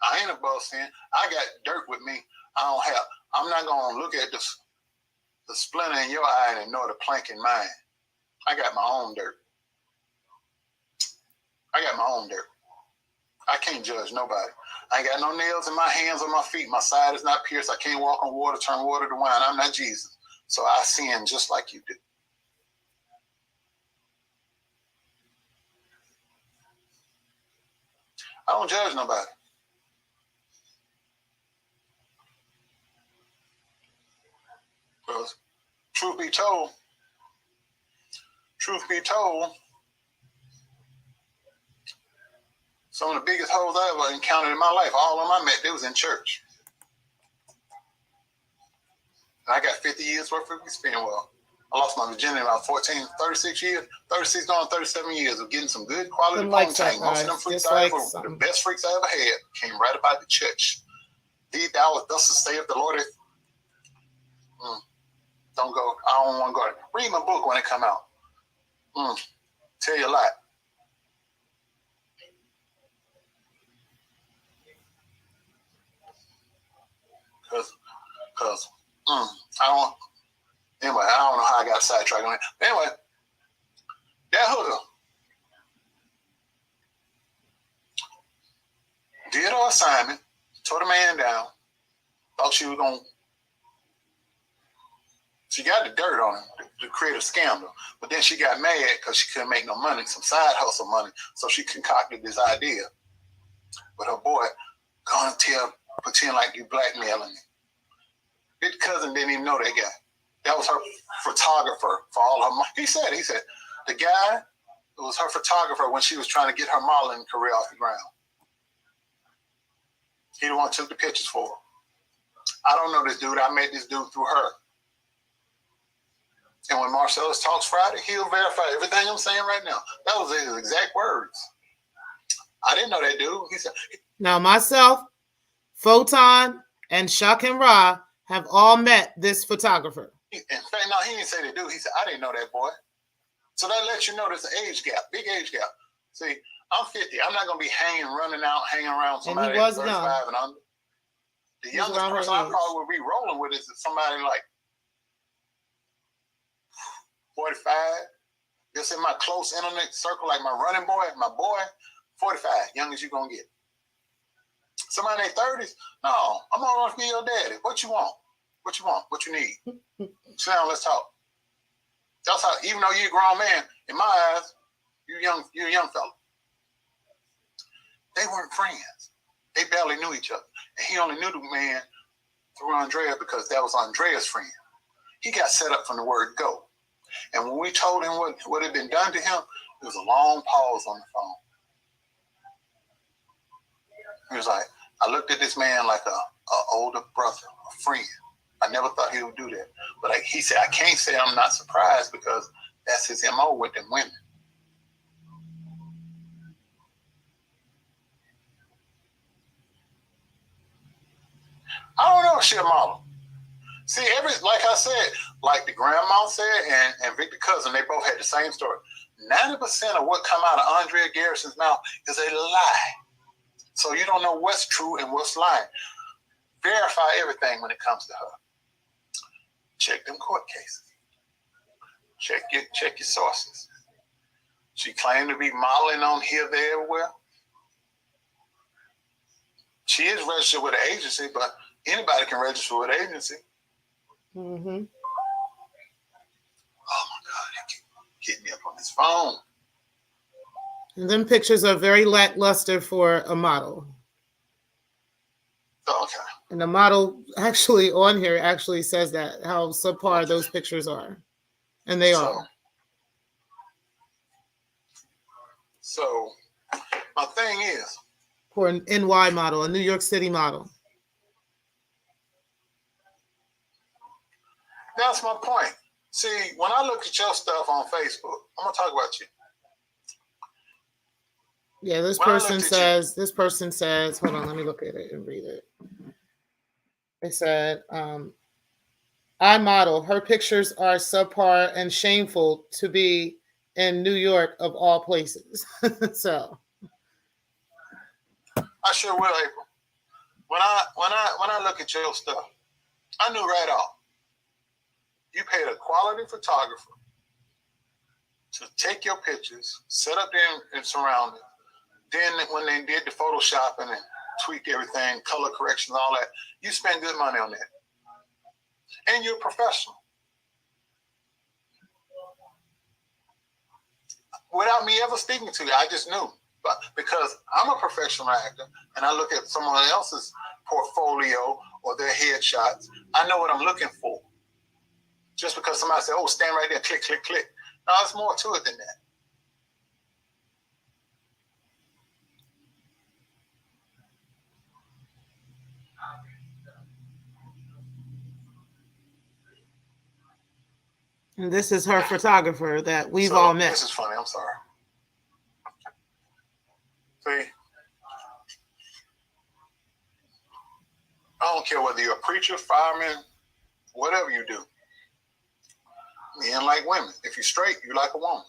I ain't above sin. I got dirt with me. I'm not gonna look at the splinter in your eye and ignore the plank in mine. I got my own dirt. I can't judge nobody. I ain't got no nails in my hands or my feet. My side is not pierced. I can't walk on water, turn water to wine. I'm not Jesus. So I sin just like you do. I don't judge nobody. Because truth be told, Some of the biggest hoes I ever encountered in my life, all of them I met, they was in church. And I got 50 years worth of experience. Well, I lost my virginity about 36 years, 36 going 37 years of getting some good quality ponytail. Most of them freaks the best freaks I ever had came right about the church. These hours, thus to say of the Lord. Don't go. I don't want to go. Read my book when it come out. Tell you a lot. Cause I don't. Anyway, I don't know how I got sidetracked on it. Anyway, that hooker did her assignment, tore the man down, thought she was gonna. She got the dirt on him to create a scandal, but then she got mad because she couldn't make no money, some side hustle money, so she concocted this idea. But her boy, gonna pretend like you blackmailing me. His cousin didn't even know that guy. That was her photographer for all her money. He said, the guy was her photographer when she was trying to get her modeling career off the ground. He the one who took the pictures for her. I don't know this dude. I met this dude through her. And when Marcellus talks Friday, he'll verify everything I'm saying right now. That was his exact words. I didn't know that dude. He said, now myself, Photon, and Shak and Ra have all met this photographer. In fact, no, he didn't say the dude. He said, I didn't know that boy. So that lets you know there's an age gap, big age gap. See, I'm 50. I'm not going to be hanging around somebody that's 35 and under. The youngest person I probably would be rolling with is somebody like 45. Just in my close internet circle, like my running boy, my boy, 45, young as you're going to get. Somebody in their 30s, no, I'm going to be your daddy. What you want? What you want? What you need? Sit down, let's talk. That's how, even though you're a grown man, in my eyes, you're a young fella. They weren't friends. They barely knew each other. And he only knew the man through Andrea because that was Andrea's friend. He got set up from the word go. And when we told him what had been done to him, there was a long pause on the phone. He was like, I looked at this man like a older brother, a friend. I never thought he would do that. But he said, I can't say I'm not surprised because that's his MO with them women. I don't know if she's a model. See, like I said, like the grandma said and Victor Cousin, they both had the same story. 90% of what come out of Andrea Garrison's mouth is a lie. So you don't know what's true and what's lying. Verify everything when it comes to her. Check them court cases. Check your sources. She claimed to be modeling on here, there, everywhere. She is registered with an agency, but anybody can register with an agency. Mm-hmm. Oh my God, he keep getting me up on his phone. And them pictures are very lackluster for a model. Oh, okay. And the model actually on here actually says that, how subpar those pictures are. And they are. So, my thing is. For an NY model, a New York City model. That's my point. See, when I look at your stuff on Facebook, I'm going to talk about you. Yeah, this person says, hold on, let me look at it and read it. They said, I model. Her pictures are subpar and shameful to be in New York of all places. So. I sure will, April. When I look at your stuff, I knew right off. You paid a quality photographer to take your pictures, set up them and surround it. Then when they did the photoshopping and tweak everything, color corrections, all that, you spend good money on that. And you're a professional. Without me ever speaking to you, I just knew. But because I'm a professional actor and I look at someone else's portfolio or their headshots, I know what I'm looking for. Just because somebody said, oh, stand right there, click, click, click. No, there's more to it than that. And this is her photographer that we've So, all met. this is funny. I'm sorry. See, I don't care whether you're a preacher, fireman, whatever you do. Men like women. If you're straight, you like a woman.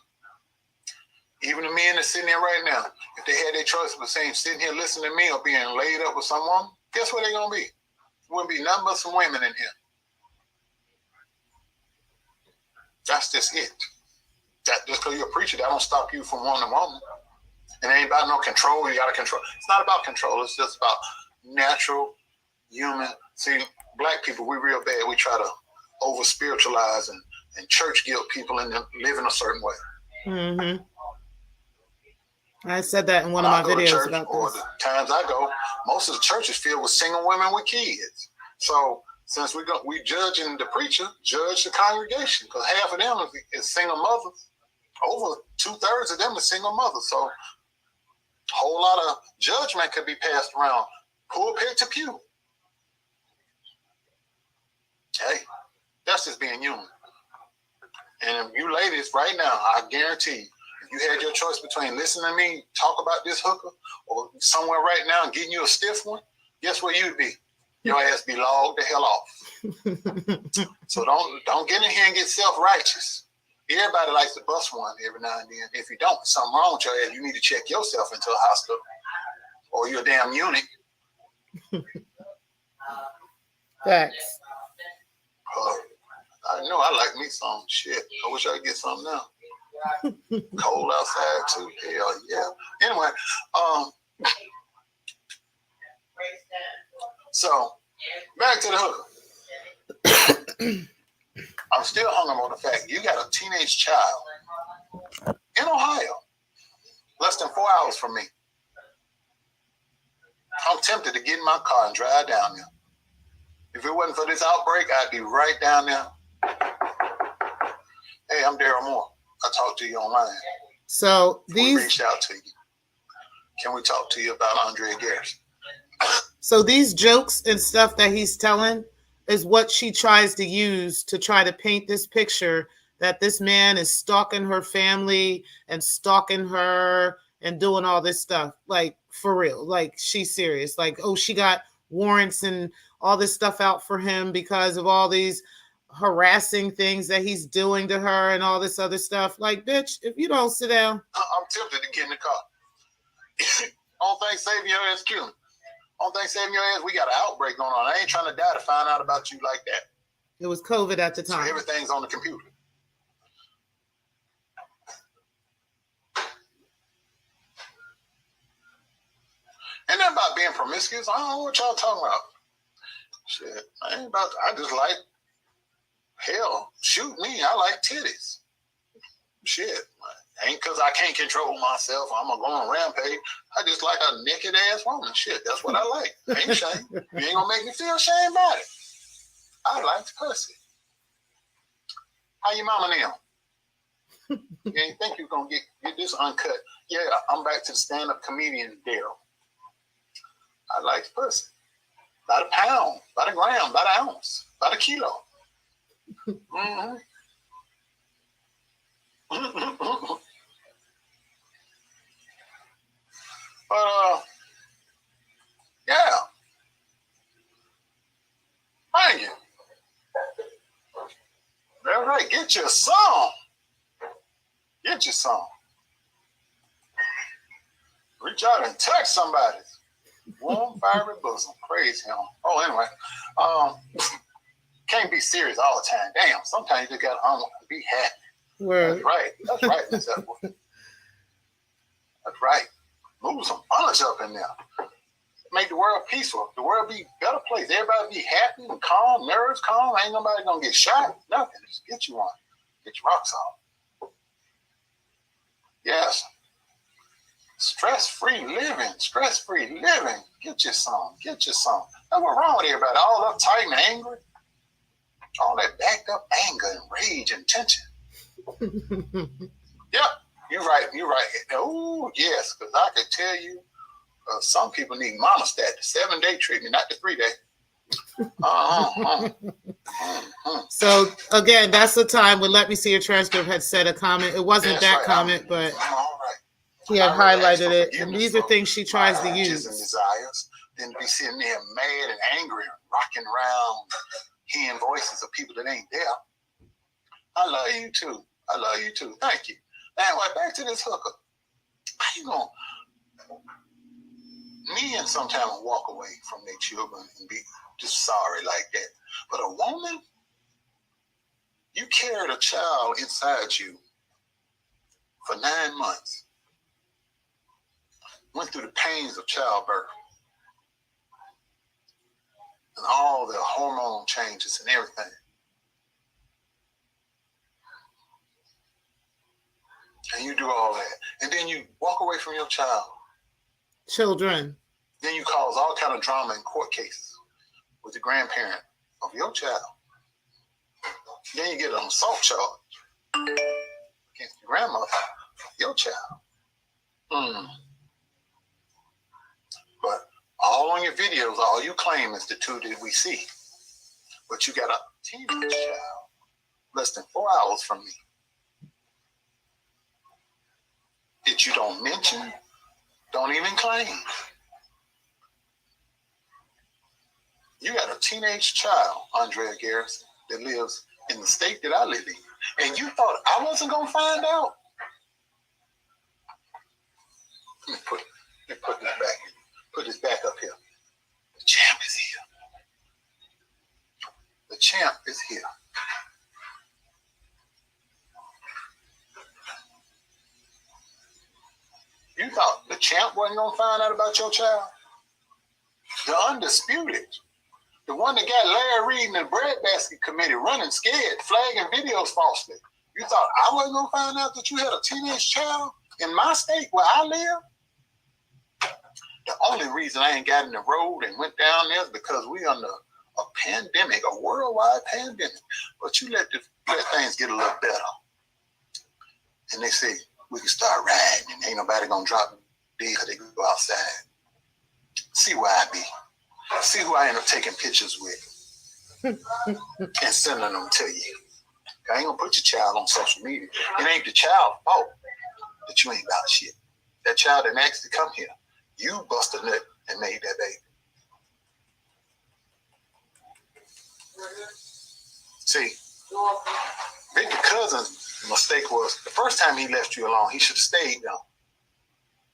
Even the men that's sitting there right now, if they had their choice between sitting here listening to me or being laid up with someone, guess where they're going to be? There wouldn't be nothing but some women in here. That's just it. That just because you're a preacher, that don't stop you from wanting a woman. It ain't about no control. You got to control. It's not about control. It's just about natural human. See, black people, we real bad. We try to over spiritualize and church guilt people into living a certain way. Mm-hmm. I said that in one of my videos about this. Or the times I go, most of the church is filled with single women with kids. So since we judging the preacher, judge the congregation, because half of them is single mothers. Over 2/3 of them are single mothers. So a whole lot of judgment could be passed around pulpit to pew. Hey, that's just being human. And if you ladies right now, I guarantee you had your choice between listening to me talk about this hooker or somewhere right now and getting you a stiff one, guess where you'd be? Your ass be logged the hell off. So don't get in here and get self-righteous. Everybody likes to bust one every now and then. If you don't, there's something wrong with your ass. You need to check yourself into a hospital or you're a damn eunuch. Facts. I know I like me some shit. I wish I could get some now. Cold outside too. Hell yeah. Anyway, so back to the hooker. I'm still hung up on the fact you got a teenage child in Ohio, less than 4 hours from me. I'm tempted to get in my car and drive down there. If it wasn't for this outbreak, I'd be right down there. Hey, I'm Daryl Moore. I talked to you online. So we reached out to you. Can we talk to you about Andrea Garrison? So these jokes and stuff that he's telling is what she tries to use to try to paint this picture that this man is stalking her family and stalking her and doing all this stuff. Like, for real. Like, she's serious. Like, oh, she got warrants and all this stuff out for him because of all these harassing things that he's doing to her and all this other stuff. Like, bitch, if you don't sit down. I'm tempted to get in the car. Only thing saving your ass, kill me. Only thing saving your ass, we got an outbreak going on. I ain't trying to die to find out about you like that. It was COVID at the time. So everything's on the computer. Ain't that about being promiscuous? I don't know what y'all talking about. Shit, I just like, hell, shoot me. I like titties. Shit, ain't because I can't control myself. I'm going to go on a rampage. I just like a naked ass woman. Shit, that's what I like. Ain't shame. You ain't going to make me feel shame about it. I like pussy. How your mama now? You ain't think you're going to get this uncut. Yeah, I'm back to the stand-up comedian, Daryl. I like pussy. About a pound, about a gram, about an ounce, about a kilo. Mm-hmm. But, yeah. Thank you. That's right. Get your song. Get your song. Reach out and touch somebody. Warm, fiery bosom. Praise him. Oh, anyway. Can't be serious all the time. Damn. Sometimes you just got to be happy. Word. That's right. That's right, Miss Edward. That's right. Move some punch up in there. Make the world peaceful. The world be a better place. Everybody be happy and calm, nerves calm. Ain't nobody gonna get shot. Nothing. Just get you one. Get your rocks off. Yes. Stress-free living. Stress-free living. Get your some. Get your some. That's what's wrong with everybody. All uptight and angry. All that backed up anger and rage and tension. Yep. You're right. You're right. Oh, yes. Because I can tell you, some people need monostat, the 7-day treatment, not the 3-day. So Again, that's the time when Let Me See Your Transcript had said a comment. It wasn't That's that right. comment, but I'm all right. he had I'd rather ask highlighted for it. And forgiveness these are for things she my tries to urges and use. desires than to be sitting there mad and angry and rocking around, hearing voices of people that ain't there. I love you too. I love you too. Thank you. Anyway, back to this hooker. How you gonna? Men sometimes walk away from their children and be just sorry like that. But a woman, you carried a child inside you for 9 months, went through the pains of childbirth and all the hormone changes and everything. And you do all that. And then you walk away from your child. Children. Then you cause all kind of drama in court cases with the grandparent of your child. Then you get an assault charge against the grandmother of your child. But all on your videos, all you claim is the two that we see. But you got a teenage child less than 4 hours from me that you don't mention, don't even claim. You got a teenage child, Andrea Garrison, that lives in the state that I live in. And you thought I wasn't going to find out? Let me put this back. Put this back up here. The champ is here. The champ is here. You thought the champ wasn't going to find out about your child? The undisputed. The one that got Larry Reid and the Breadbasket Committee running scared, flagging videos falsely. You thought I wasn't going to find out that you had a teenage child in my state where I live? The only reason I ain't got in the road and went down there is because we under a pandemic, a worldwide pandemic. But you let things get a little better. And they say, we can start riding and ain't nobody going to drop dead because they go outside. See where I be. See who I end up taking pictures with and sending them to you. I ain't gonna put your child on social media. It ain't the child's fault that you ain't about shit. That child didn't ask to come here. You busted a nut and made that baby. See, Victor Cousin's mistake was the first time he left you alone, he should have stayed down.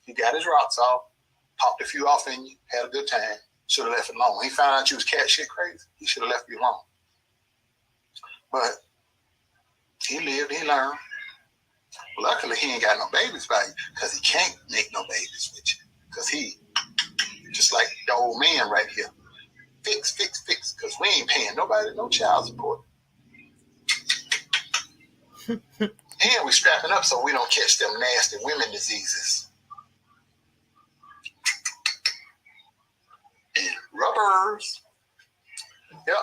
He got his rocks off, popped a few off in you, had a good time. Should have left it alone. When he found out you was cat shit crazy, he should have left you alone. But he lived, he learned. Luckily, he ain't got no babies by you because he can't make no babies with you. Because he, just like the old man right here, fix, because we ain't paying nobody no child support. And we strapping up so we don't catch them nasty women diseases. And rubbers. Yep.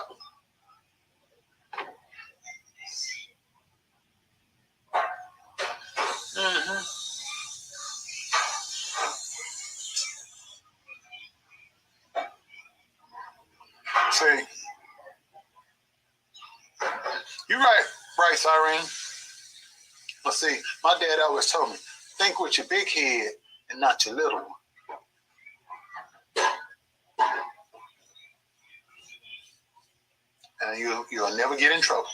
Mm-hmm. See, you're right, Bryce Irene. But see, my dad always told me, think with your big head and not your little one. And you'll never get in trouble.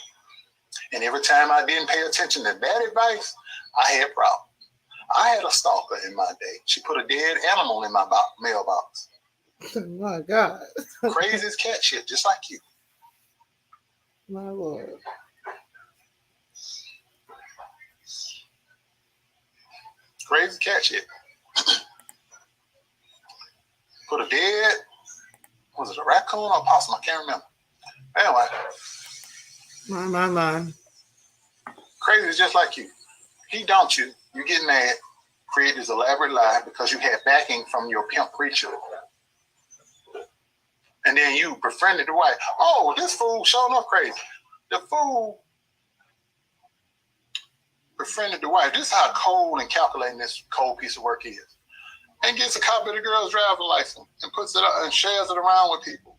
And every time I didn't pay attention to that advice, I had problems. I had a stalker in my day. She put a dead animal in my mailbox. Oh my God. Crazy as cat shit, just like you. My Lord. Crazy cat shit. Put a dead, was it a raccoon or a possum? I can't remember. Anyway. My. Crazy just like you. He dumped you. You get mad, create this elaborate lie because you had backing from your pimp preacher. And then you befriended the wife. Oh, this fool showing up crazy. The fool befriended the wife. This is how cold and calculating this cold piece of work is. And gets a copy of the girl's driver's license and puts it up and shares it around with people.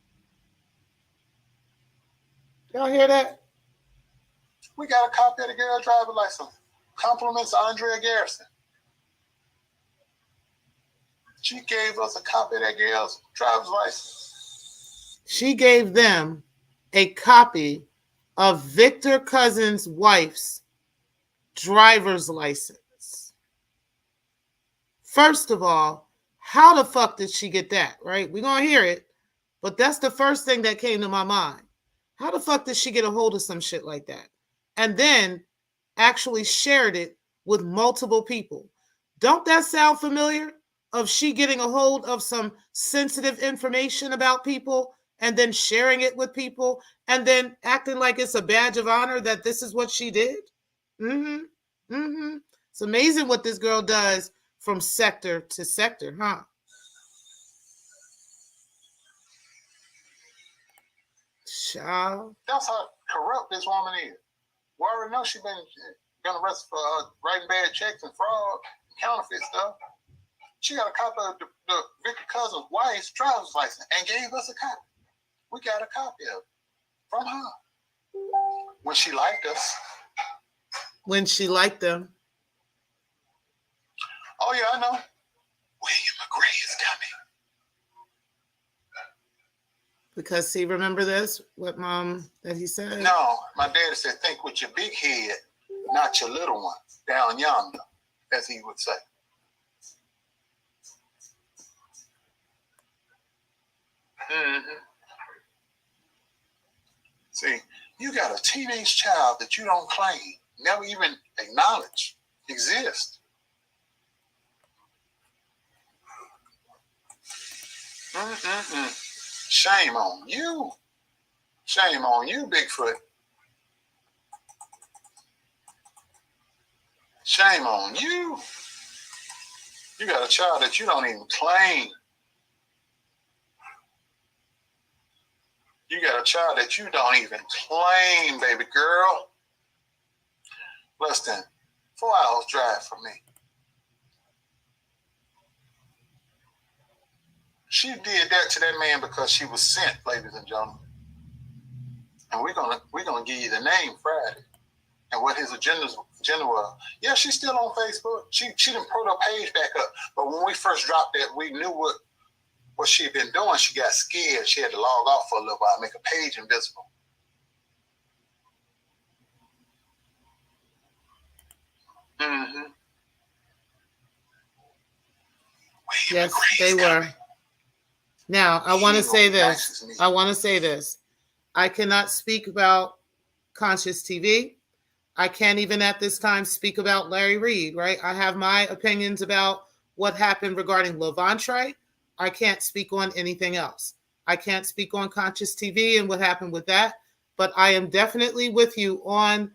Y'all hear that? We got a copy of the girl driver's license. Compliments to Andrea Garrison. She gave us a copy of that girl's driver's license. She gave them a copy of Victor Cousins' wife's driver's license. First of all, how the fuck did she get that, right? We're going to hear it, but that's the first thing that came to my mind. How the fuck did she get a hold of some shit like that? And then actually shared it with multiple people. Don't that sound familiar? Of she getting a hold of some sensitive information about people and then sharing it with people and then acting like it's a badge of honor that this is what she did? It's amazing what this girl does from sector to sector, huh? Child. That's how corrupt this woman is. We already know she's been arrested for writing bad checks and fraud, counterfeit stuff. She got a copy of the Victor Cousins' wife's driver's license and gave us a copy. We got a copy of it from her. When she liked us. When she liked them. Oh, yeah, I know. William McRae is coming. Because see, remember this? What that he said? No, my daddy said, think with your big head, not your little one, down yonder, as he would say. See, you got a teenage child that you don't claim, never even acknowledge exists. Shame on you. Shame on you, Bigfoot. Shame on you. You got a child that you don't even claim. You got a child that you don't even claim, baby girl. Less than 4 hours drive from me. She did that to that man because she was sent, ladies and gentlemen. And we're gonna give you the name Friday and what his agenda was. Yeah, she's still on Facebook. She didn't put her page back up. But when we first dropped that, we knew what she had been doing. She got scared. She had to log off for a little while, make a page invisible. Yes, they were. Now, I want to say this. I cannot speak about Conscious TV. I can't even at this time speak about Larry Reed, right? I have my opinions about what happened regarding Levantre. I can't speak on anything else. I can't speak on Conscious TV and what happened with that. But I am definitely with you on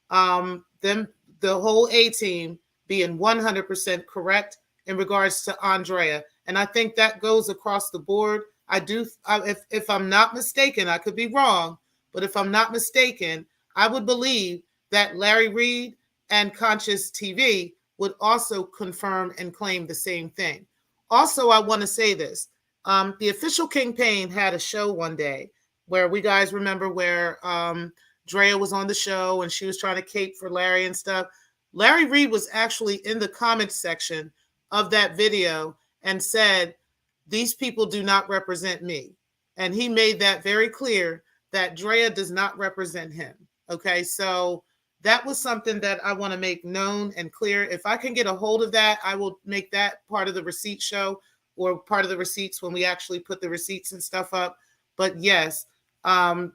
the whole A-team being 100% correct in regards to Andrea. And I think that goes across the board. If I'm not mistaken, I could be wrong, but if I'm not mistaken, I would believe that Larry Reed and Conscious TV would also confirm and claim the same thing. Also, I want to say this. The Official Kingpin had a show one day where we guys remember where Drea was on the show and she was trying to cape for Larry and stuff. Larry Reed was actually in the comments section of that video and said, these people do not represent me. And he made that very clear that Drea does not represent him. Okay, so that was something that I want to make known and clear. If I can get a hold of that, I will make that part of the receipt show or part of the receipts when we actually put the receipts and stuff up. But yes,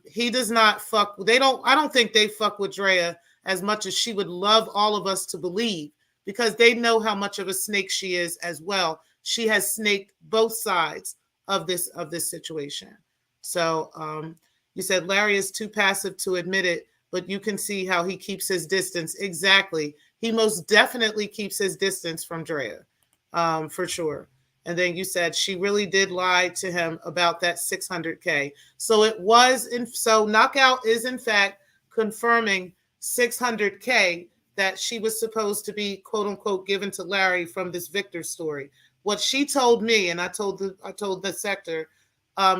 he does not fuck. I don't think they fuck with Drea as much as she would love all of us to believe, because they know how much of a snake she is as well. She has snaked both sides of this situation. So you said Larry is too passive to admit it, but you can see how he keeps his distance. Exactly. He most definitely keeps his distance from Drea, for sure. And then you said she really did lie to him about that $600K. So Knockout is in fact confirming $600K that she was supposed to be, quote unquote, given to Larry from this Victor story. What she told me, and I told the sector,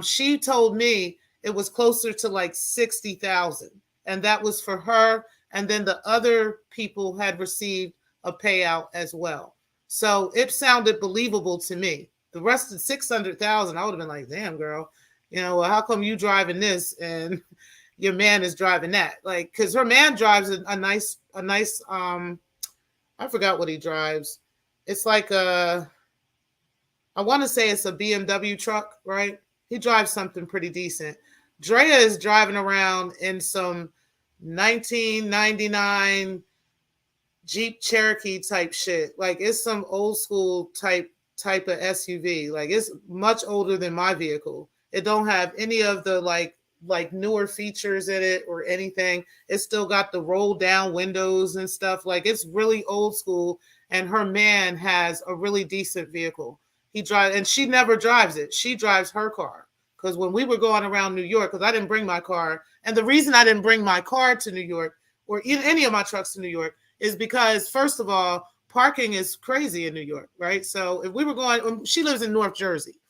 she told me it was closer to like 60,000, and that was for her and then the other people had received a payout as well. So it sounded believable to me. The rest of 600,000, I would have been like, damn, girl, well, how come you driving this and your man is driving that? Like, because her man drives a nice, I forgot what he drives. It's like I want to say it's a BMW truck, right? He drives something pretty decent. Drea is driving around in some 1999 Jeep Cherokee type shit. Like it's some old school type of SUV. Like it's much older than my vehicle. It don't have any of the like newer features in it or anything. It's still got the roll down windows and stuff. Like it's really old school. And her man has a really decent vehicle. He drives, and she never drives it. She drives her car. Because when we were going around New York, because I didn't bring my car, and the reason I didn't bring my car to New York or any of my trucks to New York is because, first of all, parking is crazy in New York, right? So if we were going, she lives in North Jersey,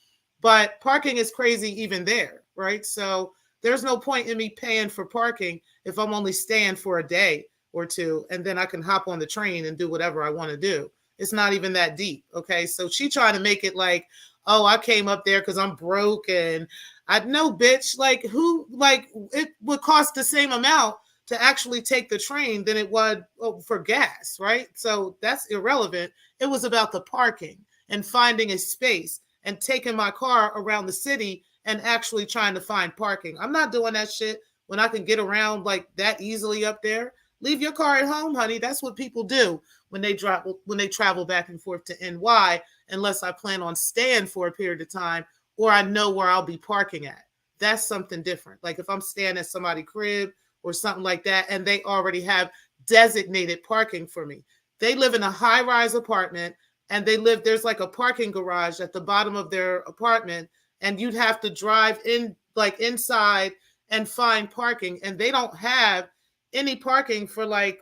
but parking is crazy even there, right? So there's no point in me paying for parking if I'm only staying for a day or two, and then I can hop on the train and do whatever I want to do. It's not even that deep, okay? So she tried to make it like, oh, I came up there because I'm broke, and I know, bitch, like who, like it would cost the same amount to actually take the train than it would for gas, right? So that's irrelevant. It was about the parking and finding a space and taking my car around the city and actually trying to find parking. I'm not doing that shit when I can get around like that easily up there. Leave your car at home, honey. That's what people do when they travel back and forth to NY, unless I plan on staying for a period of time or I know where I'll be parking at. That's something different. Like if I'm staying at somebody's crib or something like that, and they already have designated parking for me. They live in a high-rise apartment, and there's like a parking garage at the bottom of their apartment, and you'd have to drive in like inside and find parking, and they don't have any parking for like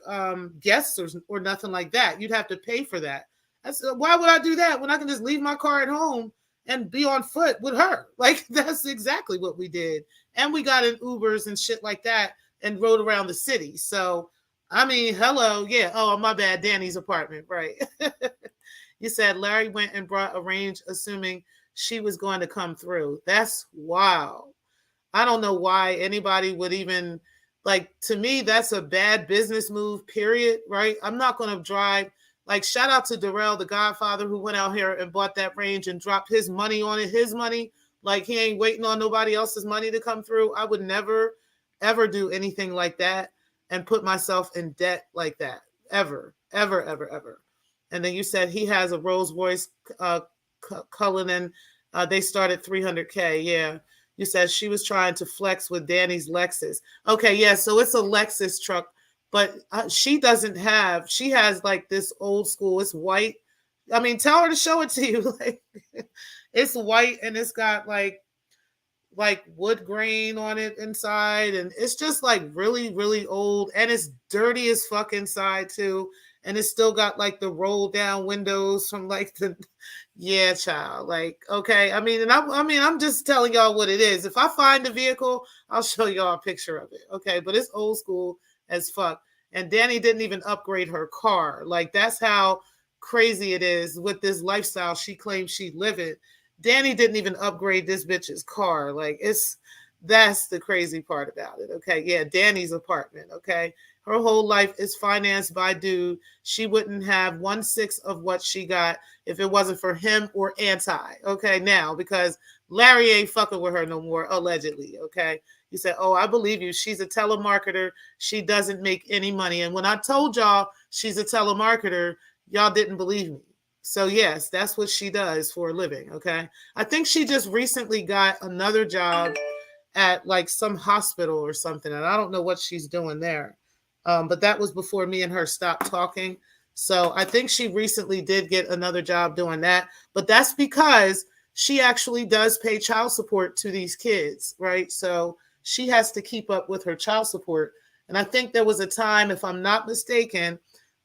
guests or nothing like that. You'd have to pay for that. Why would I do that when I can just leave my car at home and be on foot with her? Like that's exactly what we did. And we got in Ubers and shit like that and rode around the city. So, I mean, hello, yeah. Oh, my bad, Danny's apartment, right? You said Larry went and brought a range, assuming she was going to come through. That's wow. I don't know why anybody would even like. To me, that's a bad business move. Period. Right? I'm not going to drive. Like, shout out to Darrell, the Godfather, who went out here and bought that range and dropped his money on it. His money, like he ain't waiting on nobody else's money to come through. I would never ever do anything like that and put myself in debt like that. Ever, ever, ever, ever. And then you said he has a Rolls Royce Cullinan. They started 300K. Yeah. You said she was trying to flex with Danny's Lexus. Okay, yeah. So it's a Lexus truck, but she has like this old school. It's white. I mean, tell her to show it to you. Like, it's white and it's got like wood grain on it inside, and it's just like really really old, and it's dirty as fuck inside too, and it's still got like the roll down windows from like the yeah, child. Like, okay, I mean, and I'm just telling y'all what it is. If I find the vehicle, I'll show y'all a picture of it. Okay, but it's old school as fuck, and Danny didn't even upgrade her car. Like, that's how crazy it is with this lifestyle she claims she living. Danny didn't even upgrade this bitch's car. Like, that's the crazy part about it. Okay. Yeah. Danny's apartment. Okay. Her whole life is financed by dude. She wouldn't have 1/6 of what she got if it wasn't for him or anti. Okay. Now, because Larry ain't fucking with her no more, allegedly. Okay. You said, oh, I believe you. She's a telemarketer. She doesn't make any money. And when I told y'all she's a telemarketer, y'all didn't believe me. So yes, that's what she does for a living. Okay. I think she just recently got another job at like some hospital or something, and I don't know what she's doing there. But that was before me and her stopped talking. So I think she recently did get another job doing that. But that's because she actually does pay child support to these kids, right? So she has to keep up with her child support. And I think there was a time, if I'm not mistaken,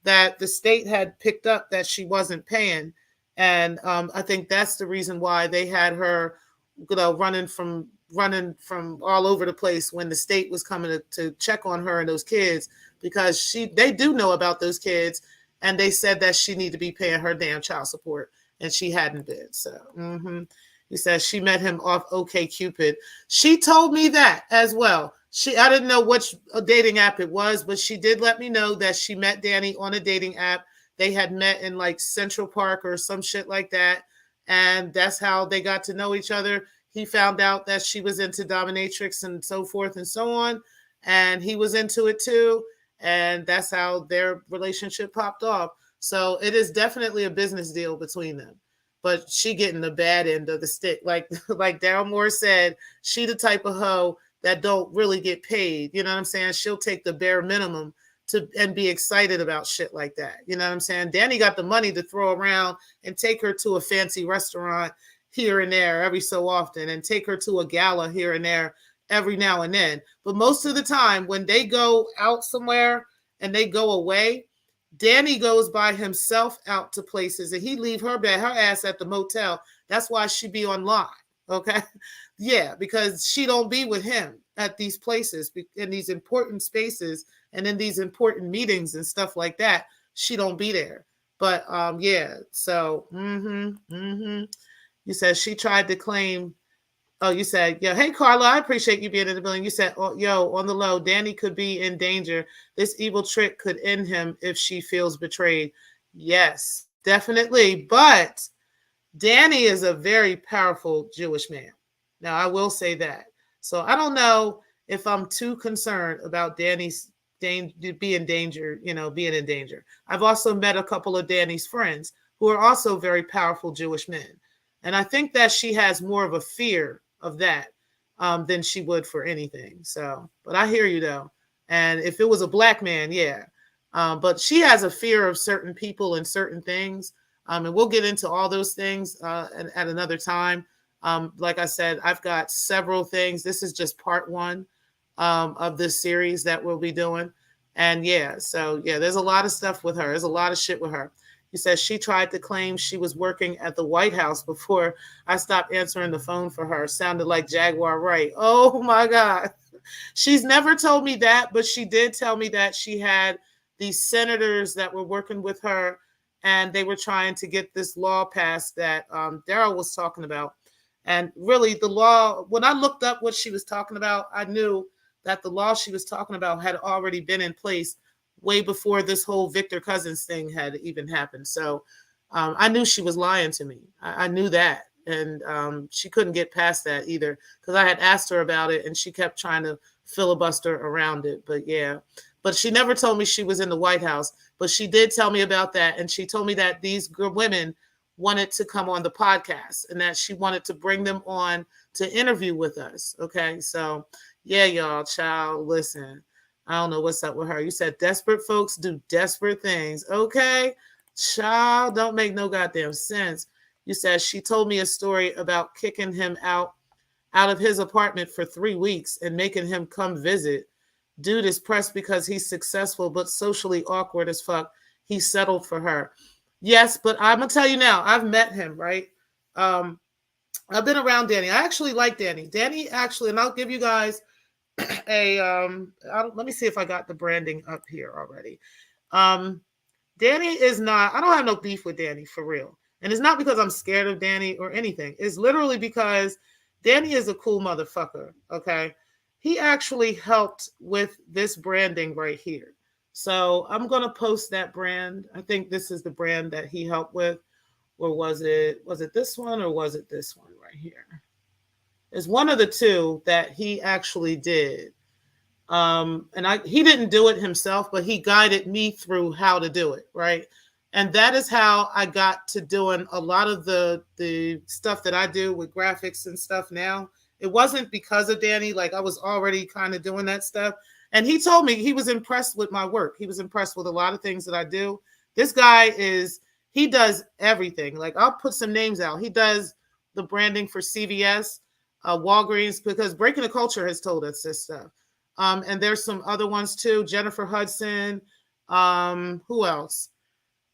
that the state had picked up that she wasn't paying. And I think that's the reason why they had her, running from running from all over the place when the state was coming to check on her and those kids, because they do know about those kids, and they said that she need to be paying her damn child support, and she hadn't been. So he says she met him off OK Cupid. She told me that as well. I didn't know which dating app it was, but she did let me know that she met Danny on a dating app. They had met in like Central Park or some shit like that, and that's how they got to know each other. He found out that she was into dominatrix and so forth and so on, and he was into it too, and that's how their relationship popped off. So it is definitely a business deal between them, but she getting the bad end of the stick. Like Daryl Moore said, she the type of hoe that don't really get paid. You know what I'm saying? She'll take the bare minimum and be excited about shit like that. You know what I'm saying? Danny got the money to throw around and take her to a fancy restaurant here and there every so often, and take her to a gala here and there every now and then. But most of the time when they go out somewhere and they go away, Danny goes by himself out to places, and he leave her ass at the motel. That's why she be online. Okay. Yeah, because she don't be with him at these places, in these important spaces and in these important meetings and stuff like that. She don't be there. But yeah, so you said she tried to claim. Oh, you said, yeah, hey Carla, I appreciate you being in the building. You said, oh, yo, on the low, Danny could be in danger. This evil trick could end him if she feels betrayed. Yes, definitely. But Danny is a very powerful Jewish man. Now, I will say that. So I don't know if I'm too concerned about Danny's being in danger, being in danger. I've also met a couple of Danny's friends who are also very powerful Jewish men. And I think that she has more of a fear of that than she would for anything. So, but I hear you though. And if it was a black man, yeah. But she has a fear of certain people and certain things. And we'll get into all those things at another time. Like I said, I've got several things. This is just part one of this series that we'll be doing. And yeah, so yeah, there's a lot of stuff with her. There's a lot of shit with her. He says she tried to claim she was working at the White House before I stopped answering the phone for her. Sounded like Jaguar Wright. Oh my God. She's never told me that, but she did tell me that she had these senators that were working with her, and they were trying to get this law passed that Daryl was talking about. And really, the law, when I looked up what she was talking about, I knew that the law she was talking about had already been in place way before this whole Victor Cousins thing had even happened. So I knew she was lying to me. I knew that. And she couldn't get past that either, because I had asked her about it and she kept trying to filibuster around it. But yeah, but she never told me she was in the White House. But she did tell me about that. And she told me that these women wanted to come on the podcast and that she wanted to bring them on to interview with us. Okay. So yeah, y'all, child, listen. I don't know what's up with her. You said desperate folks do desperate things. Okay. Child, don't make no goddamn sense. You said she told me a story about kicking him out of his apartment for 3 weeks and making him come visit. Dude is pressed because he's successful, but socially awkward as fuck. He settled for her. Yes, but I'm going to tell you now, I've met him, right? I've been around Danny. I actually like Danny. Danny actually, and I'll give you guys let me see if I got the branding up here already. Danny is not, I don't have no beef with Danny for real. And it's not because I'm scared of Danny or anything. It's literally because Danny is a cool motherfucker. Okay. He actually helped with this branding right here. So I'm going to post that brand. I think this is the brand that he helped with. Or was it this one, or was it this one right here? It's one of the two that he actually did. And he didn't do it himself, but he guided me through how to do it, right? And that is how I got to doing a lot of the stuff that I do with graphics and stuff now. It wasn't because of Danny. Like, I was already kind of doing that stuff. And he told me he was impressed with my work. He was impressed with a lot of things that I do. This guy he does everything. Like, I'll put some names out. He does the branding for CVS, Walgreens, because Breaking the Culture has told us this stuff. And there's some other ones too. Jennifer Hudson. Who else?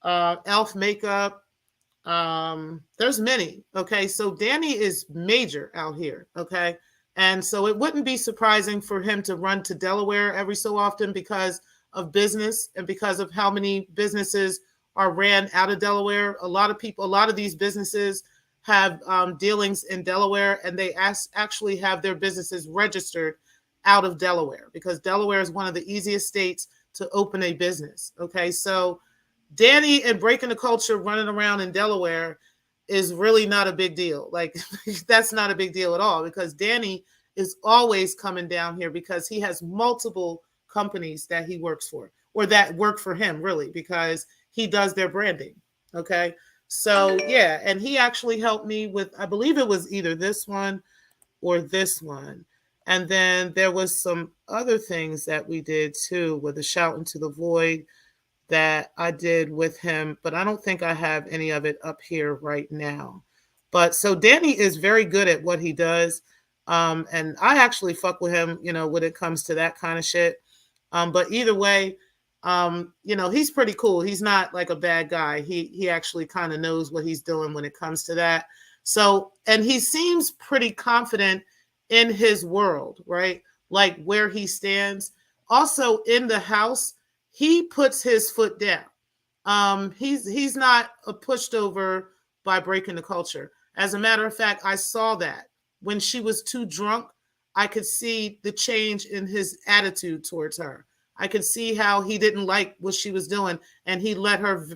Elf Makeup. There's many. Okay. So Danny is major out here. Okay. And so it wouldn't be surprising for him to run to Delaware every so often because of business and because of how many businesses are ran out of Delaware. A lot of people, a lot of these businesses have dealings in Delaware, and they actually have their businesses registered out of Delaware because Delaware is one of the easiest states to open a business. Okay, so Danny and breaking the culture running around in Delaware is really not a big deal. Like that's not a big deal at all because Danny is always coming down here because he has multiple companies that he works for or that work for him really because he does their branding. Okay. So yeah, and he actually helped me with I believe it was either this one or this one. And then there was some other things that we did too with the shout into the void that I did with him, but I don't think I have any of it up here right now. But so Danny is very good at what he does. And I actually fuck with him, you know, when it comes to that kind of shit. But either way, you know, he's pretty cool. He's not like a bad guy. He actually kind of knows what he's doing when it comes to that. So, and he seems pretty confident in his world, right? Like where he stands. Also in the house, he puts his foot down. He's not pushed over by breaking the culture. As a matter of fact, I saw that when she was too drunk. I could see the change in his attitude towards her. I could see how he didn't like what she was doing, and he let her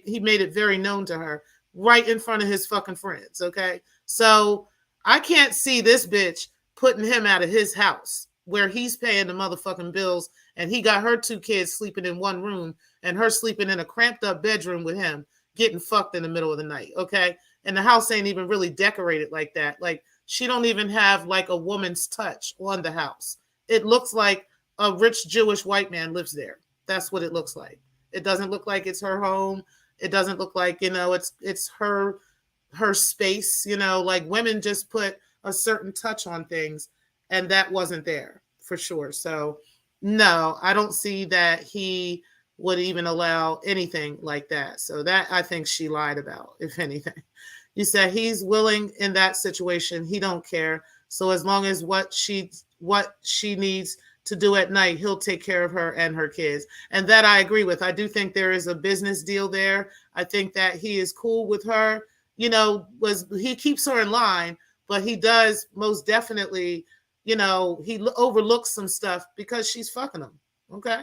he made it very known to her right in front of his fucking friends. Okay, so I can't see this bitch putting him out of his house where he's paying the motherfucking bills and he got her two kids sleeping in one room and her sleeping in a cramped up bedroom with him getting fucked in the middle of the night. Okay, and the house ain't even really decorated like that. Like she don't even have like a woman's touch on the house. It looks like a rich Jewish white man lives there. That's what it looks like. It doesn't look like it's her home. It doesn't look like, you know, it's her space, you know, like women just put a certain touch on things and that wasn't there for sure. So no, I don't see that he would even allow anything like that. So that I think she lied about, if anything. You said he's willing in that situation. He don't care. So as long as what she needs to do at night, he'll take care of her and her kids. And that I agree with. I do think there is a business deal there. I think that he is cool with her. You know, he keeps her in line, but he does most definitely, you know, he overlooks some stuff because she's fucking him. Okay.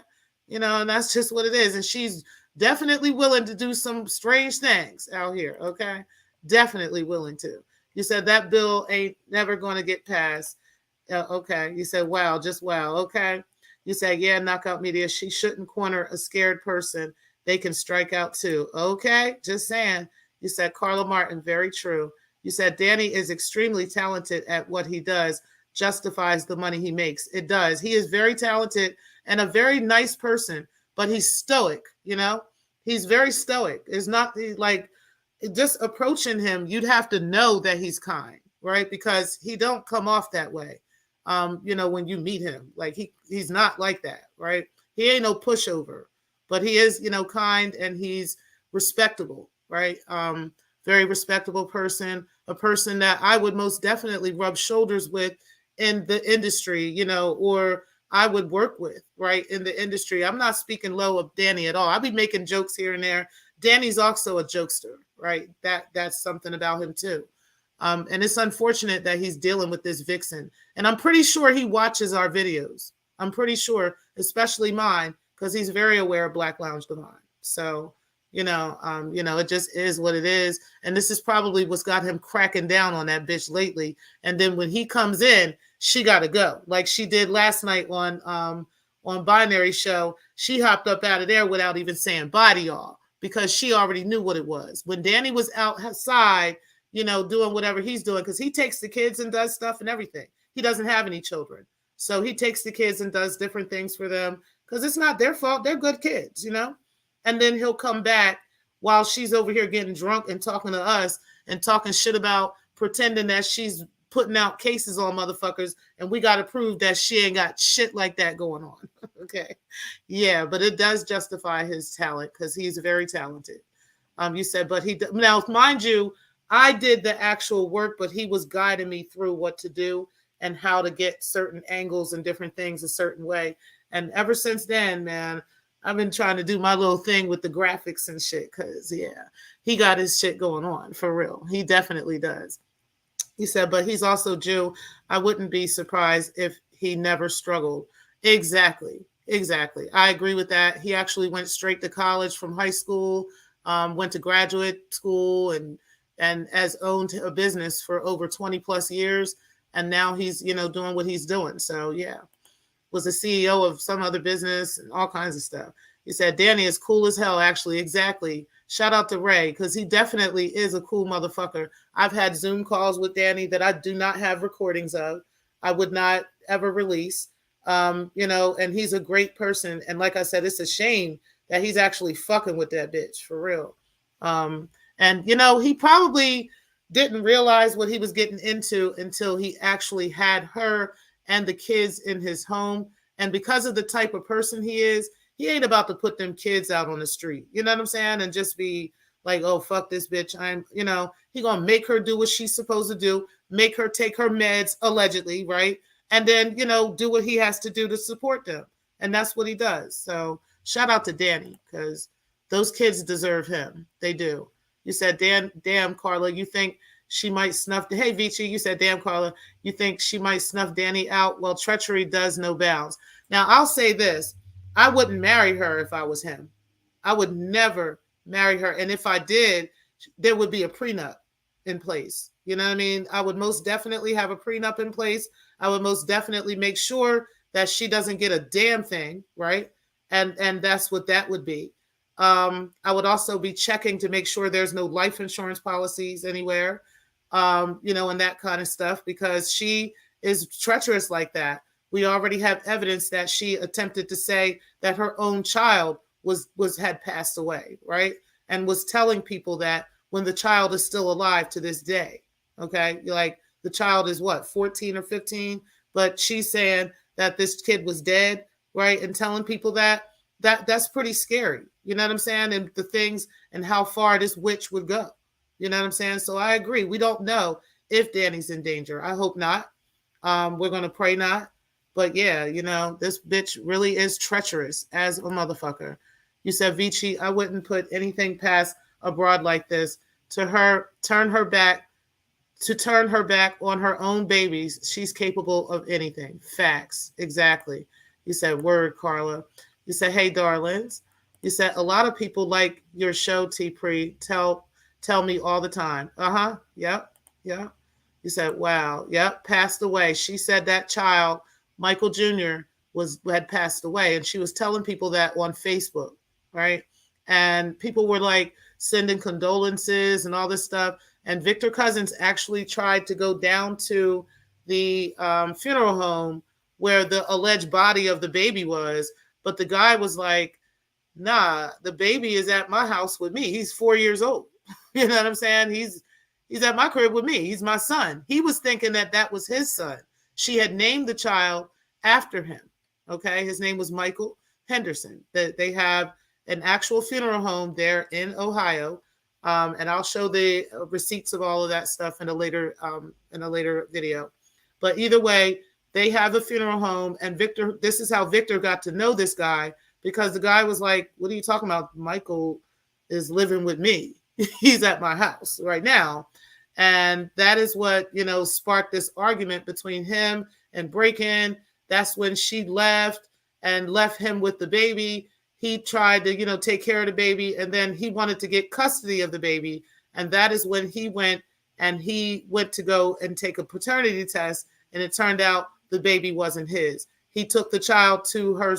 You know, and that's just what it is. And she's definitely willing to do some strange things out here. Okay. Definitely willing to. You said that bill ain't never going to get passed. Okay. You said, wow, just wow. Okay. You said, yeah, knockout media. She shouldn't corner a scared person. They can strike out too. Okay. Just saying. You said, Carla Martin, very true. You said, Danny is extremely talented at what he does, justifies the money he makes. It does. He is very talented and a very nice person, but he's stoic, you know? He's very stoic. It's not like just approaching him, you'd have to know that he's kind, right? Because he don't come off that way. You know, when you meet him, like he's not like that, right? He ain't no pushover, but he is, you know, kind and he's respectable, right? Very respectable person, a person that I would most definitely rub shoulders with in the industry, you know, or I would work with, right, in the industry. I'm not speaking low of Danny at all. I'll be making jokes here and there. Danny's also a jokester, right? That's something about him too. And it's unfortunate that he's dealing with this Vixen. And I'm pretty sure he watches our videos. I'm pretty sure, especially mine, because he's very aware of Black Lounge Divine. So, you know, it just is what it is. And this is probably what's got him cracking down on that bitch lately. And then when he comes in, she got to go, like she did last night on Binary Show. She hopped up out of there without even saying bye to y'all because she already knew what it was. When Danny was outside, you know, doing whatever he's doing, because he takes the kids and does stuff and everything. He doesn't have any children. So he takes the kids and does different things for them because it's not their fault. They're good kids, you know? And then he'll come back while she's over here getting drunk and talking to us and talking shit about pretending that she's putting out cases on motherfuckers. And we got to prove that she ain't got shit like that going on. Okay. Yeah, but it does justify his talent because he's very talented. You said, but now, mind you, I did the actual work, but he was guiding me through what to do. and how to get certain angles and different things a certain way. And ever since then, man, I've been trying to do my little thing with the graphics and shit because, yeah, he got his shit going on for real. He definitely does. He said, but he's also Jew. I wouldn't be surprised if he never struggled. Exactly. Exactly. I agree with that. He actually went straight to college from high school, went to graduate school, and has owned a business for over 20 plus years. And now he's, doing what he's doing. So, yeah, was a CEO of some other business and all kinds of stuff. He said, Danny is cool as hell, actually. Exactly. Shout out to Ray, because he definitely is a cool motherfucker. I've had Zoom calls with Danny that I do not have recordings of. I would not ever release. And he's a great person. And like I said, it's a shame that he's actually fucking with that bitch for real. And he probably didn't realize what he was getting into until he actually had her and the kids in his home. And because of the type of person he is, he ain't about to put them kids out on the street. You know what I'm saying? And just be like, oh, fuck this bitch. He gonna make her do what she's supposed to do, make her take her meds, allegedly, right? And then, do what he has to do to support them. And that's what he does. So shout out to Danny, because those kids deserve him. They do. You said, damn, Carla, you think she might snuff. Hey, Vici, you said, damn, Carla, you think she might snuff Danny out? Well, treachery does no bounds. Now, I'll say this. I wouldn't marry her if I was him. I would never marry her. And if I did, there would be a prenup in place. You know what I mean? I would most definitely have a prenup in place. I would most definitely make sure that she doesn't get a damn thing, right? And that's what that would be. I would also be checking to make sure there's no life insurance policies anywhere, and that kind of stuff, because she is treacherous like that. We already have evidence that she attempted to say that her own child had passed away, right? And was telling people that when the child is still alive to this day. Okay, like the child is what, 14 or 15, but she's saying that this kid was dead, right? And telling people that's pretty scary. You know what I'm saying? And the things and how far this witch would go. You know what I'm saying? So I agree. We don't know if Danny's in danger. I hope not. We're going to pray not. But yeah, this bitch really is treacherous as a motherfucker. You said, Vici, I wouldn't put anything past a broad like this to turn her back on her own babies. She's capable of anything. Facts. Exactly. You said, word, Carla. You said, hey, darlings. You said, a lot of people like your show, T-Pre. Tell me all the time. Uh-huh. Yep. Yep. You said, wow. Yep. Passed away. She said that child, Michael Jr., had passed away. And she was telling people that on Facebook, right? And people were like sending condolences and all this stuff. And Victor Cousins actually tried to go down to the funeral home where the alleged body of the baby was. But the guy was like, nah, the baby is at my house with me. He's 4 years old. You know what I'm saying? He's at my crib with me. He's my son. He was thinking that was his son. She had named the child after him. Okay. His name was Michael Henderson. They have an actual funeral home there in Ohio. And I'll show the receipts of all of that stuff in a later video. But either way, they have a funeral home, and this is how Victor got to know this guy, because the guy was like, what are you talking about? Michael is living with me. He's at my house right now. And that is what, sparked this argument between him and Breakin'. That's when she left him with the baby. He tried to, take care of the baby, and then he wanted to get custody of the baby. And that is when he went to go and take a paternity test. And it turned out the baby wasn't his. He took the child to her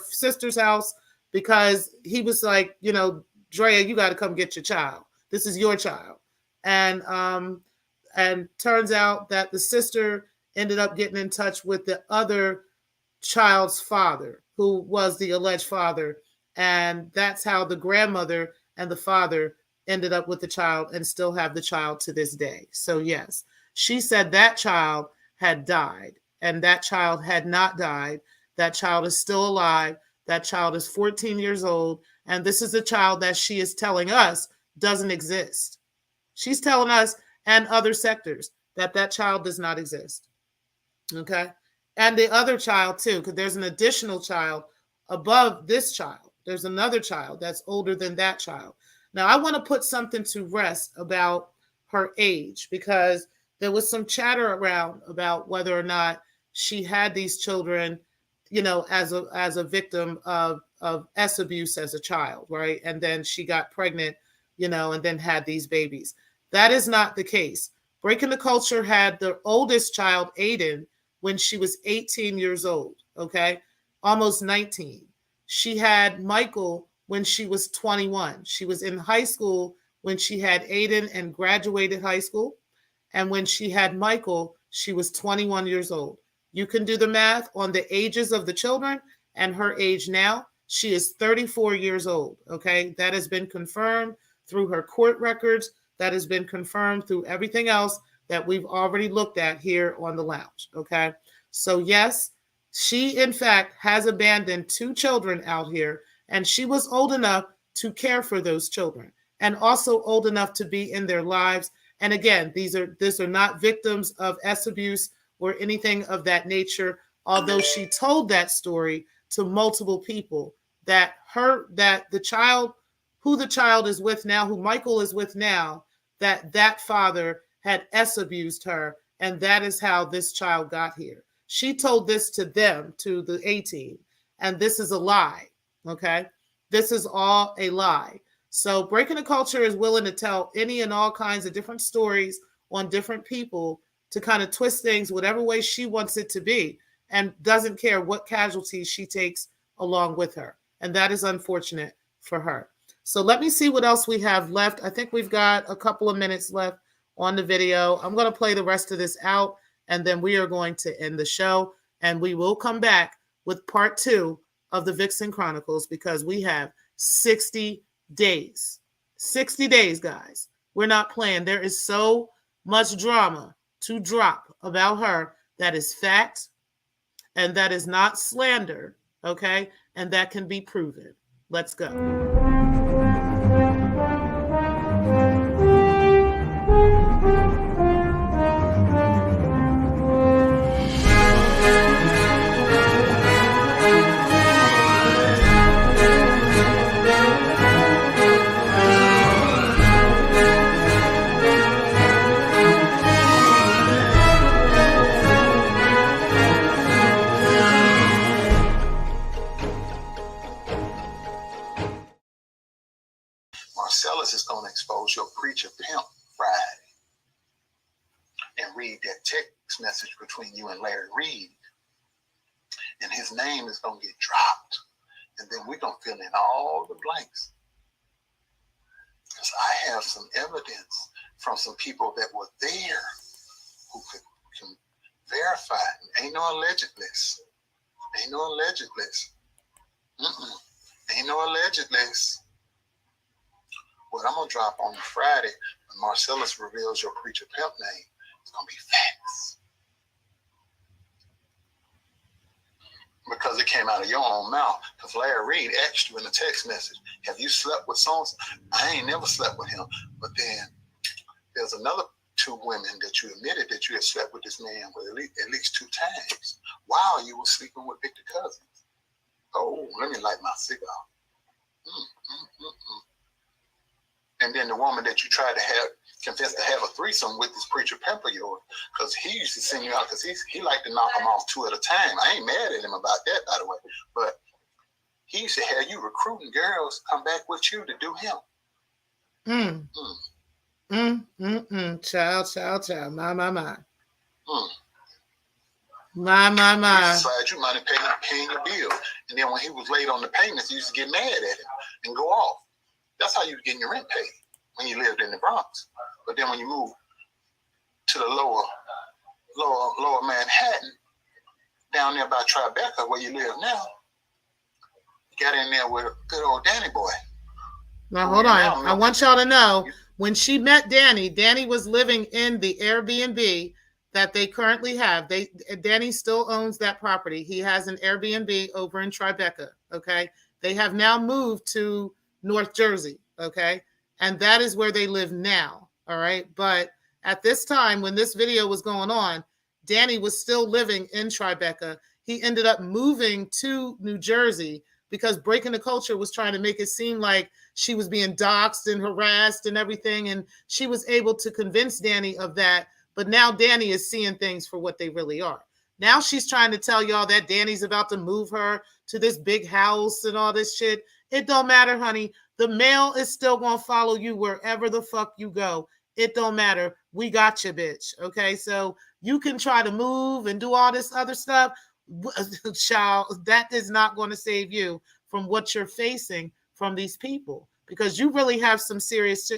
sister's house because he was like, Drea, you got to come get your child. This is your child. And turns out that the sister ended up getting in touch with the other child's father, who was the alleged father. And that's how the grandmother and the father ended up with the child and still have the child to this day. So yes, she said that child had died, and that child had not died. That child is still alive. That child is 14 years old. And this is a child that she is telling us doesn't exist. She's telling us and other sectors that child does not exist. Okay. And the other child too, because there's an additional child above this child. There's another child that's older than that child. Now, I want to put something to rest about her age, because there was some chatter around about whether or not she had these children, as a victim of S abuse as a child, right? And then she got pregnant, and then had these babies. That is not the case. Breaking the Culture had the oldest child, Aiden, when she was 18 years old, okay? Almost 19. She had Michael when she was 21. She was in high school when she had Aiden and graduated high school. And when she had Michael, she was 21 years old. You can do the math on the ages of the children and her age now. She is 34 years old, okay? That has been confirmed through her court records. That has been confirmed through everything else that we've already looked at here on the lounge, okay? So yes, she in fact has abandoned 2 children out here, and she was old enough to care for those children and also old enough to be in their lives. And again, these are not victims of S abuse or anything of that nature, although she told that story to multiple people, that the child, who the child is with now, who Michael is with now, that father had S abused her, and that is how this child got here. She told this to them, to the 18, and this is a lie, okay? This is all a lie. So Breaking the Culture is willing to tell any and all kinds of different stories on different people to kind of twist things whatever way she wants it to be, and doesn't care what casualties she takes along with her. And that is unfortunate for her. So let me see what else we have left. I think we've got a couple of minutes left on the video. I'm going to play the rest of this out, and then we are going to end the show. And we will come back with part 2 of the Vixen Chronicles, because we have 60 days. 60 days, guys. We're not playing. There is so much drama to drop about her that is fact, and that is not slander, okay? And that can be proven. Let's go. Marcellus is going to expose your preacher pimp Friday and read that text message between you and Larry Reed. And his name is going to get dropped. And then we're going to fill in all the blanks. Because I have some evidence from some people that were there who can verify. Ain't no alleged list. Ain't no alleged list. Ain't no alleged list. What I'm going to drop on Friday, when Marcellus reveals your preacher pimp name, it's going to be facts. Because it came out of your own mouth. Because Larry Reed asked you in a text message, have you slept with so-and-so? I ain't never slept with him. But then there's another 2 women that you admitted that you had slept with this man with at least 2 times while you were sleeping with Victor Cousins. Oh, let me light my cigar. And then the woman that you tried to have, confessed to have a threesome with this preacher pimp of yours, because he used to send you out because he liked to knock them off 2 at a time. I ain't mad at him about that, by the way. But he used to have you recruiting girls come back with you to do him. Child. My. My. He decided you money paying your bill. And then when he was late on the payments, you used to get mad at him and go off. That's how you were getting your rent paid when you lived in the Bronx. But then when you moved to the lower Manhattan, down there by Tribeca, where you live now, you got in there with a good old Danny boy. Now, hold on. I want y'all to know, when she met Danny was living in the Airbnb that they currently have. Danny still owns that property. He has an Airbnb over in Tribeca, okay? They have now moved to North Jersey, okay? And that is where they live now, all right? But at this time, when this video was going on, Danny was still living in Tribeca. He ended up moving to New Jersey because Breaking the Culture was trying to make it seem like she was being doxxed and harassed and everything. And she was able to convince Danny of that. But now Danny is seeing things for what they really are. Now she's trying to tell y'all that Danny's about to move her to this big house and all this shit. It don't matter, honey. The mail is still going to follow you wherever the fuck you go. It don't matter. We got you, bitch. Okay, so you can try to move and do all this other stuff. Child, that is not going to save you from what you're facing from these people, because you really have some serious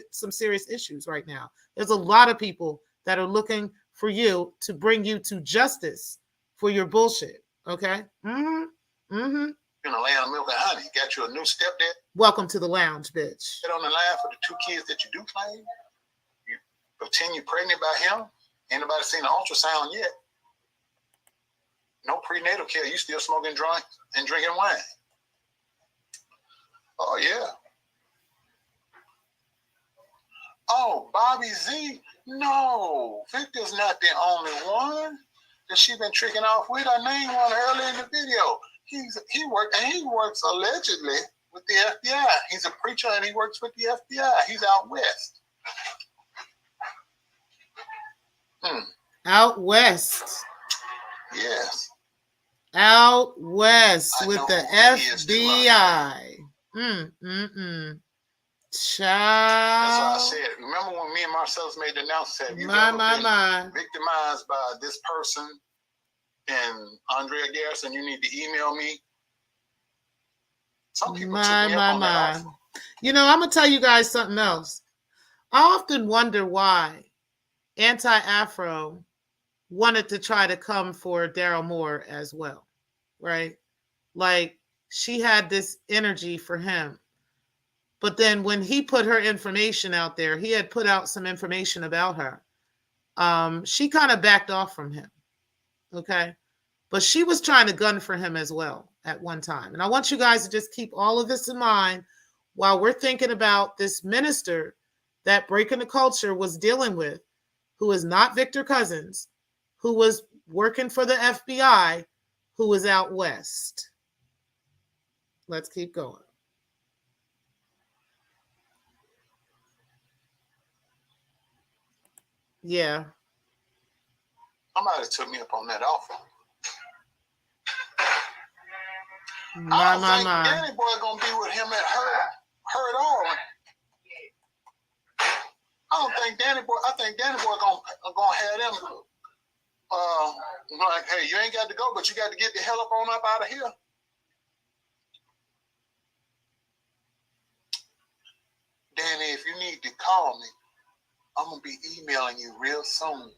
issues right now. There's a lot of people that are looking for you to bring you to justice for your bullshit. Okay? Mm-hmm. Mm-hmm. In the land of milk and honey, got you a new stepdad. Welcome to the lounge, bitch. Get on the line for the 2 kids that you do claim. You pretend you're pregnant by him. Anybody seen an ultrasound yet? No prenatal care. You still smoking drunk and drinking wine. Oh, yeah. Oh, Bobby Z. No, Victor's not the only one that she's been tricking off with. I named one earlier in the video. He works allegedly with the FBI. He's a preacher and he works with the FBI. He's out west. Out west. Yes. Out west with the FBI. Child. That's why I said, remember when me and Marcellus made the announcement, have you ever been victimized by this person and Andrea Garrison, you need to email me? Some people took me up on that offer. You know, I'm going to tell you guys something else. I often wonder why Anti-Afro wanted to try to come for Daryl Moore as well, right? Like, she had this energy for him. But then when he put her information out there, he had put out some information about her. She kind of backed off from him, okay? But she was trying to gun for him as well at one time. And I want you guys to just keep all of this in mind while we're thinking about this minister that Breaking the Culture was dealing with, who is not Victor Cousins, who was working for the FBI, who was out west. Let's keep going. Yeah. Somebody took me up on that offer. My. Danny Boy gonna be with him at her at all. I think Danny Boy gonna have them. Like, hey, you ain't got to go, but you got to get the hell up on up out of here. Danny, if you need to call me, I'm going to be emailing you real soon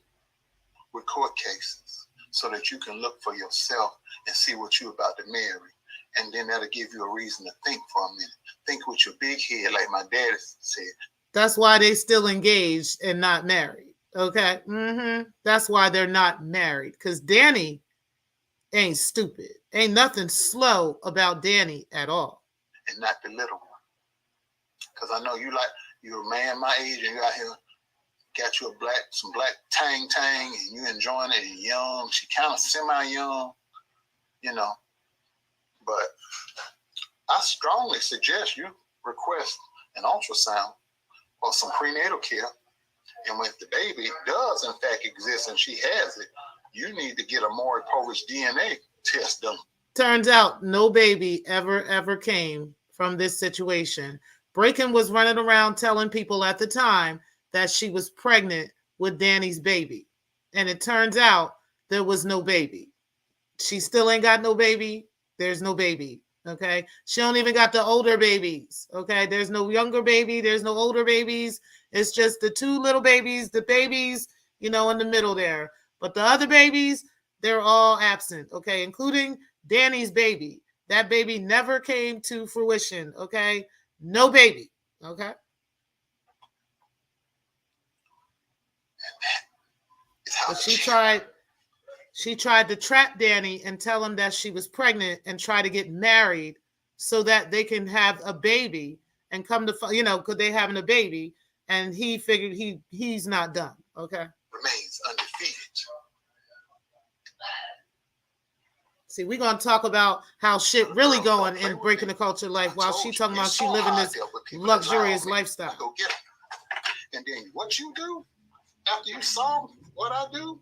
with court cases so that you can look for yourself and see what you're about to marry. And then that'll give you a reason to think for a minute. Think with your big head, like my dad said. That's why they still engaged and not married. Okay? Mm-hmm. That's why they're not married. Because Danny ain't stupid. Ain't nothing slow about Danny at all. And not the little one. Because I know you're a man my age and you out here got you some black tang, and you enjoying it and young. She kind of semi-young, you know. But I strongly suggest you request an ultrasound or some prenatal care. And when the baby does, in fact, exist and she has it, you need to get a Maury Povich DNA test done. Turns out no baby ever came from this situation. Breaking was running around telling people at the time that she was pregnant with Danny's baby. And it turns out there was no baby. She still ain't got no baby. There's no baby. Okay. She don't even got the older babies. Okay. There's no younger baby. There's no older babies. It's just the two little babies, the babies, in the middle there. But the other babies, they're all absent. Okay. Including Danny's baby. That baby never came to fruition. Okay. No baby. Okay. But she tried to trap Danny and tell him that she was pregnant and try to get married so that they can have a baby and come to, because they having a baby. And he figured he's not done. Okay. Remains undefeated. See, we're gonna talk about how shit really going in breaking the culture life while she talking about she living this luxurious lifestyle. Go get them. And then what you do after you saw what I do,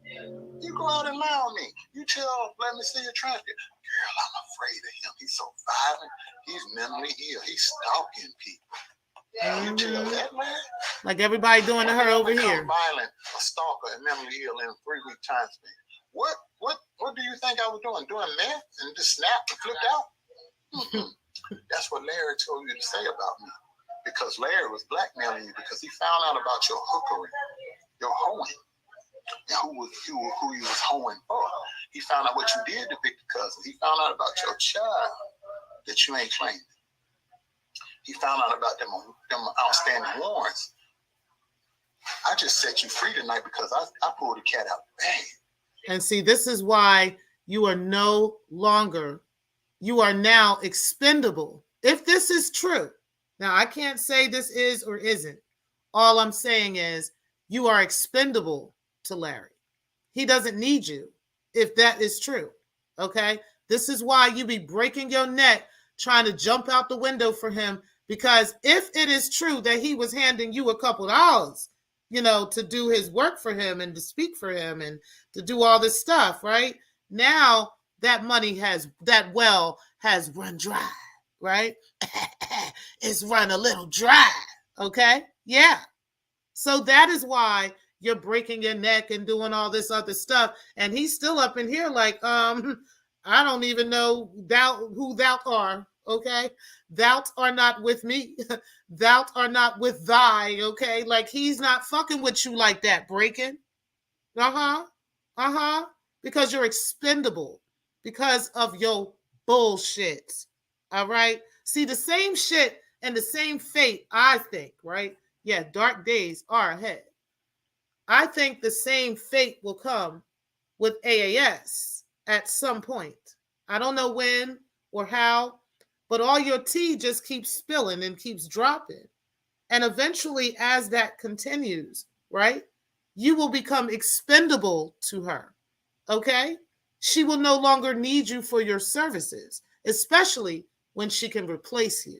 you go out and lie on me. You tell, let me see your transcript. Girl, I'm afraid of him. He's so violent. He's mentally ill. He's stalking people. You tell that man. Like everybody doing to her over here. Violent, a stalker, and mentally ill in a 3-week time span. What do you think I was doing? Doing meth and just snapped and flipped out? That's what Larry told you to say about me. Because Larry was blackmailing you because he found out about your hookery, your hoeing, and who you was hoeing for. He found out what you did to Victor Cousin. He found out about your child that you ain't claiming. He found out about them outstanding warrants. I just set you free tonight because I pulled the cat out the bag. And see, this is why you are no longer, you are now expendable. If this is true, now I can't say this is or isn't. All I'm saying is you are expendable to Larry. He doesn't need you if that is true. Okay? This is why you be breaking your neck trying to jump out the window for him, because if it is true that he was handing you a couple dollars, to do his work for him and to speak for him and to do all this stuff, right? Now that that well has run dry, right? It's run a little dry, okay? Yeah. So that is why you're breaking your neck and doing all this other stuff. And he's still up in here like, I don't even know who thou art, okay? Thou art not with me. Thou art not with thy, okay? Like he's not fucking with you like that, breaking. Because you're expendable because of your bullshit. All right? See, the same shit and the same fate, I think, right? Yeah, dark days are ahead. I think the same fate will come with AAS at some point. I don't know when or how, but all your tea just keeps spilling and keeps dropping. And eventually, as that continues, right, you will become expendable to her, okay? She will no longer need you for your services, especially when she can replace you,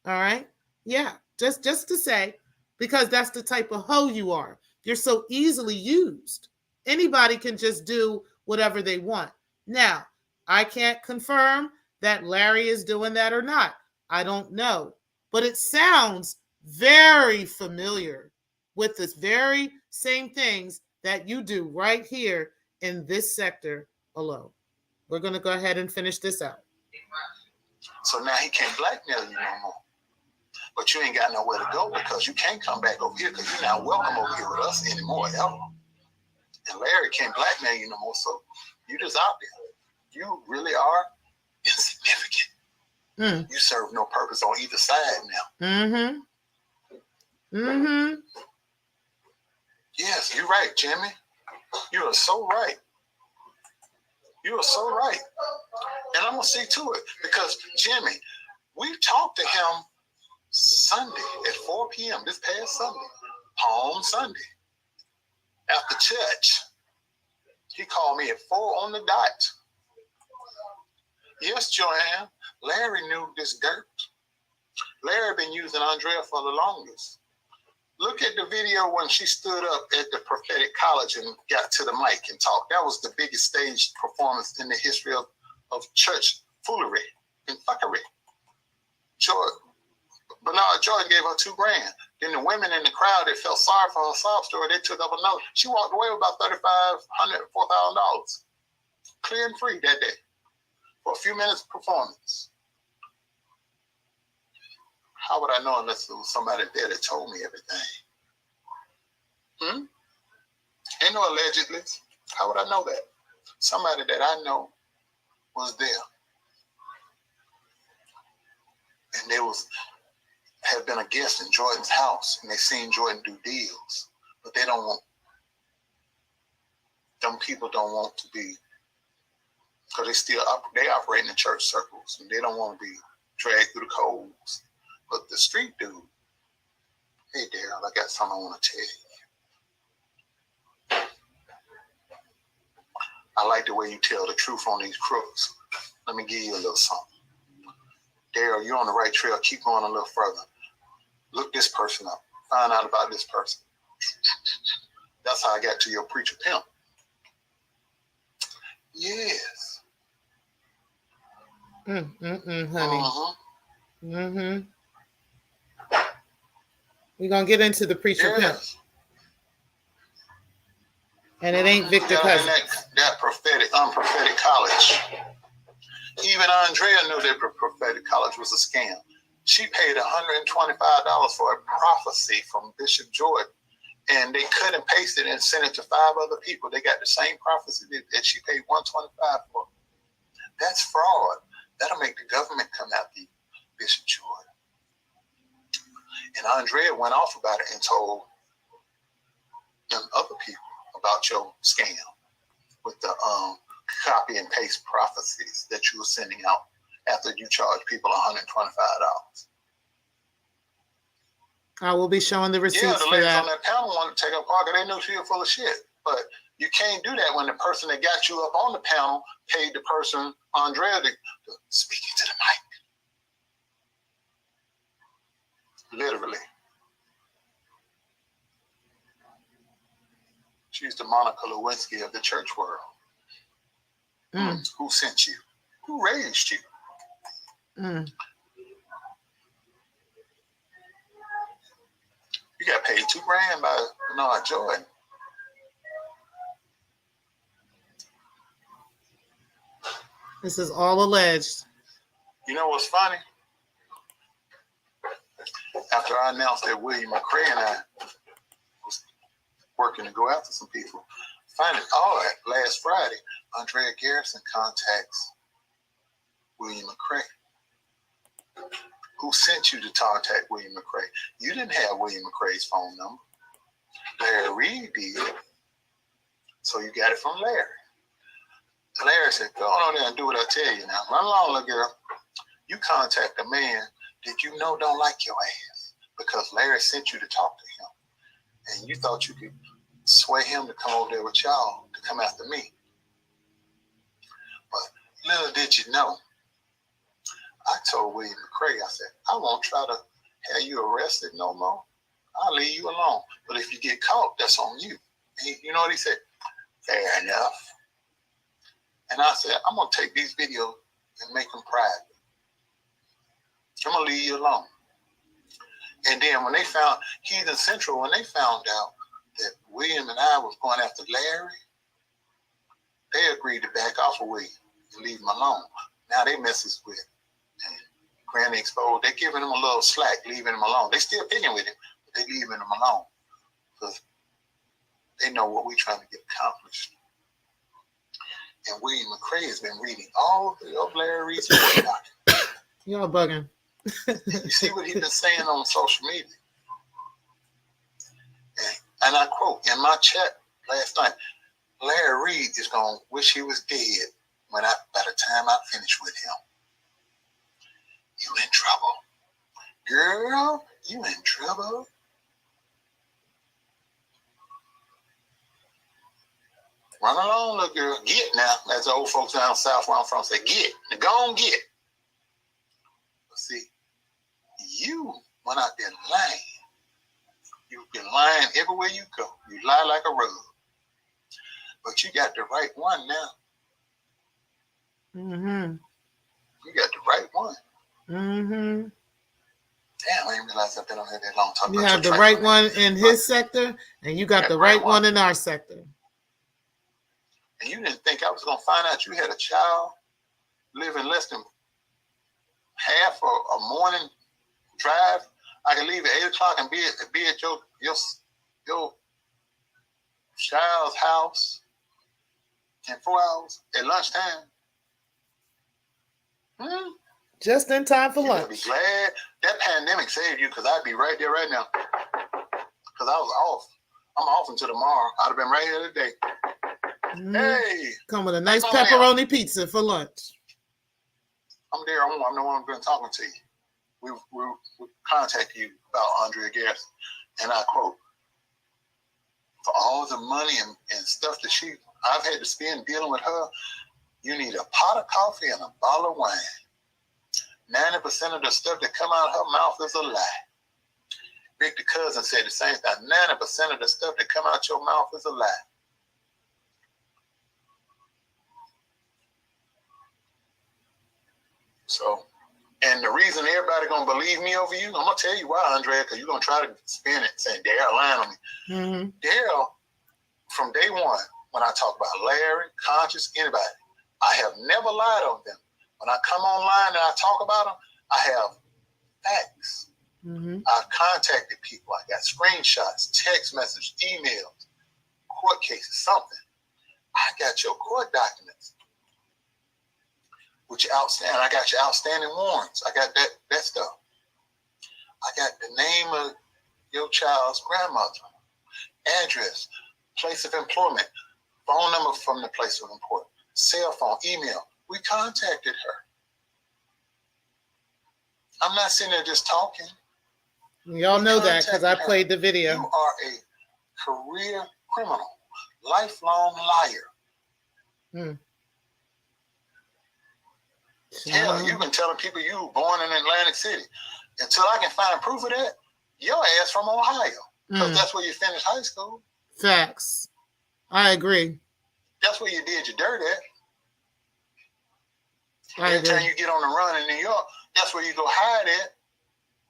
all right? Yeah, just to say, because that's the type of hoe you are. You're so easily used. Anybody can just do whatever they want. Now, I can't confirm that Larry is doing that or not. I don't know. But it sounds very familiar with this very same things that you do right here in this sector alone. We're going to go ahead and finish this out. So now he can't blackmail you no more. But you ain't got nowhere to go because you can't come back over here because you're not welcome over here with us anymore, ever. And Larry can't blackmail you no more, so you just out there. You really are insignificant. You serve no purpose on either side now. Yes, you're right, Jimmy. You are so right. You are so right. And I'm going to see to it because, Jimmy, we talked to him Sunday at 4 p.m. this past Sunday, Palm Sunday, after church. He called me at 4 on the dot. Yes, Joanne, Larry knew this dirt. Larry been using Andrea for the longest. Look at the video when she stood up at the prophetic college and got to the mic and talked. That was the biggest stage performance in the history of church foolery and fuckery. Bernard Jordan gave her $2,000. Then the women in the crowd that felt sorry for her sob story, they took up another. She walked away with about $3,500, $4,000. Clear and free that day for a few minutes of performance. How would I know unless there was somebody there that told me everything? Ain't no allegedly. How would I know that? Somebody that I know was there. And they have been a guest in Jordan's house, and they seen Jordan do deals, but they don't want. Them people don't want to be, because they operate in the church circles, and they don't want to be dragged through the coals. But the street dude, hey Daryl, I got something I want to tell you. I like the way you tell the truth on these crooks. Let me give you a little something. Daryl, you're on the right trail. Keep going a little further. Look this person up. Find out about this person. That's how I got to your preacher pimp. Yes. Honey. Mm-hmm. We're going to get into the preacher pimp. And it ain't Victor Cousins. That prophetic, unprophetic college. Even Andrea knew that prophetic college was a scam. She paid $125 for a prophecy from Bishop Jordan, and they cut and pasted it and sent it to 5 other people. They got the same prophecy that she paid $125 for. That's fraud. That'll make the government come after you, Bishop Jordan. And Andrea went off about it and told them other people about your scam with the copy and paste prophecies that you were sending out after you charge people $125. I will be showing the receipts the ladies for that. on that panel wanted to take up Parker. They knew she was full of shit. But you can't do that when the person that got you up on the panel paid the person, Andrea, to speak into the mic. Literally. She's the Monica Lewinsky of the church world. Who sent you? Who raised you? You got paid $2,000 by Bernard Jordan. This is all alleged. You know what's funny? After I announced that William McCray and I was working to go after some people, finally, last Friday, Andrea Garrison contacts William McCray. Who sent you to contact William McCray? You didn't have William McCray's phone number. Larry Reed did. So you got it from Larry. Larry said, go on there and do what I tell you now. Run along, little girl. You contact a man that you know don't like your ass because Larry sent you to talk to him. And you thought you could sway him to come over there with y'all to come after me. But little did you know, I told William McCray, I said, I won't try to have you arrested no more. I'll leave you alone. But if you get caught, that's on you. You know what he said? Fair enough. And I said, I'm going to take these videos and make them private. I'm going to leave you alone. And then when they found, Heathen Central, when they found out that William and I was going after Larry, they agreed to back off of William and leave him alone. Now they messes with Granny Exposed. They're giving him a little slack, leaving him alone. They still picking with him, but they leaving him alone because they know what we're trying to get accomplished. And William McCray has been reading all of Larry Reed's documents. Y'all bugging. You see what he's been saying on social media. And I quote in my chat last night, Larry Reed is going to wish he was dead by the time I finish with him. You in trouble. Girl, you in trouble. Run along, little girl. Get now. As the old folks down south where I'm from say, get. Now go on, get. But see, you went out there lying. You've been lying everywhere you go. You lie like a rug. But you got the right one now. You got the right one. Damn, I didn't realize I've been on here that long time. You have the right one in his sector, and you got the right one in our sector. And you didn't think I was going to find out you had a child living less than half a morning drive. I can leave at 8 o'clock and be at your child's house in 4 hours at lunchtime. Just in time for lunch. I'd be glad that pandemic saved you because I'd be right there right now. Because I was off. I'm off until tomorrow. I'd have been right here today. Hey. Come with a nice pepperoni pizza for lunch. I'm there. I'm the one who's been talking to you. We contacted you about Andrea Garrison. And I quote, for all the money and stuff that I've had to spend dealing with her, You need a pot of coffee and a bottle of wine. 90% of the stuff that come out of her mouth is a lie. Victor Cousin said the same thing. 90% of the stuff that come out your mouth is a lie. So, and the reason everybody gonna believe me over you, I'm gonna tell you why, Andrea, because you're gonna try to spin it saying Daryl lying on me. Mm-hmm. Daryl, from day one, when I talk about Larry, Conscious, anybody, I have never lied on them. When I come online and I talk about them, I have facts. Mm-hmm. I've contacted people. I got screenshots, text messages, emails, court cases, something. I got your court documents, which outstanding. I got your outstanding warrants. I got that stuff. I got the name of your child's grandmother, address, place of employment, phone number from the place of employment, cell phone, email. We contacted her. I'm not sitting there just talking. Y'all know that because I played the video. You are a career criminal, lifelong liar. Hell, you've been telling people you were born in Atlantic City. Until I can find proof of that, your ass from Ohio. Because that's where you finished high school. Facts. I agree. That's where you did your dirt at. Every time you get on the run in New York, that's where you go hide at.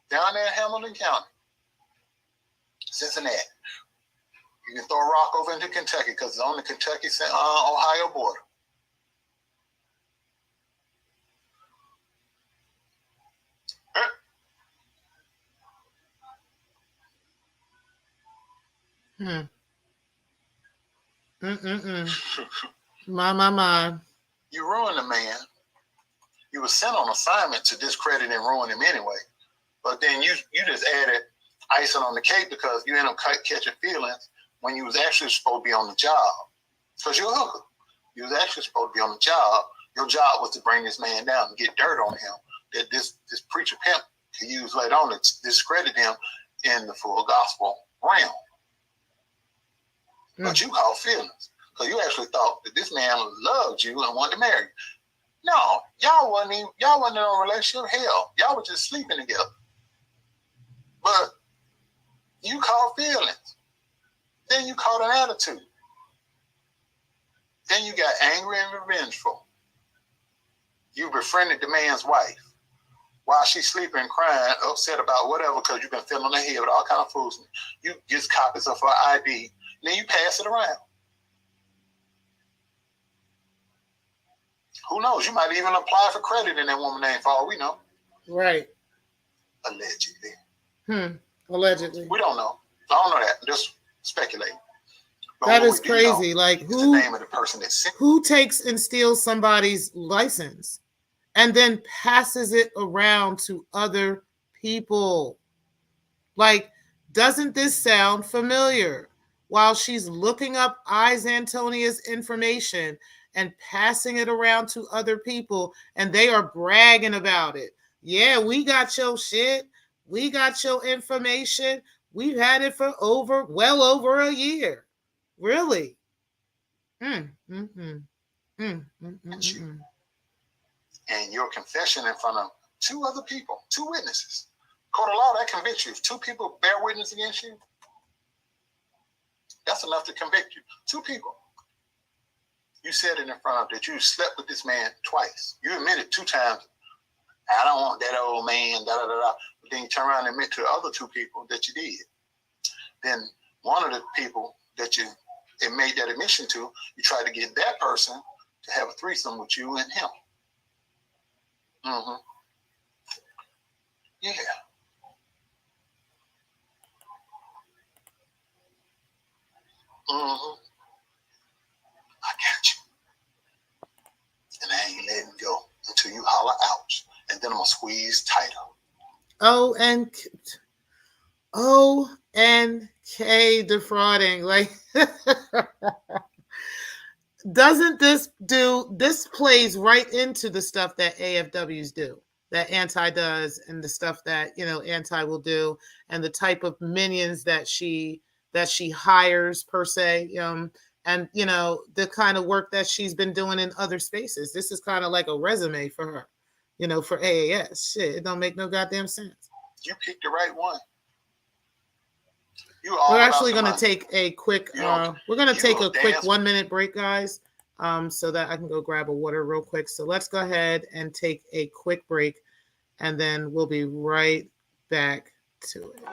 Down there in Hamilton County. Cincinnati. You can throw a rock over into Kentucky because it's on the Kentucky-Ohio border. My. You ruined the man. You were sent on assignment to discredit and ruin him anyway. But then you just added icing on the cake because you ended up catching feelings when you was actually supposed to be on the job. Because you're a hooker. You was actually supposed to be on the job. Your job was to bring this man down and get dirt on him that this preacher pimp could use later on to discredit him in the full gospel realm. But you caught feelings. Because you actually thought that this man loved you and wanted to marry you. No, y'all wasn't in a relationship. Hell, y'all were just sleeping together. But you caught feelings. Then you caught an attitude. Then you got angry and revengeful. You befriended the man's wife while she's sleeping and crying, upset about whatever, because you've been filling her head with all kind of foolishness. You get copies of her ID, then you pass it around. Who knows? You might even apply for credit in that woman's name for all we know. Right. Allegedly. Allegedly. We don't know. I don't know that. Just speculate. But that is crazy. Like who? The name of the person that's sick. Who takes and steals somebody's license and then passes it around to other people? Like, doesn't this sound familiar? While she's looking up Antonia's information and passing it around to other people, and they are bragging about it. Yeah, we got your shit. We got your information. We've had it for well over a year. Really? And your confession in front of two other people, two witnesses. Court of law, that convicts you. If two people bear witness against you, that's enough to convict you. Two people. You said it in front of that you slept with this man twice. You admitted 2 times, I don't want that old man, da-da-da-da. But then you turn around and admit to the other 2 people that you did. Then one of the people that you made that admission to, you tried to get that person to have a threesome with you and him. Yeah. I got you. And I ain't letting go until you holler ouch. And then I'm going to squeeze tighter. O-N-K defrauding. Like, doesn't this plays right into the stuff that AFWs do, that Anti does, and the stuff that, Anti will do, and the type of minions that she hires, per se, and, you know, the kind of work that she's been doing in other spaces. This is kind of like a resume for her, you know, for AAS. Shit, it don't make no goddamn sense. You picked the right one. We're actually going to take a quick, we're going to take a quick 1 minute break, guys, so that I can go grab a water real quick. So let's go ahead and take a quick break, and then we'll be right back to it.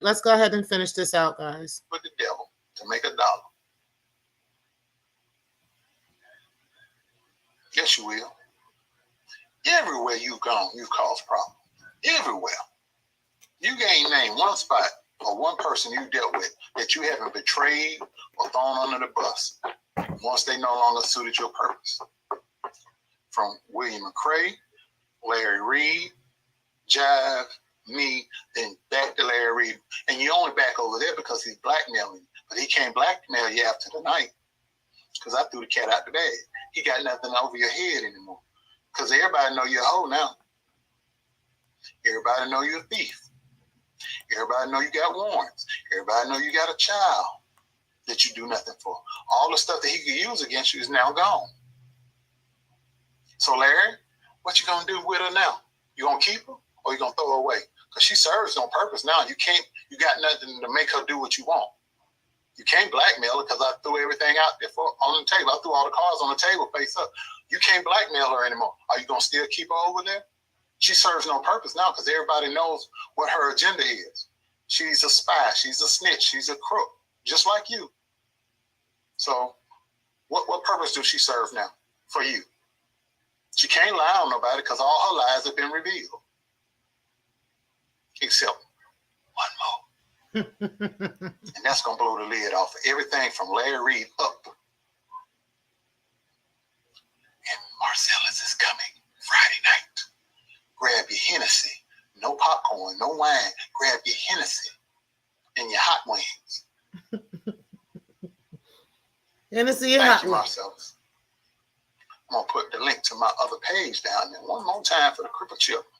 Let's go ahead and finish this out, guys. With the devil to make $1. Yes, you will. Everywhere you've gone, you've caused problems. Everywhere. You can't name one spot or one person you dealt with that you haven't betrayed or thrown under the bus once they no longer suited your purpose. From William McCray, Larry Reed, Jive, me, then back to Larry Reed. And you only back over there because he's blackmailing. But he can't blackmail you after the night because I threw the cat out the bag. He got nothing over your head anymore because everybody know you're a hoe now. Everybody know you're a thief. Everybody know you got warrants. Everybody know you got a child that you do nothing for. All the stuff that he could use against you is now gone. So Larry, what you gonna do with her now? You gonna keep her or you gonna throw her away? Because she serves on purpose now. You got nothing to make her do what you want. You can't blackmail her because I threw everything out there on the table. I threw all the cards on the table face up. You can't blackmail her anymore. Are you gonna still keep her over there? She serves no purpose now because everybody knows what her agenda is. She's a spy. She's a snitch. She's a crook, just like you. So what purpose does she serve now for you? She can't lie on nobody because all her lies have been revealed. Except one more. And that's going to blow the lid off of everything from Larry Reed up. And Marcellus is coming Friday night. Grab your Hennessy. No popcorn, no wine. Grab your Hennessy and your hot wings. Hennessy and Thank you, Marcellus. I'm going to put the link to my other page down there one more time for the Cripple Children.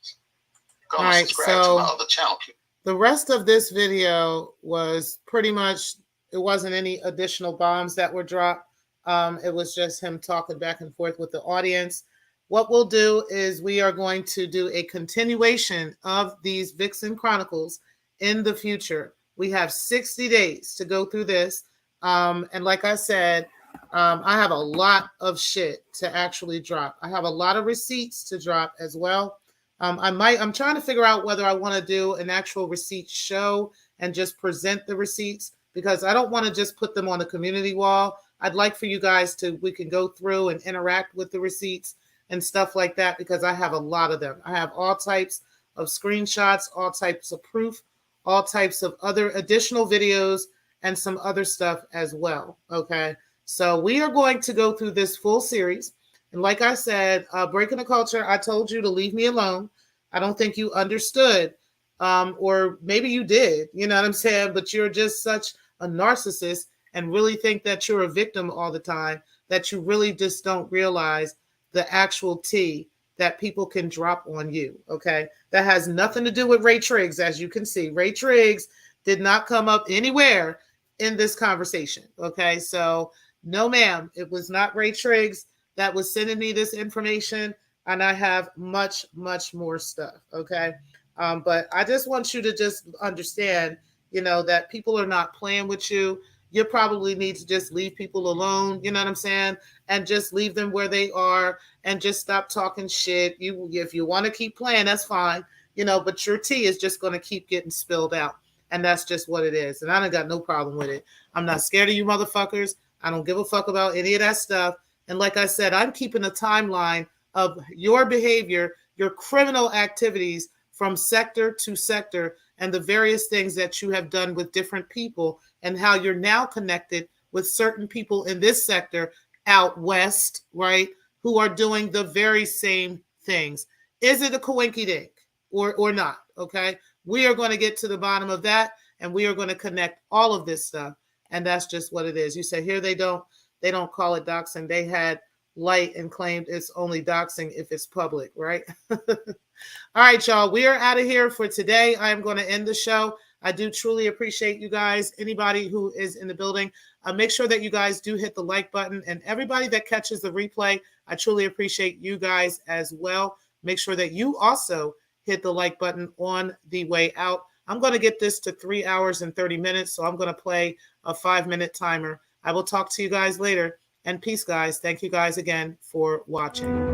Go and subscribe to my other channel. The rest of this video was pretty much, it wasn't any additional bombs that were dropped. It was just him talking back and forth with the audience. What we'll do is we are going to do a continuation of these Vixen Chronicles in the future. We have 60 days to go through this. And like I said, I have a lot of shit to actually drop. I have a lot of receipts to drop as well. I'm trying to figure out whether I want to do an actual receipt show and just present the receipts, because I don't want to just put them on the community wall. I'd like for you guys we can go through and interact with the receipts and stuff like that, because I have a lot of them. I have all types of screenshots, all types of proof, all types of other additional videos, and some other stuff as well. Okay. So we are going to go through this full series. And like I said, Breaking the Culture, I told you to leave me alone. I don't think you understood, or maybe you did, you know what I'm saying? But you're just such a narcissist and really think that you're a victim all the time that you really just don't realize the actual tea that people can drop on you, okay? That has nothing to do with Ray Triggs, as you can see. Ray Triggs did not come up anywhere in this conversation, okay? So No, ma'am. It was not Ray Triggs that was sending me this information. And I have much, much more stuff. Okay. But I just want you to just understand, that people are not playing with you. You probably need to just leave people alone. You know what I'm saying? And just leave them where they are and just stop talking shit. If you want to keep playing, that's fine. But your tea is just going to keep getting spilled out. And that's just what it is. And I don't got no problem with it. I'm not scared of you motherfuckers. I don't give a fuck about any of that stuff. And like I said, I'm keeping a timeline of your behavior, your criminal activities from sector to sector, and the various things that you have done with different people, and how you're now connected with certain people in this sector out west, right? Who are doing the very same things. Is it a coinky dink or not? Okay. We are going to get to the bottom of that, and we are going to connect all of this stuff. And that's just what it is. You say here they don't call it doxing. They had light and claimed it's only doxing if it's public, right? All right, y'all. We are out of here for today. I am going to end the show. I do truly appreciate you guys. Anybody who is in the building, make sure that you guys do hit the like button. And everybody that catches the replay, I truly appreciate you guys as well. Make sure that you also hit the like button on the way out. I'm going to get this to 3 hours and 30 minutes, so I'm going to play a 5-minute timer. I will talk to you guys later. And peace, guys. Thank you guys again for watching.